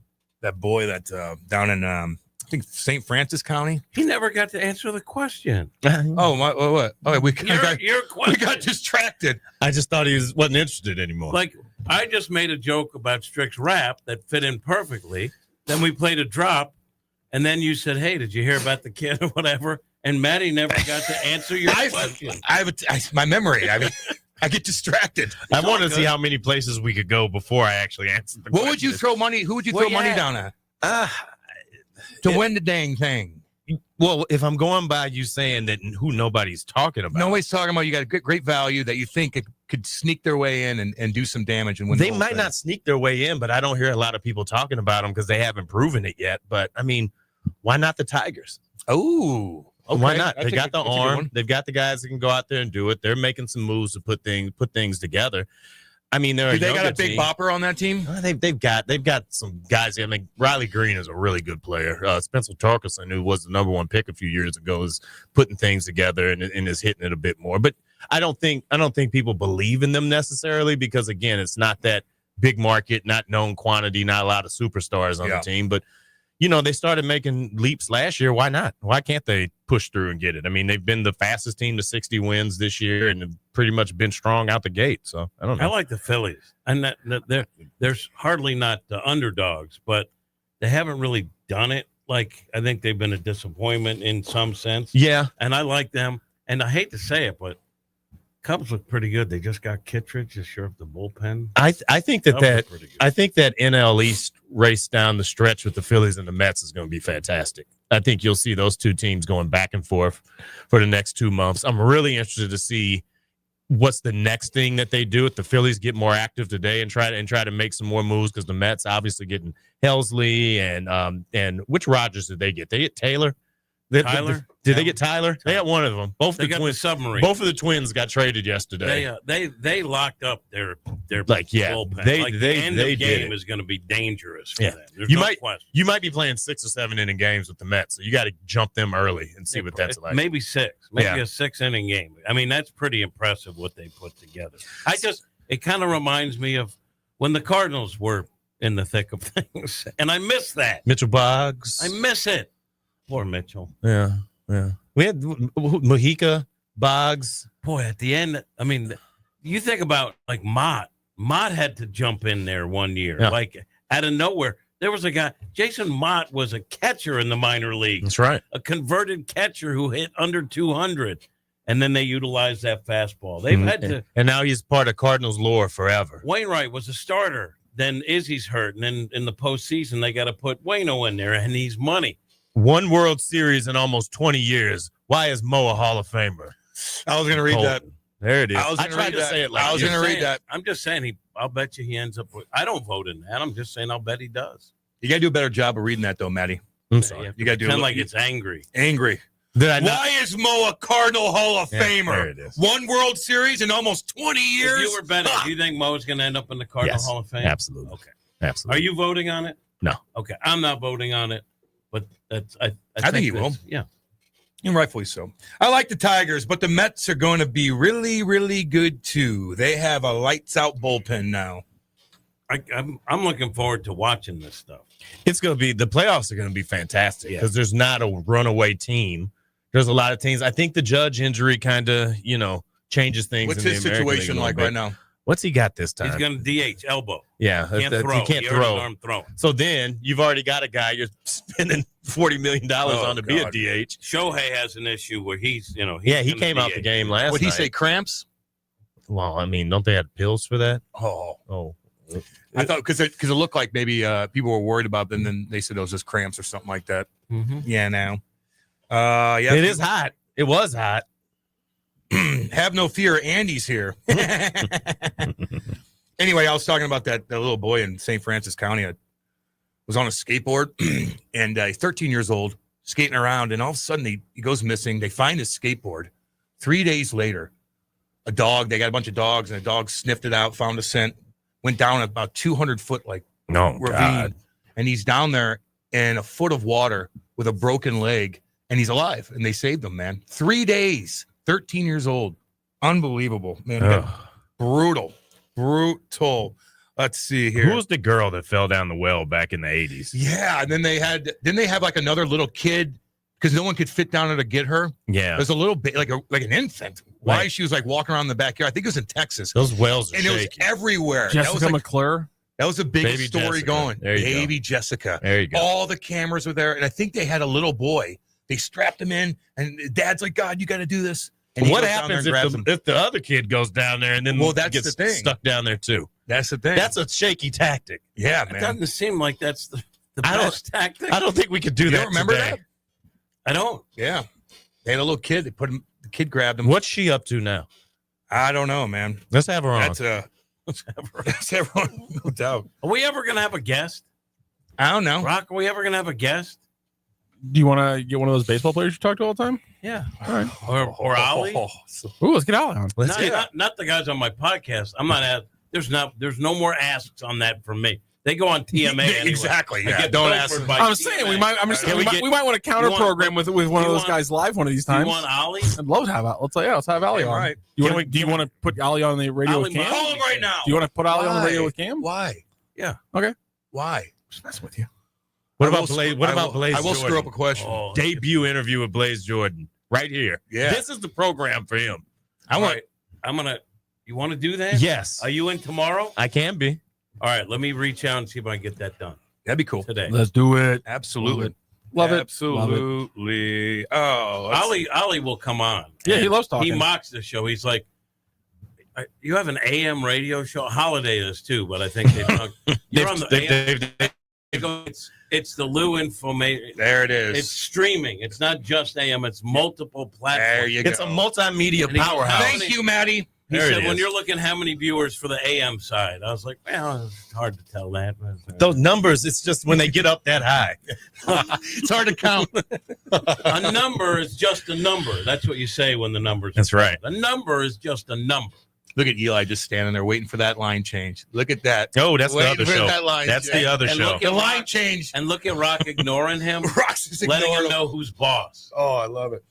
boy that down in I think St. Francis County? He never got to answer the question. Oh, what? Oh, we Your question. we got distracted. I just thought he wasn't interested anymore. Like, I just made a joke about Strick's rap that fit in perfectly. Then we played a drop, and then you said, "Hey, did you hear about the kid or whatever?" And Maddie never got to answer your question. My memory. I get distracted. I wanted to see how many places we could go before I actually answered the What question. would you throw money? Who would you throw money down at to win the dang thing? Well, if I'm going by you saying that who nobody's talking about. Nobody's talking about. You got a great value that you think could sneak their way in and do some damage and win. They might not sneak their way in, but I don't hear a lot of people talking about them because they haven't proven it yet. But I mean, why not the Tigers? Oh, okay. Why not? They That's got the that's a good arm. one. They've got the guys that can go out there and do it. They're making some moves to put things together. I mean, they're they got a big team. bopper on that team? They've got some guys. I mean, Riley Green is a really good player. Spencer Torkelson, who was the number 1 pick a few years ago, is putting things together and is hitting it a bit more. But I don't think people believe in them necessarily because, again, it's not that big market, not known quantity, not a lot of superstars on the team. But, they started making leaps last year. Why not? Why can't they push through and get it? I mean, they've been the fastest team to 60 wins this year and have pretty much been strong out the gate. So, I don't know. I like the Phillies. And there's hardly not the underdogs, but they haven't really done it. Like, I think they've been a disappointment in some sense. Yeah. And I like them. And I hate to say it, but Cubs look pretty good. They just got Kittredge to shore up the bullpen. I think that NL East race down the stretch with the Phillies and the Mets is going to be fantastic. I think you'll see those two teams going back and forth for the next 2 months. I'm really interested to see what's the next thing that they do if the Phillies get more active today and try to make some more moves because the Mets obviously getting Helsley and which Rogers did they get? They get Taylor. Tyler? Did they get Tyler? They got one of them. Both They the got twins. the submarine. Both of the twins got traded yesterday. They locked up their bullpen. The end of game is going to be dangerous for them. There's no question. You might be playing 6 or 7 inning games with the Mets, so you got to jump them early and see what that's like. Maybe 6, maybe a 6-inning game. I mean, that's pretty impressive what they put together. It kind of reminds me of when the Cardinals were in the thick of things, and I miss that. Mitchell Boggs. I miss it. Poor Mitchell. Yeah. We had Mojica, Boggs. Boy, at the end, I mean, you think about like Mott. Mott had to jump in there one year, like out of nowhere. There was a guy, Jason Mott was a catcher in the minor league. That's right. A converted catcher who hit under 200. And then they utilized that fastball. They've had to. And now he's part of Cardinals lore forever. Wainwright was a starter. Then Izzy's hurt. And then in the postseason, they got to put Waino in there, and he's money. 1 World Series in almost 20 years. Why is Mo a Hall of Famer? I was going to read that. There it is. I tried to say it like I was going to read that. I'm just saying I'll bet you he ends up with. I don't vote in that. I'm just saying I'll bet he does. You got to do a better job of reading that, though, Matty. I'm sorry. You got to do like it's angry. Angry. Why is Mo a Cardinal Hall of Famer? There it is. 1 World Series in almost 20 years? If you were betting, do you think Mo is going to end up in the Cardinal Hall of Fame? Absolutely. Okay. Absolutely. Are you voting on it? No. Okay. I'm not voting on it, but that's I think he will. Yeah. And rightfully so. I like the Tigers, but the Mets are going to be really, really good, too. They have a lights-out bullpen now. I'm looking forward to watching this stuff. It's going to be – the playoffs are going to be fantastic because there's not a runaway team. There's a lot of teams. I think the Judge injury kind of, changes things. What's his situation like right now? What's he got this time? He's going to DH, elbow. Yeah. Can't throw. He can't throw. So then you've already got a guy you're spending $40 million on to be a DH. Shohei has an issue where he's he came out the game last night. Would he say cramps? Well, I mean, don't they have pills for that? Oh. I thought because it looked like maybe people were worried about them, and then they said it was just cramps or something like that. Mm-hmm. Yeah, now. It is hot. It was hot. Have no fear, Andy's here. Anyway, I was talking about that little boy in St. Francis County. I was on a skateboard, and he's 13 years old, skating around, and all of a sudden he goes missing. They find his skateboard. 3 days later, they got a bunch of dogs, and a dog sniffed it out, found a scent, went down about 200-foot ravine, God. and he's down there in a foot of water with a broken leg, and he's alive, and they saved him, man. 3 days. 13 years old. Unbelievable, man. Brutal. Let's see here. Who was the girl that fell down the well back in the 80s? Yeah, and then they have like another little kid because no one could fit down there to get her. Yeah. There's a little bit like an infant. Why she was like walking around the backyard. I think it was in Texas. Those wells are and shaky. It was everywhere. Jessica McClure. That was a big Baby story Jessica. going. There you Baby go. Jessica. There you go. All the cameras were there, and I think they had a little boy. They strapped him in, and Dad's like, God, you got to do this. And what happens if the other kid goes down there and then that's gets the thing. stuck down there too? That's the thing. That's a shaky tactic. Yeah, It man. doesn't seem like that's the best tactic. I don't think we could do You that don't remember today. that? I don't. Yeah. They had a little kid. They put him. The kid grabbed him. What's she up to now? I don't know, man. Let's have her on. Let's have her on. No doubt. Are we ever going to have a guest? I don't know. Rock, are we ever going to have a guest? Do you want to get one of those baseball players you talk to all the time? Yeah. All right. Or Ollie? Ooh, let's get Ollie on. Not the guys on my podcast. I'm not There's no more asks on that from me. They go on TMA anyway. Exactly. I Yeah. get Don't pilfered ask. by I'm TMA. saying we might want to counter you want- program with one of you those want- guys live one of these times. You want Ollie? I'd love to have let's have Ollie on. right. Do you want to put Ollie on the radio with Cam? Call him right now. Do you want to put Ollie on the radio with Cam? Why? Yeah. Okay. Why? Just messing with you. What I about will Blaze? screw- What I about will- Blaze? I will Jordan? screw up a question. Oh, Debut interview with Blaze Jordan right here. Yeah. This is the program for him. All right. You want to do that? Yes. Are you in tomorrow? I can be. All right. Let me reach out and see if I can get that done That'd be cool. today. Let's do it. Absolutely. Love it. Absolutely. Oh, Ollie will come on. Yeah, he And loves talking. He mocks the show. He's like, you have an AM radio show. Holiday is too, but I think you're on the AM. It's the Lou Information. there it is. It's streaming. It's not just AM. It's multiple platforms. There you go. It's a multimedia And he- powerhouse. Thank you, Maddie. He There it said, when is. you're looking how many viewers for the AM side, I was like, well, it's hard to tell that. Those numbers, it's just when they get up that high. It's hard to count. A number is just a number. That's what you say when the numbers. That's right. A number is just a number. Look at Eli just standing there waiting for that line change. Look at that. Oh, that's the Waiting other for show. that line That's change. the other And show. look The at line Rock, change. and look at Rock ignoring him, Rock's just letting ignoring him him. know who's boss. Oh, I love it.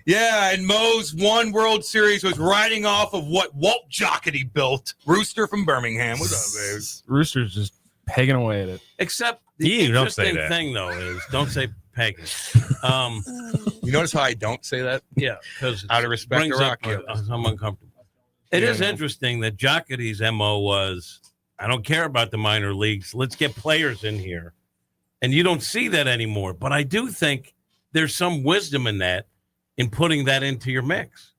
Yeah, and Mo's one World Series was riding off of what Walt Jocketty built. Rooster from Birmingham. What's up, babe? Rooster's just pegging away at it. Except the You don't say interesting that. thing, though, is don't say Peggy. You notice how I don't say that? Yeah, because Out of respect to Rocky. I'm uncomfortable. It is interesting that Jocketty's MO was, I don't care about the minor leagues. Let's get players in here. And you don't see that anymore. But I do think there's some wisdom in that, in putting that into your mix.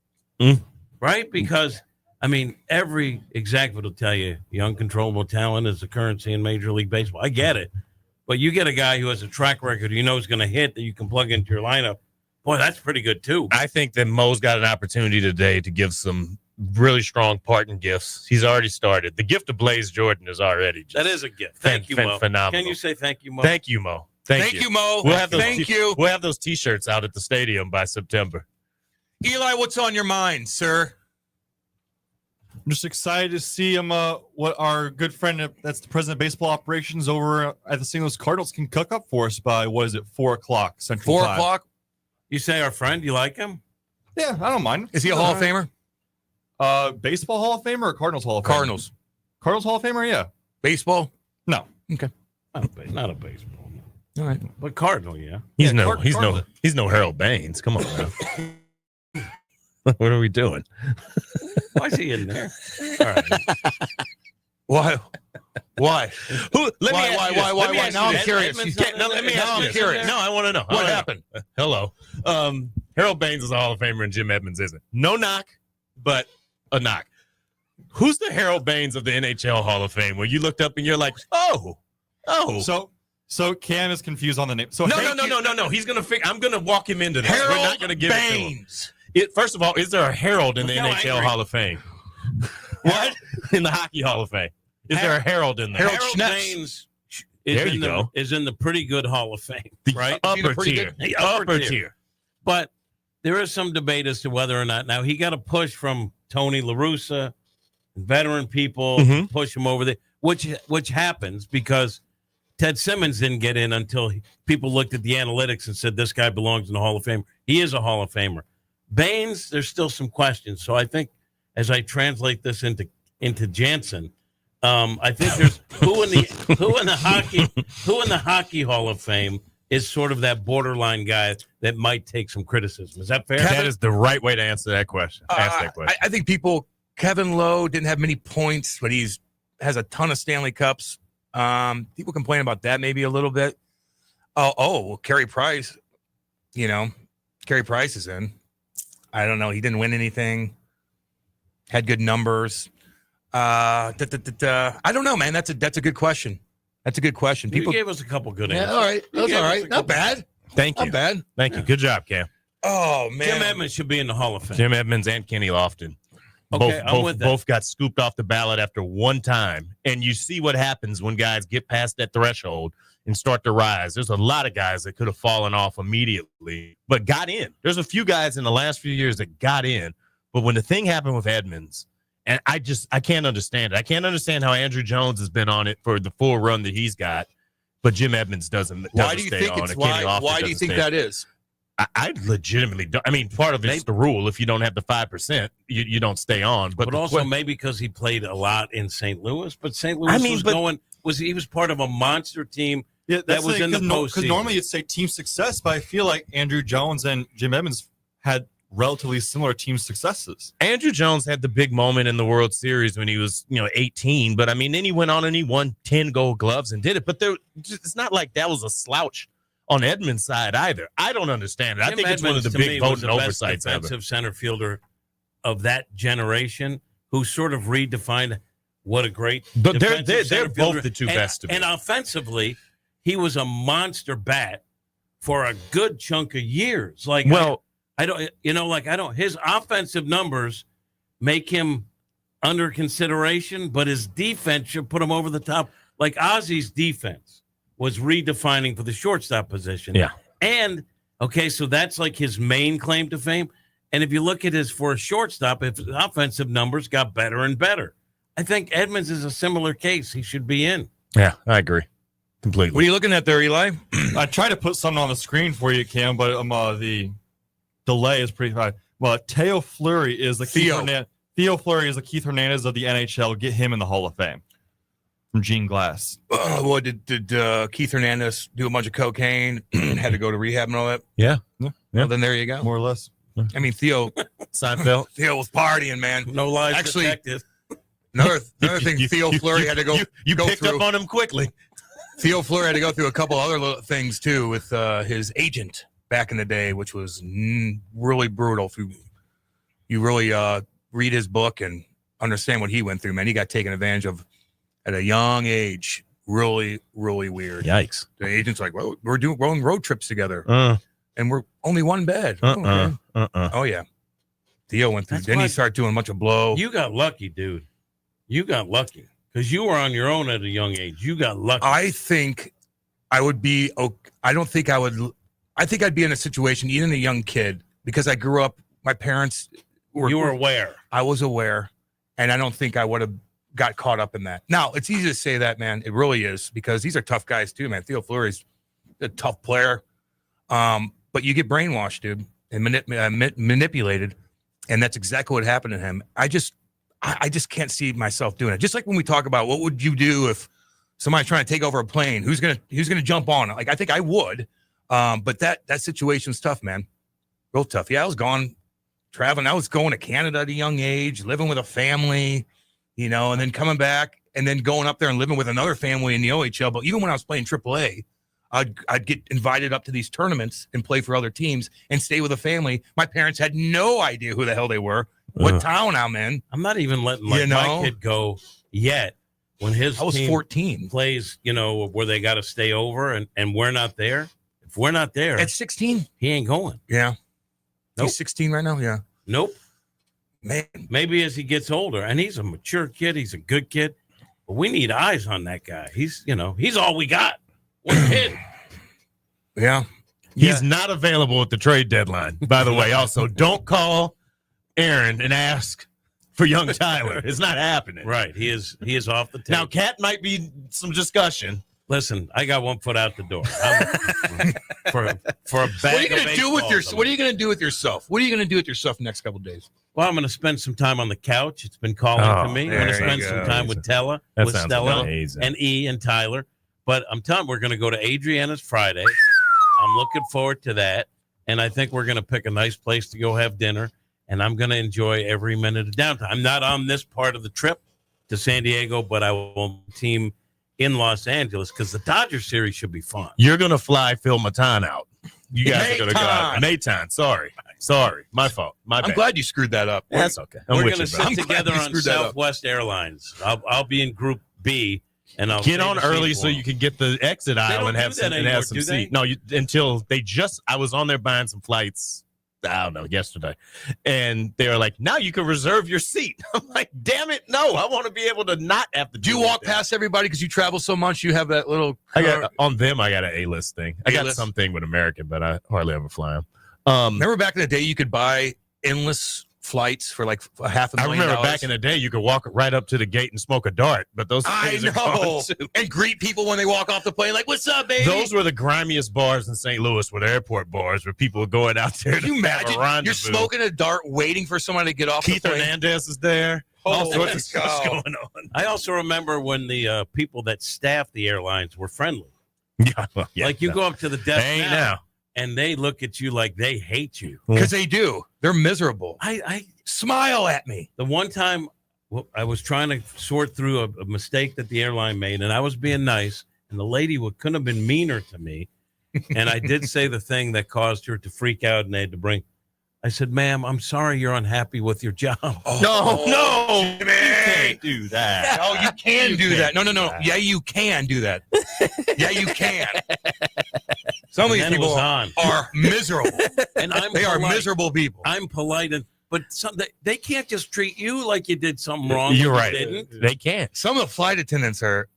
Right? Because, I mean, every executive will tell you young, controllable talent is the currency in Major League Baseball. I get it. But you get a guy who has a track record you know is going to hit that you can plug into your lineup. Boy, that's pretty good, too. I think that Mo's got an opportunity today to give some really strong parting gifts. He's already started. The gift of Blaze Jordan is already just That is a gift. Thank you, Mo. phenomenal. Can you say thank you, Mo? Thank you, Mo. Thank you, Mo. We'll have those Thank you. We'll have those T-shirts out at the stadium by September. Eli, what's on your mind, sir? I'm just excited to see what our good friend, that's the president of baseball operations over at the St. Louis Cardinals, can cook up for us by, 4 o'clock Central 4 Time. o'clock? You say our friend, you like him? Yeah, I don't mind. Is he a Hall of Famer? Baseball Hall of Famer or Cardinals Hall of Famer? Cardinals. Cardinals Hall of Famer, yeah. Baseball? No. Okay. Not a baseball. All right. But Cardinal, yeah. He's Cardinal. no Harold Baines. Come on, now. What are we doing? Why is he in there? All right. Why? Why? Why? Now I'm curious. Let me ask you. Curious. No, I want to know. What happened? Hello. Harold Baines is a Hall of Famer and Jim Edmonds isn't. No knock, but a knock. Who's the Harold Baines of the NHL Hall of Fame? Where you looked up and you're like, oh. So Cam is confused on the name. So No. He's gonna figure. I'm gonna walk him into this. We're not Harold gonna give Baines. it to him. First of all, is there a Harold in the Look how NHL angry. Hall of Fame? What? In the Hockey Hall of Fame? Is there a Harold in there? Harold Harold Schnetz. Baines There you go. is in the pretty good Hall of Fame, right? Upper tier. The Upper tier. But there is some debate as to whether or not. Now, he got a push from Tony La Russa, veteran people, Mhm. push him over there, which happens because Ted Simmons didn't get in until people looked at the analytics and said, this guy belongs in the Hall of Fame. He is a Hall of Famer. Baines, there's still some questions. So I think as I translate this into Jansen, I think there's who in the hockey Hall of Fame is sort of that borderline guy that might take some criticism. Is that fair? That is the right way to answer that question. Ask that question. I think Kevin Lowe didn't have many points, but has a ton of Stanley Cups. People complain about that maybe a little bit. Well, Carey Price, Carey Price is in. I don't know. He didn't win anything. Had good numbers. I don't know, man. That's a good question. That's a good question. You gave us a couple good answers. All right. That's all right. Not bad. Thank you. Not bad. Thank you. Good job, Cam. Oh, man. Jim Edmonds should be in the Hall of Fame. Jim Edmonds and Kenny Lofton. Okay, I'm with that. Both got scooped off the ballot after one time. And you see what happens when guys get past that threshold and start to rise. There's a lot of guys that could have fallen off immediately, but got in. There's a few guys in the last few years that got in. But when the thing happened with Edmonds And I can't understand it. I can't understand how Andrew Jones has been on it for the full run that he's got, but Jim Edmonds doesn't Why do you stay think on. it's why do you think that is? I legitimately don't. I mean, part of it's the rule. If you don't have the 5%, you don't stay on. But also maybe because he played a lot in St. Louis. But St. Louis he was part of a monster team that was in the postseason. Because normally you'd say team success, but I feel like Andrew Jones and Jim Edmonds had relatively similar team successes. Andrew Jones had the big moment in the World Series when he was 18. But I mean, then he went on and he won 10 Gold Gloves and did it. But it's not like that was a slouch on Edmonds' side either. I don't understand it. I think it's one of the big voting oversights ever. Defensive center fielder of that generation who sort of redefined what a great they're both the two best to me. And offensively, he was a monster bat for a good chunk of years. Like, I don't his offensive numbers make him under consideration, but his defense should put him over the top. Like Ozzy's defense was redefining for the shortstop position. Yeah. And, so that's like his main claim to fame. And if you look at his for a shortstop, if his offensive numbers got better and better, I think Edmonds is a similar case. He should be in. Yeah, I agree. Completely. What are you looking at there, Eli? I tried to put something on the screen for you, Cam, but the delay is pretty high. Well, Theo Fleury is the Theo Fleury is the Keith Hernandez of the NHL. Get him in the Hall of Fame. From Gene Glass. Did Keith Hernandez do a bunch of cocaine? Had to go to rehab and all that? Yeah. Well, then there you go. More or less. I mean, Theo Seinfeld. Theo was partying, man. No lies Actually, detected. Another thing, Theo Fleury had to go. You go picked through. up on him quickly. Theo Fleury had to go through a couple other little things too with his agent back in the day, which was really brutal. If you really read his book and understand what he went through, man, he got taken advantage of at a young age. Really, really weird. Yikes. The agent's like, well, we're on road trips together, and we're only one bed. Oh yeah. Theo went through. Then he started doing a bunch of blow. You got lucky, dude. You got lucky because you were on your own at a young age. You got lucky. I think I would be. I don't think I would. I think I'd be in a situation, even a young kid, because I grew up. My parents were. You were aware. I was aware, and I don't think I would have got caught up in that. Now it's easy to say that, man. It really is because these are tough guys too, man. Theo Fleury's a tough player, but you get brainwashed, dude, and manipulated, and that's exactly what happened to him. I just can't see myself doing it. Just like when we talk about what would you do if somebody's trying to take over a plane, who's gonna jump on it? Like I think I would, but that situation's tough, man, real tough. Yeah, I was gone traveling. I was going to Canada at a young age, living with a family, and then coming back and then going up there and living with another family in the OHL. But even when I was playing AAA, I'd get invited up to these tournaments and play for other teams and stay with a family. My parents had no idea who the hell they were, what town I'm in. I'm not even letting my kid go yet. When I was team 14 plays, where they got to stay over and we're not there. If we're not there at 16, he ain't going. Yeah. Nope. He's 16 right now. Yeah. Nope. Man, maybe as he gets older, and he's a mature kid, he's a good kid, but we need eyes on that guy. He's all we got. What a kid. Yeah. He's not available at the trade deadline, by the way. Also, don't call Aaron and ask for young Tyler. It's not happening. Right. He is off the table. Now, Cat might be some discussion. Listen, I got one foot out the door. For a bag What are you going to do with yourself? What are you going to do with yourself? What are you going to do with yourself the next couple of days? Well, I'm going to spend some time on the couch. It's been calling to me. I'm going to spend some time with Stella and E and Tyler. But I'm telling you, we're going to go to Adriana's Friday. I'm looking forward to that. And I think we're going to pick a nice place to go have dinner. And I'm going to enjoy every minute of downtime. I'm not on this part of the trip to San Diego, but I will team in Los Angeles because the Dodgers series should be fun. You're going to fly Phil Matan out. You guys are going to go out. Matan. Sorry. My fault. I'm glad you screwed that up. That's okay. We're going to sit together on Southwest Airlines. I'll be in Group B. And I'll get on early so you can get the exit aisle and have some seat. No, I was on there buying some flights. I don't know, yesterday. And they were like, now you can reserve your seat. I'm like, damn it. No, I want to be able to not have to do you walk past everybody because you travel so much? You have that little. I got an A-list thing. I got something with American, but I hardly ever fly them. Remember back in the day, you could buy endless flights for like $500,000. I remember back in the day, you could walk right up to the gate and smoke a dart, but those days are gone, too. And greet people when they walk off the plane, like, "What's up, baby?" Those were the grimiest bars in St. Louis, were the airport bars where people were going out there. Can you imagine? You're smoking a dart, waiting for someone to get off. Keith the plane. Hernandez is there. All sorts of stuff go. going on. I also remember when the people that staffed the airlines were friendly. Yeah, like you go up to the desk They ain't now, and they look at you like they hate you because they do. They're miserable. I smile at me. The one time I was trying to sort through a mistake that the airline made, and I was being nice, and the lady couldn't have been meaner to me, and I did say the thing that caused her to freak out, and they had to bring. I said, "Ma'am, I'm sorry you're unhappy with your job." No, man. You can't do that. No, you can do that. No. Yeah, you can do that. Yeah, you can. Some of these people are miserable. And they are miserable people. I'm polite, but they can't just treat you like you did something wrong. You're when right. You didn't. They can't. Some of the flight attendants are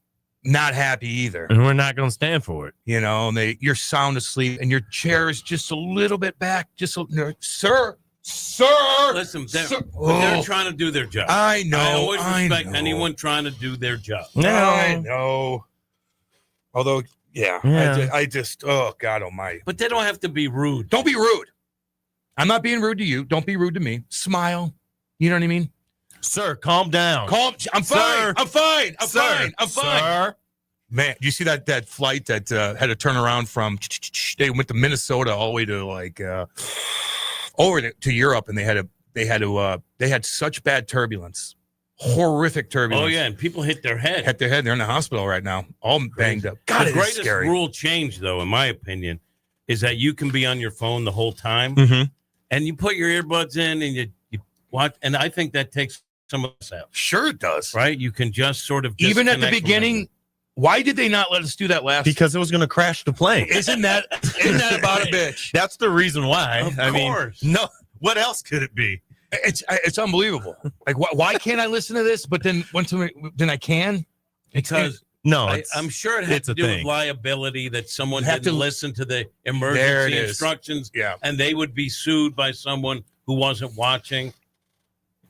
not happy either. And we're not going to stand for it. You know, you're sound asleep and your chair is just a little bit back. Sir. Listen, they're trying to do their job. I know. I always respect anyone trying to do their job. I know. Although, yeah. I just, oh, God almighty. But they don't have to be rude. Don't be rude. I'm not being rude to you. Don't be rude to me. Smile. You know what I mean? Sir, calm down. I'm fine. Sir. I'm fine. I'm Sir. fine. I'm fine. Sir. Man, do you see that flight that had to turn around from? They went to Minnesota all the way to over to Europe, and they had such bad turbulence, horrific turbulence. Oh yeah, and people hit their head. They're in the hospital right now, all banged up. God, the it is greatest scary. rule change, though, in my opinion, is that you can be on your phone the whole time, and you put your earbuds in and you watch. And I think that takes some of us out. Sure, it does. Right? You can just sort of even at the disconnect from beginning. Why did they not let us do that last? Because it was going to crash the plane. Isn't that about a bitch? That's the reason why. Of I course. mean, no. What else could it be? It's unbelievable. Like, why can't I listen to this? But then then I can. Because I'm sure it had to do with liability that someone didn't listen to the emergency instructions. Yeah, and they would be sued by someone who wasn't watching.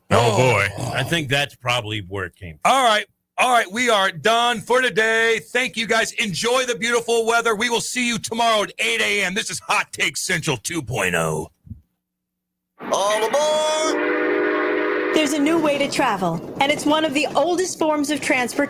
Oh boy, I think that's probably where it came from. All right, we are done for today. Thank you, guys. Enjoy the beautiful weather. We will see you tomorrow at 8 a.m. This is Hot Take Central 2.0. All aboard! There's a new way to travel, and it's one of the oldest forms of transportation.